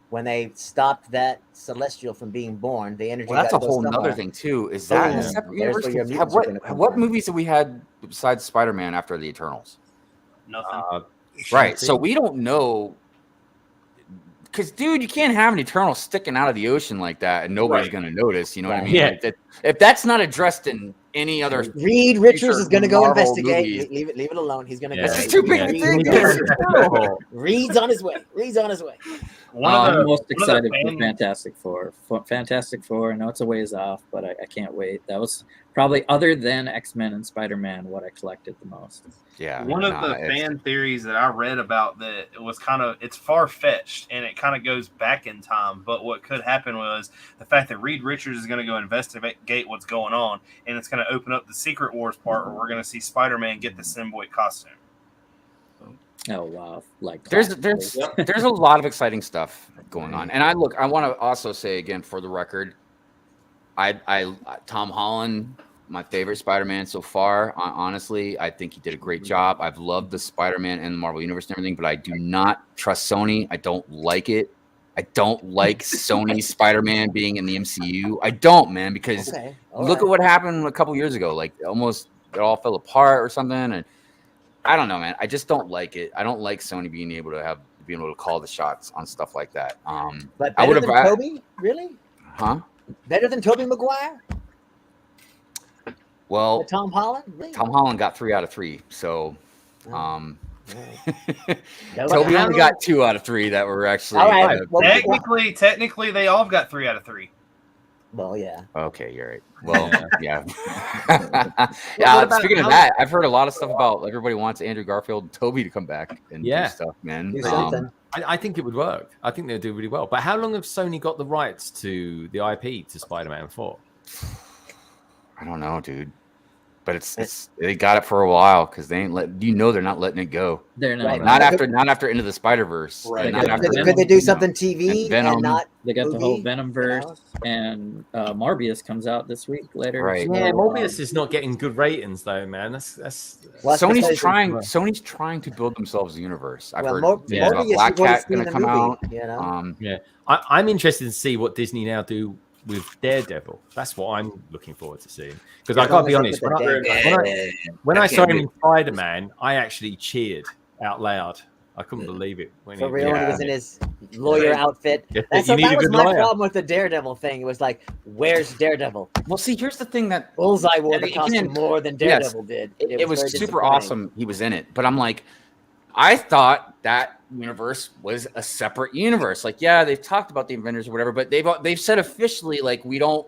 Speaker 14: When they stopped that Celestial from being born, the energy.
Speaker 5: Well, that's a
Speaker 14: gotta go
Speaker 5: whole nother
Speaker 14: somewhere.
Speaker 5: thing too. Is that in a
Speaker 14: Boom.
Speaker 5: separate
Speaker 14: There's where
Speaker 5: universe?
Speaker 14: your mutants are gonna come
Speaker 5: What
Speaker 14: from.
Speaker 5: movies have we had besides Spider-Man after the Eternals?
Speaker 3: Nothing.
Speaker 5: Right. So we don't know. Because, dude, you can't have an Eternal sticking out of the ocean like that and nobody's going to notice. You know what I mean?
Speaker 4: Yeah.
Speaker 5: Like if that's not addressed in any other.
Speaker 14: Reed Richards is going to go
Speaker 5: Marvel
Speaker 14: investigate.
Speaker 5: movies.
Speaker 14: Leave it alone. He's going to.
Speaker 5: Yeah. This is too big a thing.
Speaker 14: Reed's on his way. Reed's on his way.
Speaker 21: I'm most
Speaker 3: one of the
Speaker 21: excited for
Speaker 3: fan-
Speaker 21: Fantastic Four. Fantastic Four. I know it's a ways off, but I can't wait. That was probably, other than X-Men and Spider-Man, what I collected the most.
Speaker 5: Yeah.
Speaker 3: One of the fan theories that I read about that it was it's far-fetched and it kind of goes back in time. But what could happen was the fact that Reed Richards is going to go investigate what's going on, and it's going to open up the Secret Wars part where we're going to see Spider-Man get the symbiote costume.
Speaker 21: Oh wow! Like
Speaker 5: There's a lot of exciting stuff going on, and I want to also say again for the record, I Tom Holland, my favorite Spider-Man so far. Honestly, I think he did a great job. I've loved the Spider-Man in the Marvel Universe and everything, but I do not trust Sony. I don't like it. I don't like Sony Spider-Man being in the MCU. I don't, man, because look at what happened a couple years ago. Like almost it all fell apart or something, and I don't know, man. I just don't like it. I don't like Sony being able to call the shots on stuff like that.
Speaker 14: But
Speaker 5: I
Speaker 14: better
Speaker 5: would
Speaker 14: than
Speaker 5: have.
Speaker 14: Tobey, really?
Speaker 5: Huh?
Speaker 14: Better than Tobey Maguire?
Speaker 5: Well,
Speaker 14: Or Tom Holland? Really?
Speaker 5: Tom Holland got 3 out of 3, so
Speaker 14: No,
Speaker 5: Toby only got 2 out of 3 that were actually.
Speaker 14: All right.
Speaker 3: Technically, they all got 3 out of 3.
Speaker 14: Well, yeah.
Speaker 5: Okay, you're right. Well, yeah.
Speaker 4: about
Speaker 5: Speaking of
Speaker 4: how-
Speaker 5: that, I've heard a lot of stuff about everybody wants Andrew Garfield and Toby to come back and do stuff, man.
Speaker 4: I think it would work. I think they'll do really well. But how long have Sony got the rights to the IP to Spider-Man 4?
Speaker 5: I don't know, dude. But it's they got it for a while because they ain't they're not letting it go.
Speaker 21: They're not.
Speaker 14: Right.
Speaker 5: Not after Into the Spider-Verse.
Speaker 21: Right.
Speaker 14: Could they do something TV
Speaker 5: Venom.
Speaker 14: and not?
Speaker 21: They got the whole
Speaker 14: movie,
Speaker 21: Venomverse, and Morbius comes out this week later.
Speaker 5: Right.
Speaker 21: So,
Speaker 4: Yeah, Morbius is not getting good ratings though, man. That's
Speaker 5: Sony's trying to build themselves a universe. I've heard
Speaker 14: Morbius,
Speaker 5: Black
Speaker 14: you wanna
Speaker 5: Cat
Speaker 14: see
Speaker 5: gonna
Speaker 14: the
Speaker 5: come
Speaker 14: movie,
Speaker 5: out.
Speaker 14: you know?
Speaker 4: Yeah, I'm interested to see what Disney now do with Daredevil. That's what I'm looking forward to seeing. Because I gotta be honest, when I saw him in Spider-Man, I actually cheered out loud. I couldn't believe it. When
Speaker 14: For real, when he was in his lawyer
Speaker 4: Yeah.
Speaker 14: outfit.
Speaker 4: Yeah,
Speaker 14: That
Speaker 4: you need a
Speaker 14: was
Speaker 4: good
Speaker 14: my
Speaker 4: lawyer.
Speaker 14: problem with the Daredevil thing. It was like, where's Daredevil?
Speaker 5: Well, see, here's the thing that
Speaker 14: Bullseye wore the
Speaker 5: Again,
Speaker 14: costume more than
Speaker 5: yes,
Speaker 14: Daredevil did.
Speaker 5: It was
Speaker 14: very
Speaker 5: super
Speaker 14: disappointing.
Speaker 5: awesome. He was in it, but I'm like, I thought that universe was a separate universe. Like, yeah, they've talked about the Avengers or whatever, but they've said officially like we don't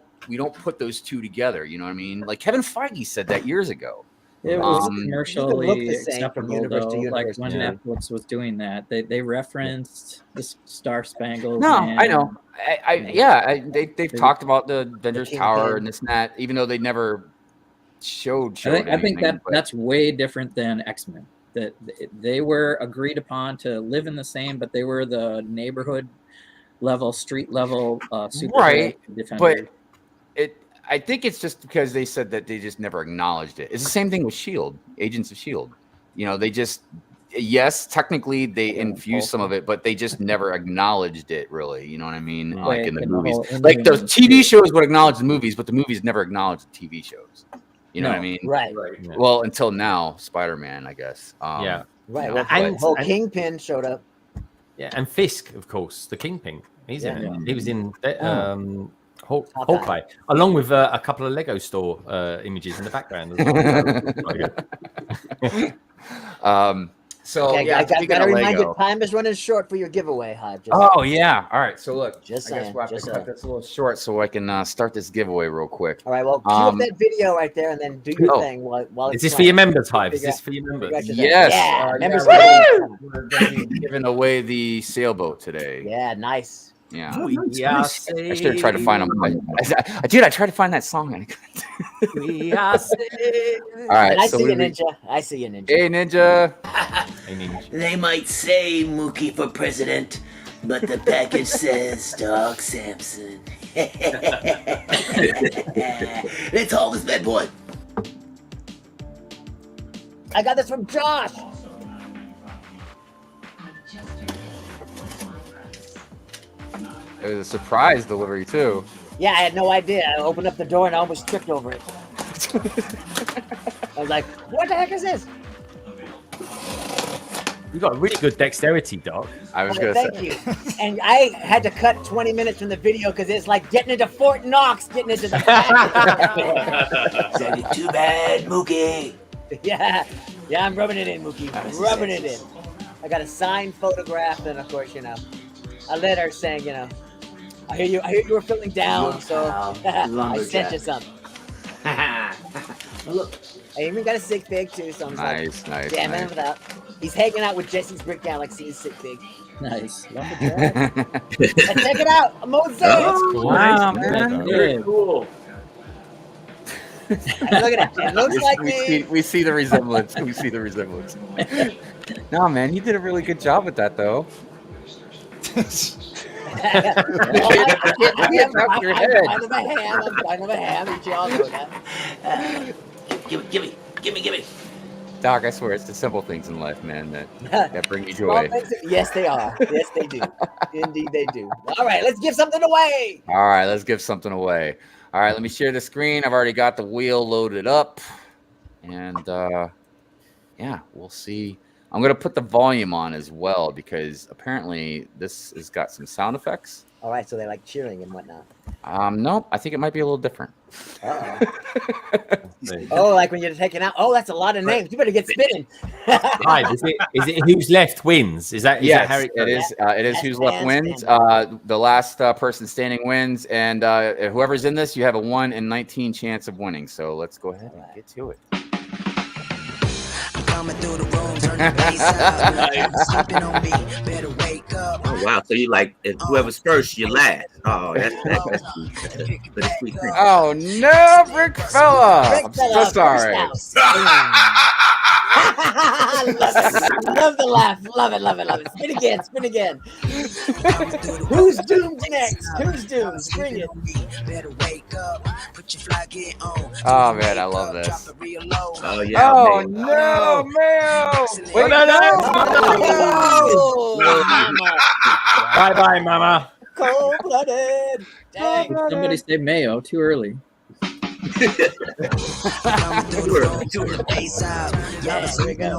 Speaker 5: put those two together. You know what I mean? Like Kevin Feige said that years ago.
Speaker 21: It was
Speaker 14: look
Speaker 21: commercially
Speaker 14: the same from
Speaker 21: acceptable,
Speaker 14: universe to
Speaker 21: though. Like
Speaker 14: universe,
Speaker 21: when
Speaker 14: yeah.
Speaker 21: Netflix was doing that, they referenced the Star Spangled.
Speaker 5: No,
Speaker 21: Man.
Speaker 5: I know. They've talked about the Avengers Tower and this and that, even though they never showed
Speaker 21: I think
Speaker 5: anything,
Speaker 21: that
Speaker 5: but-
Speaker 21: that's way different than X-Men. That they were agreed upon to live in the same, but they were the neighborhood level, street level, super
Speaker 5: right.
Speaker 21: defenders.
Speaker 5: But I think it's just because they said that they just never acknowledged it. It's the same thing with Shield, Agents of Shield. You know, they just technically they infused some of it, but they just never acknowledged it really. You know what I mean? Like in the movies, like the TV shows would acknowledge the movies, but the movies never acknowledged the TV shows. You know what I mean?
Speaker 14: Right.
Speaker 4: Yeah.
Speaker 5: Well, until now, Spider-Man, I guess.
Speaker 4: Yeah.
Speaker 14: Right.
Speaker 5: you
Speaker 14: Well,
Speaker 5: know,
Speaker 14: and Kingpin showed up.
Speaker 4: Yeah, and Fisk, of course, the Kingpin. He's in
Speaker 14: Yeah.
Speaker 4: it. He was in Hawkeye, along with a couple of Lego store images in the background. As well.
Speaker 5: So
Speaker 14: Okay,
Speaker 5: yeah,
Speaker 14: I
Speaker 5: speaking
Speaker 14: gotta
Speaker 5: of
Speaker 14: remind you,
Speaker 5: Lego.
Speaker 14: time is running short for your giveaway, Hyde.
Speaker 5: Oh yeah. All right. So look,
Speaker 14: Just
Speaker 5: I guess
Speaker 14: saying,
Speaker 5: we'll have to
Speaker 14: just
Speaker 5: cut
Speaker 14: saying.
Speaker 5: this a little short so I can start this giveaway real quick.
Speaker 14: All right, well, cue up that video right there and then do your
Speaker 5: Oh.
Speaker 14: thing while
Speaker 4: Is
Speaker 14: it's
Speaker 4: this for
Speaker 14: playing.
Speaker 4: your members, Hive? Is
Speaker 14: Figure
Speaker 4: this for your members?
Speaker 14: figure out your thing.
Speaker 5: Yes.
Speaker 14: Yeah, members.
Speaker 5: We're going to be giving away the sailboat today.
Speaker 14: Yeah, nice.
Speaker 5: Yeah.
Speaker 4: Yeah,
Speaker 5: I should have tried to find them. I tried to find that song. And I couldn't.
Speaker 4: We are saved.
Speaker 5: All right.
Speaker 14: I
Speaker 5: so
Speaker 14: see
Speaker 5: what
Speaker 14: you,
Speaker 5: do we-
Speaker 14: Ninja. I see you, Ninja.
Speaker 5: Hey, Ninja.
Speaker 4: Hey, Ninja.
Speaker 15: They might say Mookie for president, but the package says Dok Sampson. Let's haul this bad boy.
Speaker 14: I got this from Josh.
Speaker 5: It was a surprise delivery too.
Speaker 14: Yeah, I had no idea. I opened up the door and I almost tripped over it. I was like, what the heck is this?
Speaker 4: You got really good dexterity, Doc.
Speaker 5: I was
Speaker 14: Oh,
Speaker 5: gonna
Speaker 14: thank
Speaker 5: say.
Speaker 14: you. And I had to cut 20 minutes from the video because it's like getting into Fort Knox, getting into the
Speaker 15: Sounded too bad, Mookie.
Speaker 14: Yeah, I'm rubbing it in, Mookie. Rubbing it in. I got a signed photograph, and of course, a letter saying, I hear you were feeling down, so I sent you something.
Speaker 15: Look,
Speaker 14: I even got a sick pig too, so I'm
Speaker 5: Nice, nice,
Speaker 14: jamming
Speaker 5: nice.
Speaker 14: him without. He's hanging out with Jesse's Brick Galaxy's sick pig.
Speaker 21: Nice.
Speaker 14: And check it out, a mosaic.
Speaker 21: Wow,
Speaker 4: Nice.
Speaker 21: man.
Speaker 22: Very
Speaker 21: Good.
Speaker 22: cool.
Speaker 14: Look at it. It looks like me.
Speaker 5: We see the resemblance. We see the resemblance. No, man, you did a really good job with that, though.
Speaker 14: I'm kind of a ham. You all know that.
Speaker 15: Gimme.
Speaker 5: Doc, I swear, it's the simple things in life, man, that bring you joy.
Speaker 14: Yes, they are. Yes, they do. Indeed, they do. All right, let's give something away.
Speaker 5: All right, let's give something away. All right, let me share the screen. I've already got the wheel loaded up. And, yeah, we'll see. I'm gonna put the volume on as well because apparently this has got some sound effects.
Speaker 14: All right, so they're like cheering and whatnot.
Speaker 5: Nope, I think it might be a little different.
Speaker 14: Oh, like when you're taking out. Oh, that's a lot of names. You better get spinning.
Speaker 4: Right, is it who's left wins? Is that
Speaker 5: Yes,
Speaker 4: how it
Speaker 5: is. It is who's left wins.
Speaker 14: stand.
Speaker 5: The last person standing wins, and whoever's in this, you have a 1 in 19 chance of winning. So let's go ahead and get to it.
Speaker 2: Oh wow! So you like if whoever's first, you last. Oh, that's sweet.
Speaker 5: Oh no, Brick fella! I'm so sorry.
Speaker 14: Love the laugh. Love it. Spin again. Who's doomed next? Who's doomed? Bring it.
Speaker 5: Oh man, I love this.
Speaker 2: Oh yeah.
Speaker 5: Oh no, Mayo! Wait,
Speaker 4: Bye bye, mama.
Speaker 14: Cold-blooded. Dang.
Speaker 21: Somebody say Mayo too early.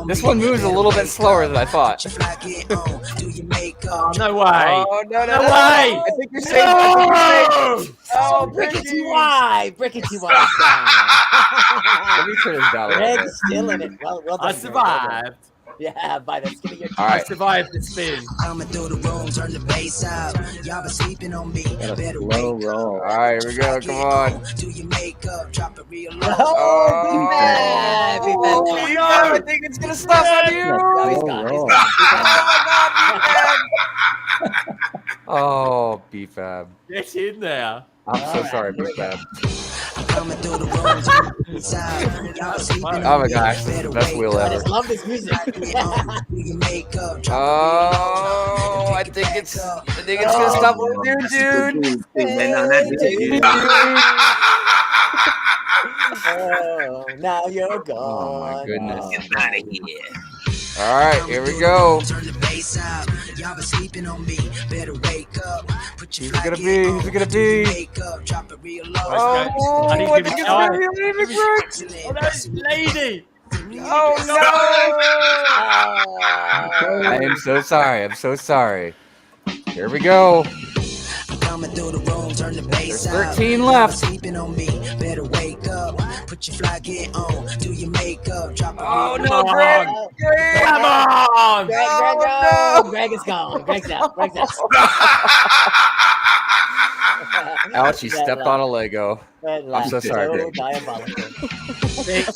Speaker 5: This one moves a little bit slower than I thought.
Speaker 4: Oh, no way.
Speaker 5: Oh, no
Speaker 4: way.
Speaker 5: I think you're safe. Oh,
Speaker 14: Brickety-why.
Speaker 5: Let me turn this down a little bit.
Speaker 14: Greg's still in it. Well done,
Speaker 4: I
Speaker 14: Greg.
Speaker 4: survived.
Speaker 14: Yeah, by the skin of your teeth.
Speaker 5: All right.
Speaker 4: I survived the spin.
Speaker 21: Got a slow roll.
Speaker 5: All right, here we go. Come on. I think it's gonna stop on you. Oh, BFAB.
Speaker 4: Get in there.
Speaker 5: I'm so sorry, BFAB. Oh my gosh, this is the best wheel
Speaker 14: I
Speaker 5: ever.
Speaker 14: just love this music.
Speaker 5: Oh, I think it's gonna stop with you, dude.
Speaker 14: Oh, now you're gone.
Speaker 5: Oh my goodness.
Speaker 2: Get out of here.
Speaker 5: All right, here we go. Who's it gonna be? Who's it gonna be? Oh,
Speaker 4: I need
Speaker 5: I
Speaker 4: to
Speaker 5: think
Speaker 4: be
Speaker 5: it's gonna be Living Bricks.
Speaker 4: Oh, that's lady.
Speaker 5: Oh no! I am so sorry. I'm so sorry. Here we go. There's 13 left. Oh no, Greg!
Speaker 4: Come on!
Speaker 14: Greg is gone. Greg's out.
Speaker 5: Ouch, he stepped on a Lego. I'm so sorry, Greg.
Speaker 14: Diabolical.
Speaker 5: This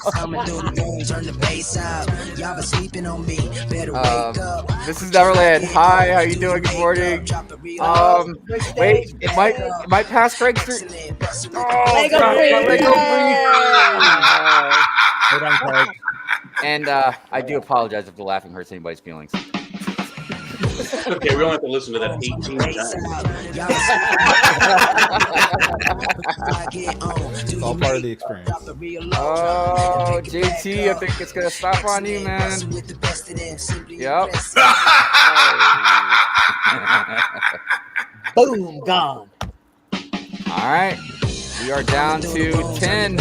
Speaker 5: is Neverland. Hi, how you doing? Good morning. Wait, it might pass Craig's through. Oh,
Speaker 14: Lego
Speaker 5: God,
Speaker 14: Breeze.
Speaker 5: Lego Breeze.
Speaker 4: Hold on, Craig.
Speaker 5: And I do apologize if the laughing hurts anybody's feelings.
Speaker 22: Okay, we don't have to listen to that 18 times.
Speaker 1: It's all part of the experience.
Speaker 5: Oh, JT, I think it's gonna stop on you, man. Yep.
Speaker 14: Boom, gone.
Speaker 5: All right. We are down to 10.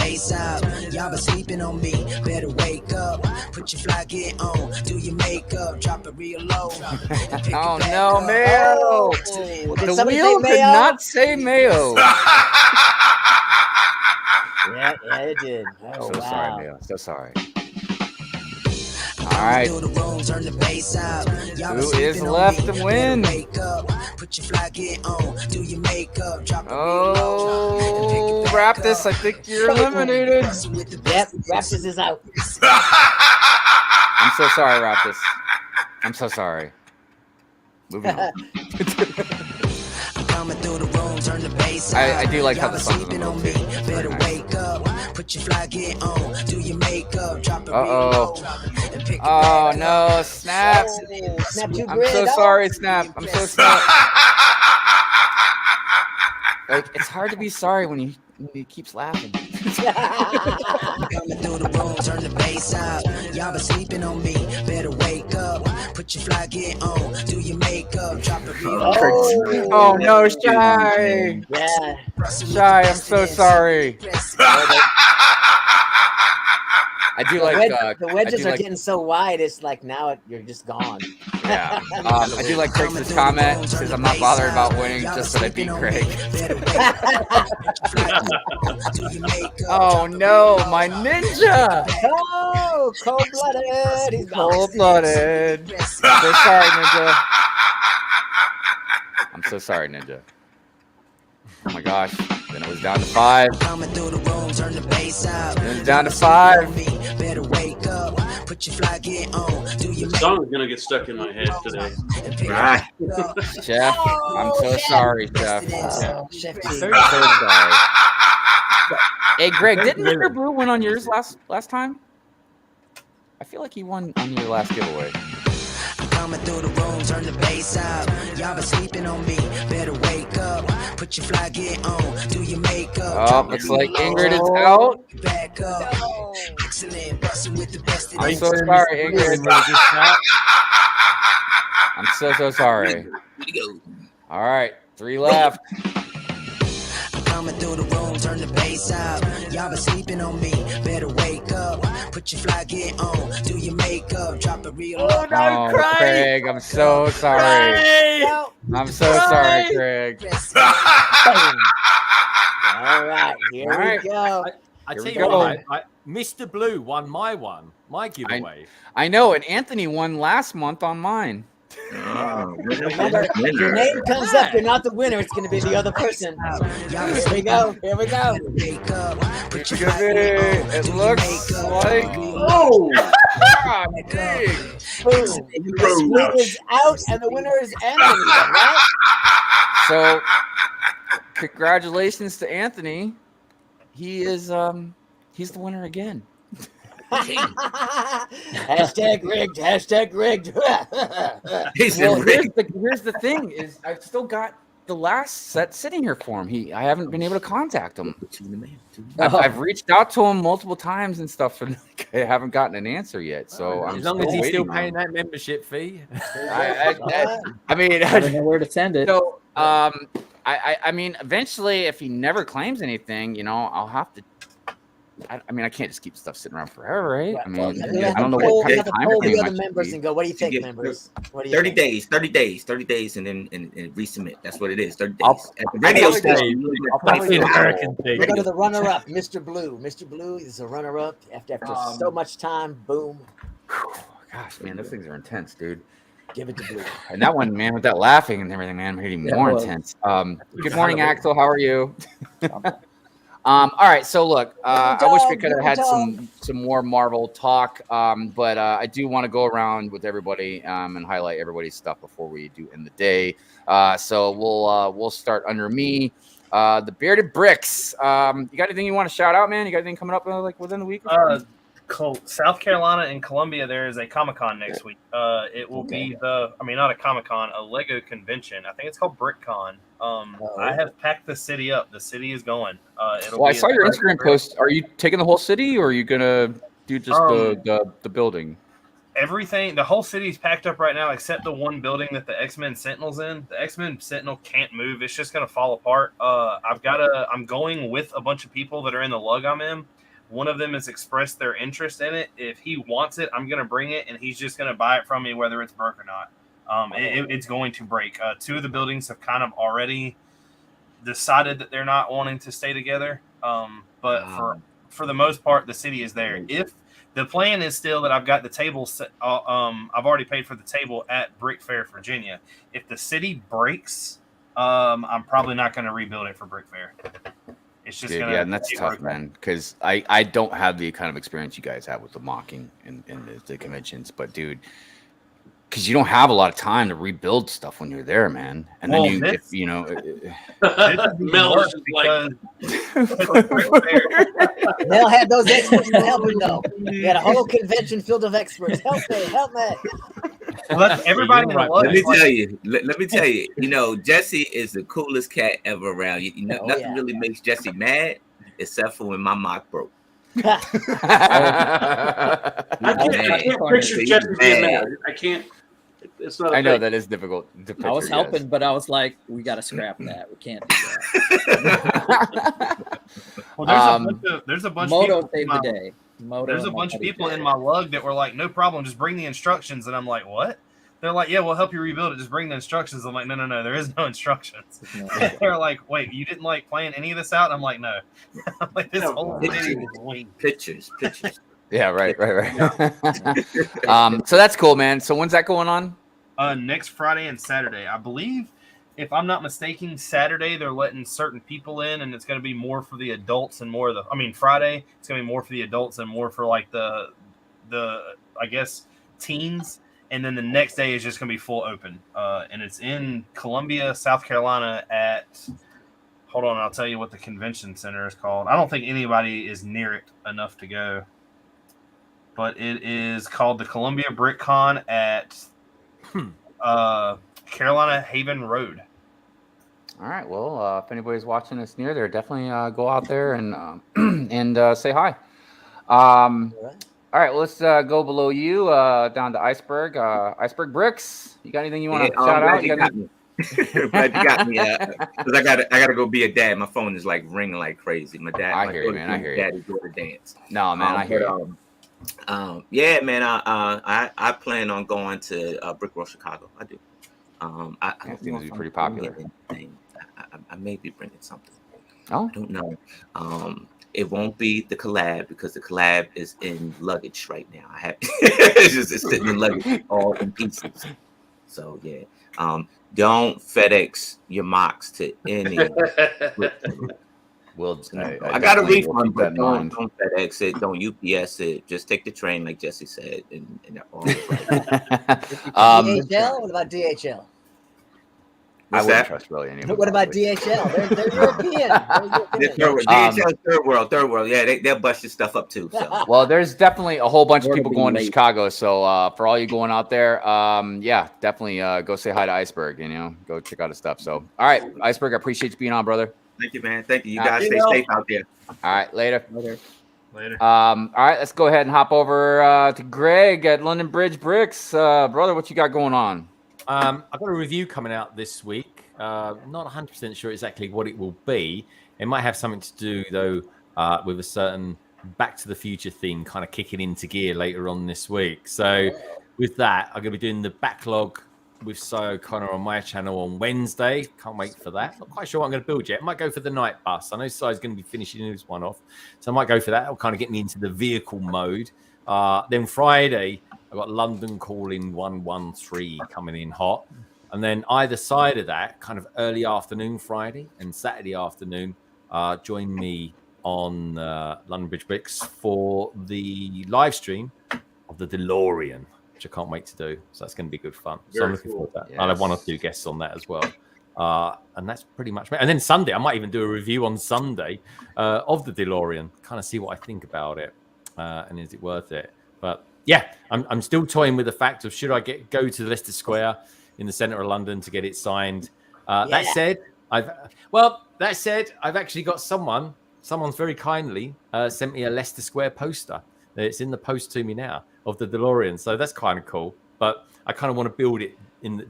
Speaker 8: Y'all been sleeping on me. Better wake up. Put your fly gear on. Do your makeup. Drop it real low.
Speaker 5: Oh no, Mayo! The wheel did not say Mayo.
Speaker 14: Yeah, it did. Oh,
Speaker 5: So
Speaker 14: wow.
Speaker 5: sorry, Mayo. So sorry. All right. Who is left to win? Oh, Raptus, I think you're eliminated.
Speaker 14: Yep, Raptus is out.
Speaker 5: I'm so sorry, Raptus. I'm so sorry. Moving on. I do like how the song's in the middle too. It's very nice. Uh-oh. Oh no, Snap. I'm so sorry, Snap. I'm so sorry. Like, it's hard to be sorry when he keeps laughing.
Speaker 8: Coming through the room, turn the bass up. Y'all been sleeping on me. Better wake up. Put your fly gear on. Do your makeup. Drop it real low.
Speaker 5: Oh no, Shy.
Speaker 14: Yeah.
Speaker 5: Shy, I'm so sorry. I do like
Speaker 14: the wedges are
Speaker 5: like,
Speaker 14: getting so wide. It's like now you're just gone.
Speaker 5: Yeah. I do like Craig's comment. Says I'm not bothered about winning, just that I beat Craig. Oh no, my ninja!
Speaker 14: Oh, cold-blooded. He's
Speaker 5: Cold-blooded. I'm so sorry, Ninja. I'm so sorry, Ninja. Oh my gosh. Then it was down to 5. Then it's down to 5.
Speaker 22: The song is gonna get stuck in my head today.
Speaker 5: Right. Chef, I'm so sorry, Chef.
Speaker 14: Oh, Chef
Speaker 5: I'm so sorry. Hey, Greg, didn't Mr. Blue win on yours last time? I feel like he won on your last giveaway.
Speaker 8: Coming through the room, turn the bass up. Y'all been sleeping on me, better wake up. Put your fly gear on, do your makeup.
Speaker 5: Oh, looks like Ingrid is out.
Speaker 8: Back up. Excellent, busting with the best of
Speaker 5: I'm
Speaker 8: them.
Speaker 5: so sorry, Ingrid. I'm so sorry. All right, 3 left.
Speaker 8: Coming through the room, turn the bass up. Y'all been sleeping on me, better wake up. Put your fly gear on, do your makeup, drop a real low.
Speaker 5: Oh, Craig, I'm so sorry. I'm so sorry, Craig.
Speaker 14: All right, here we go.
Speaker 4: I
Speaker 5: Here
Speaker 4: tell
Speaker 5: we
Speaker 4: you
Speaker 5: go.
Speaker 4: what, Mr. Blue won my giveaway.
Speaker 5: I know, and Anthony won last month on mine.
Speaker 14: Remember, if your name comes up, you're not the winner. It's going to be the other person. Here we go. Here we go.
Speaker 5: It looks like.
Speaker 14: Oh!
Speaker 5: God, big.
Speaker 14: Boom. Blue is out, and the winner is Anthony, right?
Speaker 5: So, congratulations to Anthony. He is he's the winner again.
Speaker 14: Hashtag rigged. Hashtag rigged.
Speaker 5: Well, here's the thing: is I've still got the last set sitting here for him. I haven't been able to contact him. I've reached out to him multiple times and stuff, and I haven't gotten an answer yet. So
Speaker 4: as long as he's still paying that membership fee.
Speaker 5: I mean,
Speaker 21: I don't know where to send it.
Speaker 5: So, I mean, eventually, if he never claims anything, I'll have to. I mean, I can't just keep stuff sitting around forever, right? I mean, I don't know what kind of time
Speaker 14: poll
Speaker 5: frame
Speaker 14: the
Speaker 5: I
Speaker 14: other
Speaker 5: should
Speaker 14: members
Speaker 5: be.
Speaker 14: and go, what do you think, members? What do you
Speaker 2: 30
Speaker 14: think?
Speaker 2: days, 30 days, and then resubmit. That's what it is. 30 days.
Speaker 5: I'll
Speaker 2: At the radio
Speaker 5: probably
Speaker 2: station,
Speaker 14: We go to the runner-up, Mr. Blue. Mr. Blue is a runner-up after so much time. Boom.
Speaker 5: Gosh, man, those things are intense, dude.
Speaker 14: Give it to Blue.
Speaker 5: And that one, man, with that laughing and everything, man, made it even more intense. Good morning, Axel. How are you? All right, so look, I wish we could have had some more Marvel talk, but I do want to go around with everybody and highlight everybody's stuff before we do end the day. So we'll start under me. The Bearded Bricks. You got anything you want to shout out, man? You got anything coming up like within the week?
Speaker 3: South Carolina and Columbia, there is a Comic-Con next week. It will be not a Comic-Con, a Lego convention. I think it's called BrickCon. I have packed the city up. The city is going.
Speaker 5: I saw your Instagram post. Are you taking the whole city, or are you gonna do just the building?
Speaker 3: Everything, the whole city's packed up right now, except the one building that the X-Men Sentinel's in. The X-Men Sentinel can't move. It's just gonna fall apart. I'm going with a bunch of people that are in the lug I'm in. One of them has expressed their interest in it. If he wants it, I'm going to bring it, and he's just going to buy it from me, whether it's broke or not. It's going to break. 2 of the buildings have kind of already decided that they're not wanting to stay together. But for the most part, the city is there. If the plan is still that I've got the table set, I've already paid for the table at Brick Fair, Virginia. If the city breaks, I'm probably not going to rebuild it for Brick Fair. It's just
Speaker 5: yeah, and that's tough, man, because I don't have the kind of experience you guys have with the mocking and the conventions, but dude, because you don't have a lot of time to rebuild stuff when you're there, man. And then
Speaker 14: They'll have those experts to help him though. You had a whole convention filled of experts. Help me.
Speaker 3: Everybody
Speaker 2: let me tell you, Jesse is the coolest cat ever around. Nothing really makes Jesse mad except for when my mock broke.
Speaker 22: I can't picture Jesse being mad. I can't. It's not.
Speaker 5: I know that is difficult.
Speaker 21: I was helping, but I was like, we got to scrap that. We can't do that.
Speaker 3: Well, there's a bunch
Speaker 21: Moto
Speaker 3: of
Speaker 21: saved the day.
Speaker 3: There's a bunch of people in my lug that were like, no problem, just bring the instructions. And I'm like, what? They're like, yeah, we'll help you rebuild it. Just bring the instructions. I'm like, no, there is no instructions. They're like, wait, you didn't like plan any of this out? I'm like, no. I'm like, this whole thing is winged.
Speaker 2: Pictures.
Speaker 5: Yeah, right. So that's cool, man. So when's that going on?
Speaker 3: Next Friday and Saturday, I believe. If I'm not mistaken, Saturday they're letting certain people in, and it's going to be more for the adults and more of the. I mean, Friday it's going to be more for the adults and more for like the I guess teens, and then the next day is just going to be full open. And it's in Columbia, South Carolina at. Hold on, I'll tell you what the convention center is called. I don't think anybody is near it enough to go, but it is called the Columbia Brick Con at Carolina Haven Road.
Speaker 5: All right. Well, if anybody's watching us near there, definitely go out there and say hi. All right. Well, let's go below you down to Iceberg. Iceberg Bricks. You got anything you want to shout out?
Speaker 2: You got me. Glad you got me. Because I gotta go be a dad. My phone is like ringing like crazy. My dad.
Speaker 5: I hear you, man. I hear you.
Speaker 2: Daddy go to dance.
Speaker 5: No, man. I hear you.
Speaker 2: Yeah, man. I plan on going to Brick World Chicago. I do. I
Speaker 5: think it'll be pretty popular.
Speaker 2: I may be bringing something.
Speaker 5: Oh,
Speaker 2: I don't know. It won't be the collab because the collab is in luggage right now. I have it's sitting in luggage all in pieces. So yeah. Don't FedEx your mocks to any.
Speaker 5: Well,
Speaker 2: I got a refund, but don't FedEx it. Don't UPS it. Just take the train, like Jesse said, and all right.
Speaker 14: DHL? What about DHL?
Speaker 5: I wouldn't trust really anyone.
Speaker 14: What about DHL? They're European.
Speaker 2: DHL, third world. Yeah, they'll bust your stuff up too. So.
Speaker 5: Well, there's definitely a whole bunch of people going to Chicago. So for all you going out there, yeah, definitely go say hi to Iceberg. Go check out his stuff. So, all right, Iceberg, I appreciate you being on, brother.
Speaker 2: Thank you, man. Thank you. You guys stay safe out there.
Speaker 5: All right, later.
Speaker 3: Later.
Speaker 5: All right, let's go ahead and hop over to Greg at London Bridge Bricks. Brother, what you got going on?
Speaker 4: I've got a review coming out this week. Not 100% sure exactly what it will be. It might have something to do, though, with a certain Back to the Future theme kind of kicking into gear later on this week. So with that, I'm going to be doing the backlog with So Connor on my channel on Wednesday. Can't wait for that. Not quite sure what I'm going to build yet. I might go for the night bus. I know Si's going to be finishing this one off. So I might go for that. It'll kind of get me into the vehicle mode. Then Friday, I've got London Calling 113 coming in hot. And then either side of that, kind of early afternoon Friday and Saturday afternoon, join me on London Bridge Bricks for the live stream of the DeLorean, which I can't wait to do. So that's going to be good fun. So I'm looking forward to that. Yes. I'll have 1 or 2 guests on that as well. And that's pretty much it. And then Sunday, I might even do a review on Sunday of the DeLorean, kind of see what I think about it. And is it worth it? But yeah, I'm still toying with the fact of should I go to Leicester Square in the centre of London to get it signed. That said, I've actually got someone's very kindly sent me a Leicester Square poster. It's in the post to me now of the DeLorean. So that's kind of cool. But I kind of want to build it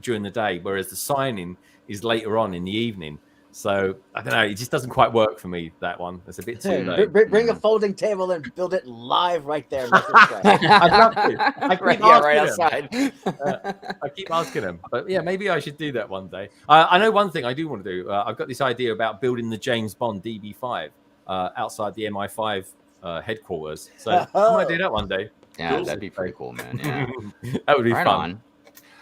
Speaker 4: during the day, whereas the signing is later on in the evening. So I don't know. It just doesn't quite work for me, that one. It's a bit too late.
Speaker 14: Bring a folding table and build it live right there.
Speaker 4: I'd love to. I keep asking them. But yeah, maybe I should do that one day. I know one thing I do want to do. I've got this idea about building the James Bond DB5 outside the MI5 headquarters. So I might do that one day.
Speaker 5: Yeah, that'd be pretty cool, man. Yeah.
Speaker 4: That would be
Speaker 5: right
Speaker 4: fun.
Speaker 5: On.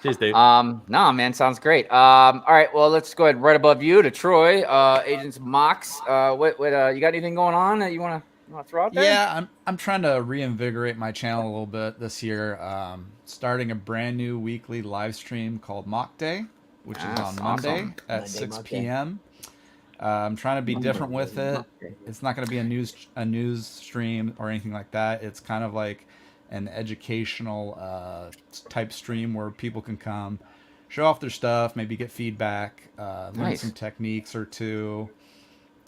Speaker 4: Cheers, dude.
Speaker 5: No, man, sounds great. All right, well, let's go ahead right above you to Troy, Agents Mox. What you got anything going on that you want to throw out there?
Speaker 1: Yeah, I'm trying to reinvigorate my channel a little bit this year. Starting a brand new weekly live stream called Mock Day, which is on Monday at 6 p.m. I'm trying to be different with it. It's not going to be a news stream or anything like that. It's kind of like an educational type stream where people can come, show off their stuff, maybe get feedback, learn some techniques or two.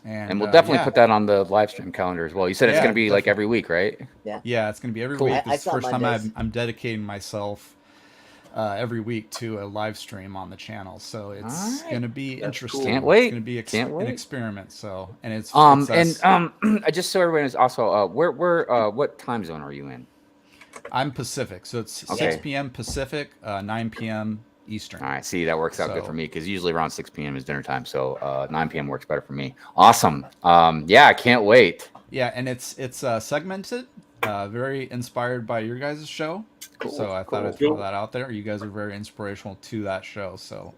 Speaker 5: And we'll definitely put that on the live stream calendar as well. You said it's going to be like every week, right?
Speaker 14: Yeah.
Speaker 1: Yeah, it's going to be every week. It's the first time I'm dedicating myself every week to a live stream on the channel. So it's going to be interesting.
Speaker 5: Can't wait.
Speaker 1: It's going to be
Speaker 5: Can't
Speaker 1: an
Speaker 5: wait.
Speaker 1: experiment. So, and it's
Speaker 5: I just so everyone is also where what time zone are you in?
Speaker 1: I'm Pacific, so it's
Speaker 5: Okay.
Speaker 1: 6 p.m. Pacific, 9 p.m. Eastern.
Speaker 5: All right, see, that works out good
Speaker 1: So-
Speaker 5: for me because usually around 6 p.m. is dinner time, so 9 p.m. works better for me. Awesome. Yeah, I can't wait.
Speaker 1: Yeah, and it's segmented, very inspired by your guys' show.
Speaker 5: Cool,
Speaker 1: So I thought
Speaker 5: cool.
Speaker 1: I'd throw that out there. You guys are very inspirational to that show, so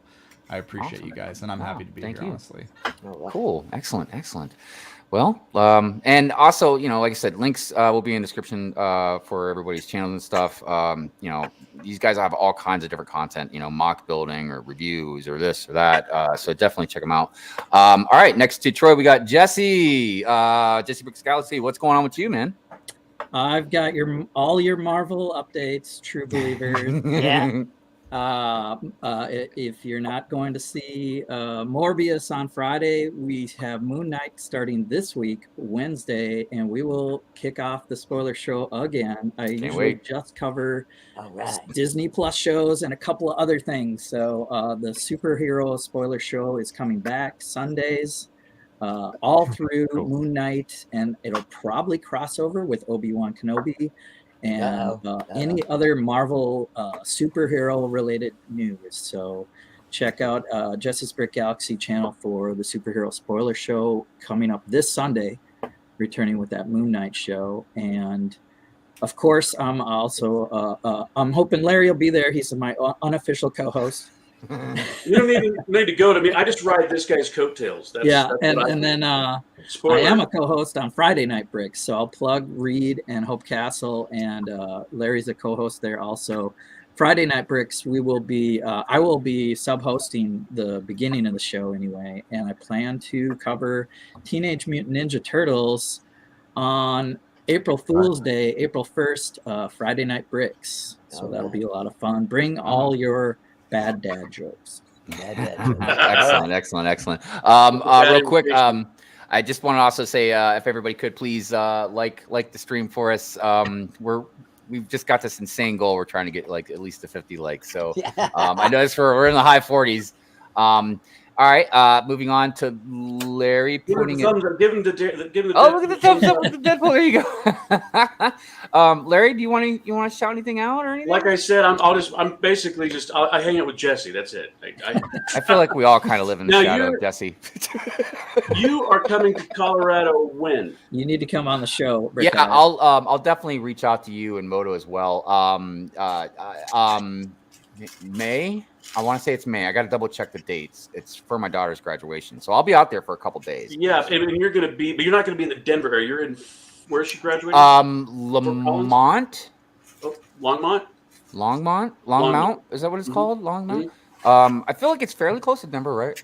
Speaker 1: I appreciate
Speaker 5: Awesome.
Speaker 1: you guys, and I'm
Speaker 5: Wow,
Speaker 1: happy to be
Speaker 5: thank
Speaker 1: here,
Speaker 5: you.
Speaker 1: honestly.
Speaker 5: Cool. Excellent. Well, and also, like I said, links will be in the description for everybody's channels and stuff. These guys have all kinds of different content, mock building or reviews or this or that. So definitely check them out. All right, next to Troy, we got Jesse. Jesse Bricks Galaxy. What's going on with you, man?
Speaker 21: I've got all your Marvel updates, true believers.
Speaker 5: Yeah.
Speaker 21: If you're not going to see Morbius on Friday, we have Moon Knight starting this week, Wednesday, and we will kick off the spoiler show again. I usually
Speaker 5: wait.
Speaker 21: just cover Disney Plus shows and a couple of other things. So the superhero spoiler show is coming back Sundays. All through Moon Knight, and it'll probably cross over with Obi-Wan Kenobi and any other Marvel superhero related news. So check out Justice Brick Galaxy channel for the superhero spoiler show coming up this Sunday, returning with that Moon Knight show. And of course, I'm also I'm hoping Larry will be there. He's my unofficial co-host.
Speaker 22: You don't need to go to me. I just ride this guy's coattails. That's what I
Speaker 21: and
Speaker 22: do.
Speaker 21: then I
Speaker 22: Spoiler.
Speaker 21: am a co-host on Friday Night Bricks, so I'll plug Reed and Hope Castle, and Larry's a co-host there also. Friday Night Bricks, we will be I will be sub-hosting the beginning of the show anyway, and I plan to cover Teenage Mutant Ninja Turtles on April Fool's Day, April 1st, Friday Night Bricks. So that'll be a lot of fun. Bring all your bad dad jokes.
Speaker 5: Excellent. Real quick, I just want to also say, if everybody could please like the stream for us. We've just got this insane goal. We're trying to get at least 50 likes. So I noticed we're in the high 40s. All right, moving on to Larry putting it.
Speaker 22: Give him the.
Speaker 5: Oh, look at the thumbs up with the Deadpool. There you go. Larry, do you want to shout anything out or anything?
Speaker 22: Like I said, I'm basically just I hang out with Jesse. That's it.
Speaker 5: I feel like we all kind of live in the shadow of Jesse.
Speaker 22: You are coming to Colorado when?
Speaker 21: You need to come on the show.
Speaker 5: Yeah, I'll definitely reach out to you and Moto as well. May. I want to say it's May. I got to double check the dates. It's for my daughter's graduation, so I'll be out there for a couple days.
Speaker 22: Yeah, and you're going to be, but you're not going to be in the Denver area. You're in where is she graduating?
Speaker 5: Lamont.
Speaker 22: Oh, Longmont.
Speaker 5: Longmont. Is that what it's called? Longmont. I feel like it's fairly close to Denver, right?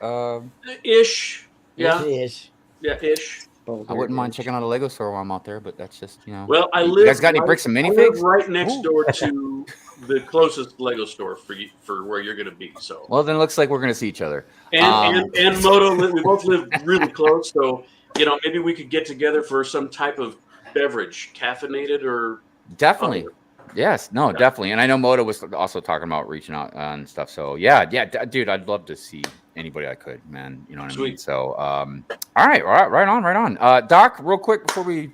Speaker 22: Ish. Yeah.
Speaker 14: Ish.
Speaker 22: Yeah, ish.
Speaker 5: I wouldn't mind checking out a Lego store while I'm out there, but that's just
Speaker 22: Well, I
Speaker 5: You
Speaker 22: live.
Speaker 5: guys got any bricks and
Speaker 22: I
Speaker 5: minifigs?
Speaker 22: live right next door to the closest Lego store for where you're going to be. So.
Speaker 5: Well, then it looks like we're going to see each other.
Speaker 22: And Moto, we both live really close, so maybe we could get together for some type of beverage, caffeinated or.
Speaker 5: Definitely. Yes. No.
Speaker 22: Yeah.
Speaker 5: Definitely. And I know Moto was also talking about reaching out and stuff. So yeah. Dude, I'd love to see anybody I could, man. You know what I mean? So all right. Right on. Doc, real quick before we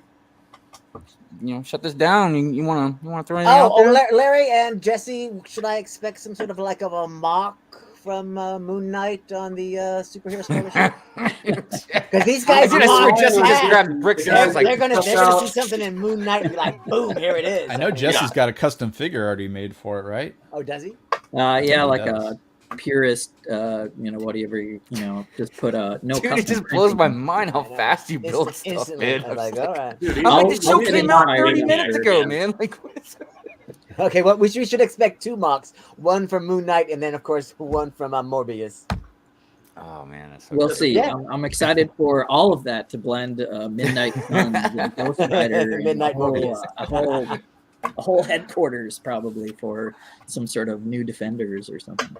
Speaker 5: shut this down, you want to throw anything out there?
Speaker 14: Larry and Jesse, should I expect some sort of a mock from Moon Knight on the superhero spoiler show? Because these guys,
Speaker 5: I swear Jesse just grabbed bricks and was like,
Speaker 14: they're gonna see something in Moon Knight and be like, boom, here it is.
Speaker 1: I know Jesse's got a custom figure already made for it, right?
Speaker 14: Oh, does he?
Speaker 21: Yeah, like
Speaker 1: does.
Speaker 21: a purist, whatever, just put a no.
Speaker 5: Dude, it just blows my mind how fast you build stuff,
Speaker 14: Instantly,
Speaker 5: man.
Speaker 14: I'm like, all right.
Speaker 5: I'm like, the show came out 30 minutes ago, man. Like, what is it?
Speaker 14: Okay, well, we should expect two mocks. One from Moon Knight, and then, of course, one from Morbius.
Speaker 5: Oh, man. That's so
Speaker 21: We'll
Speaker 5: good.
Speaker 21: see.
Speaker 14: Yeah.
Speaker 21: I'm excited for all of that to blend Midnight Suns and Ghost Rider and
Speaker 14: Midnight
Speaker 21: a whole headquarters probably for some sort of new Defenders or something.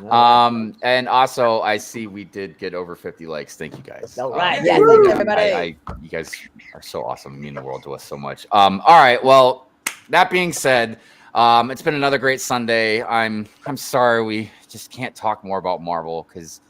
Speaker 5: And also I see we did get over 50 likes. Thank you guys.
Speaker 14: All right. Yeah, thank you, everybody.
Speaker 5: You guys are so awesome. You mean the world to us so much. All right. Well, that being said, It's been another great Sunday. I'm sorry we just can't talk more about Marvel because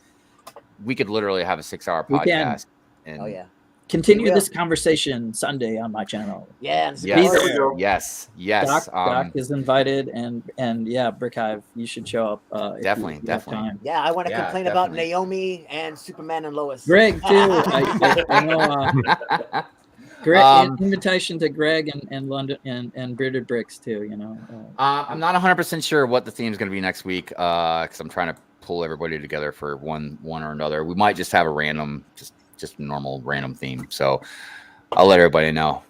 Speaker 5: we could literally have a 6-hour
Speaker 21: We can.
Speaker 5: podcast. And
Speaker 14: Oh yeah.
Speaker 21: Continue
Speaker 14: We will.
Speaker 21: this conversation Sunday on my channel.
Speaker 14: Yeah. And
Speaker 5: Yes.
Speaker 21: Doc is invited, and yeah, Brick Hive, you should show up. If
Speaker 5: Definitely.
Speaker 21: you have time.
Speaker 14: Yeah, I want to
Speaker 5: Yeah,
Speaker 14: complain about
Speaker 5: definitely.
Speaker 14: Naomi and Superman and Lois.
Speaker 21: Greg too. I know. Greg, invitation to Greg and London and Bearded Bricks too. You know.
Speaker 5: I'm not 100% sure what the theme is going to be next week because I'm trying to pull everybody together for one or another. We might just have a random, just normal random theme. So I'll let everybody know.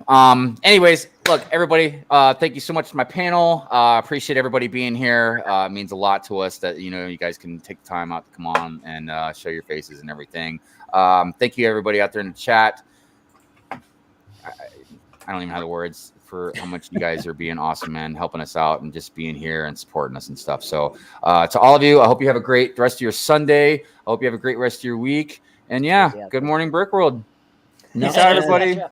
Speaker 5: Anyways, look, everybody, thank you so much to my panel. Appreciate everybody being here. It means a lot to us that, you guys can take the time out to come on and show your faces and everything. Thank you, everybody out there in the chat. I don't even have the words for how much you guys are being awesome, man, helping us out and just being here and supporting us and stuff. So to all of you, I hope you have a great rest of your Sunday. I hope you have a great rest of your week. And yeah, good morning, Brick World. Peace out, everybody.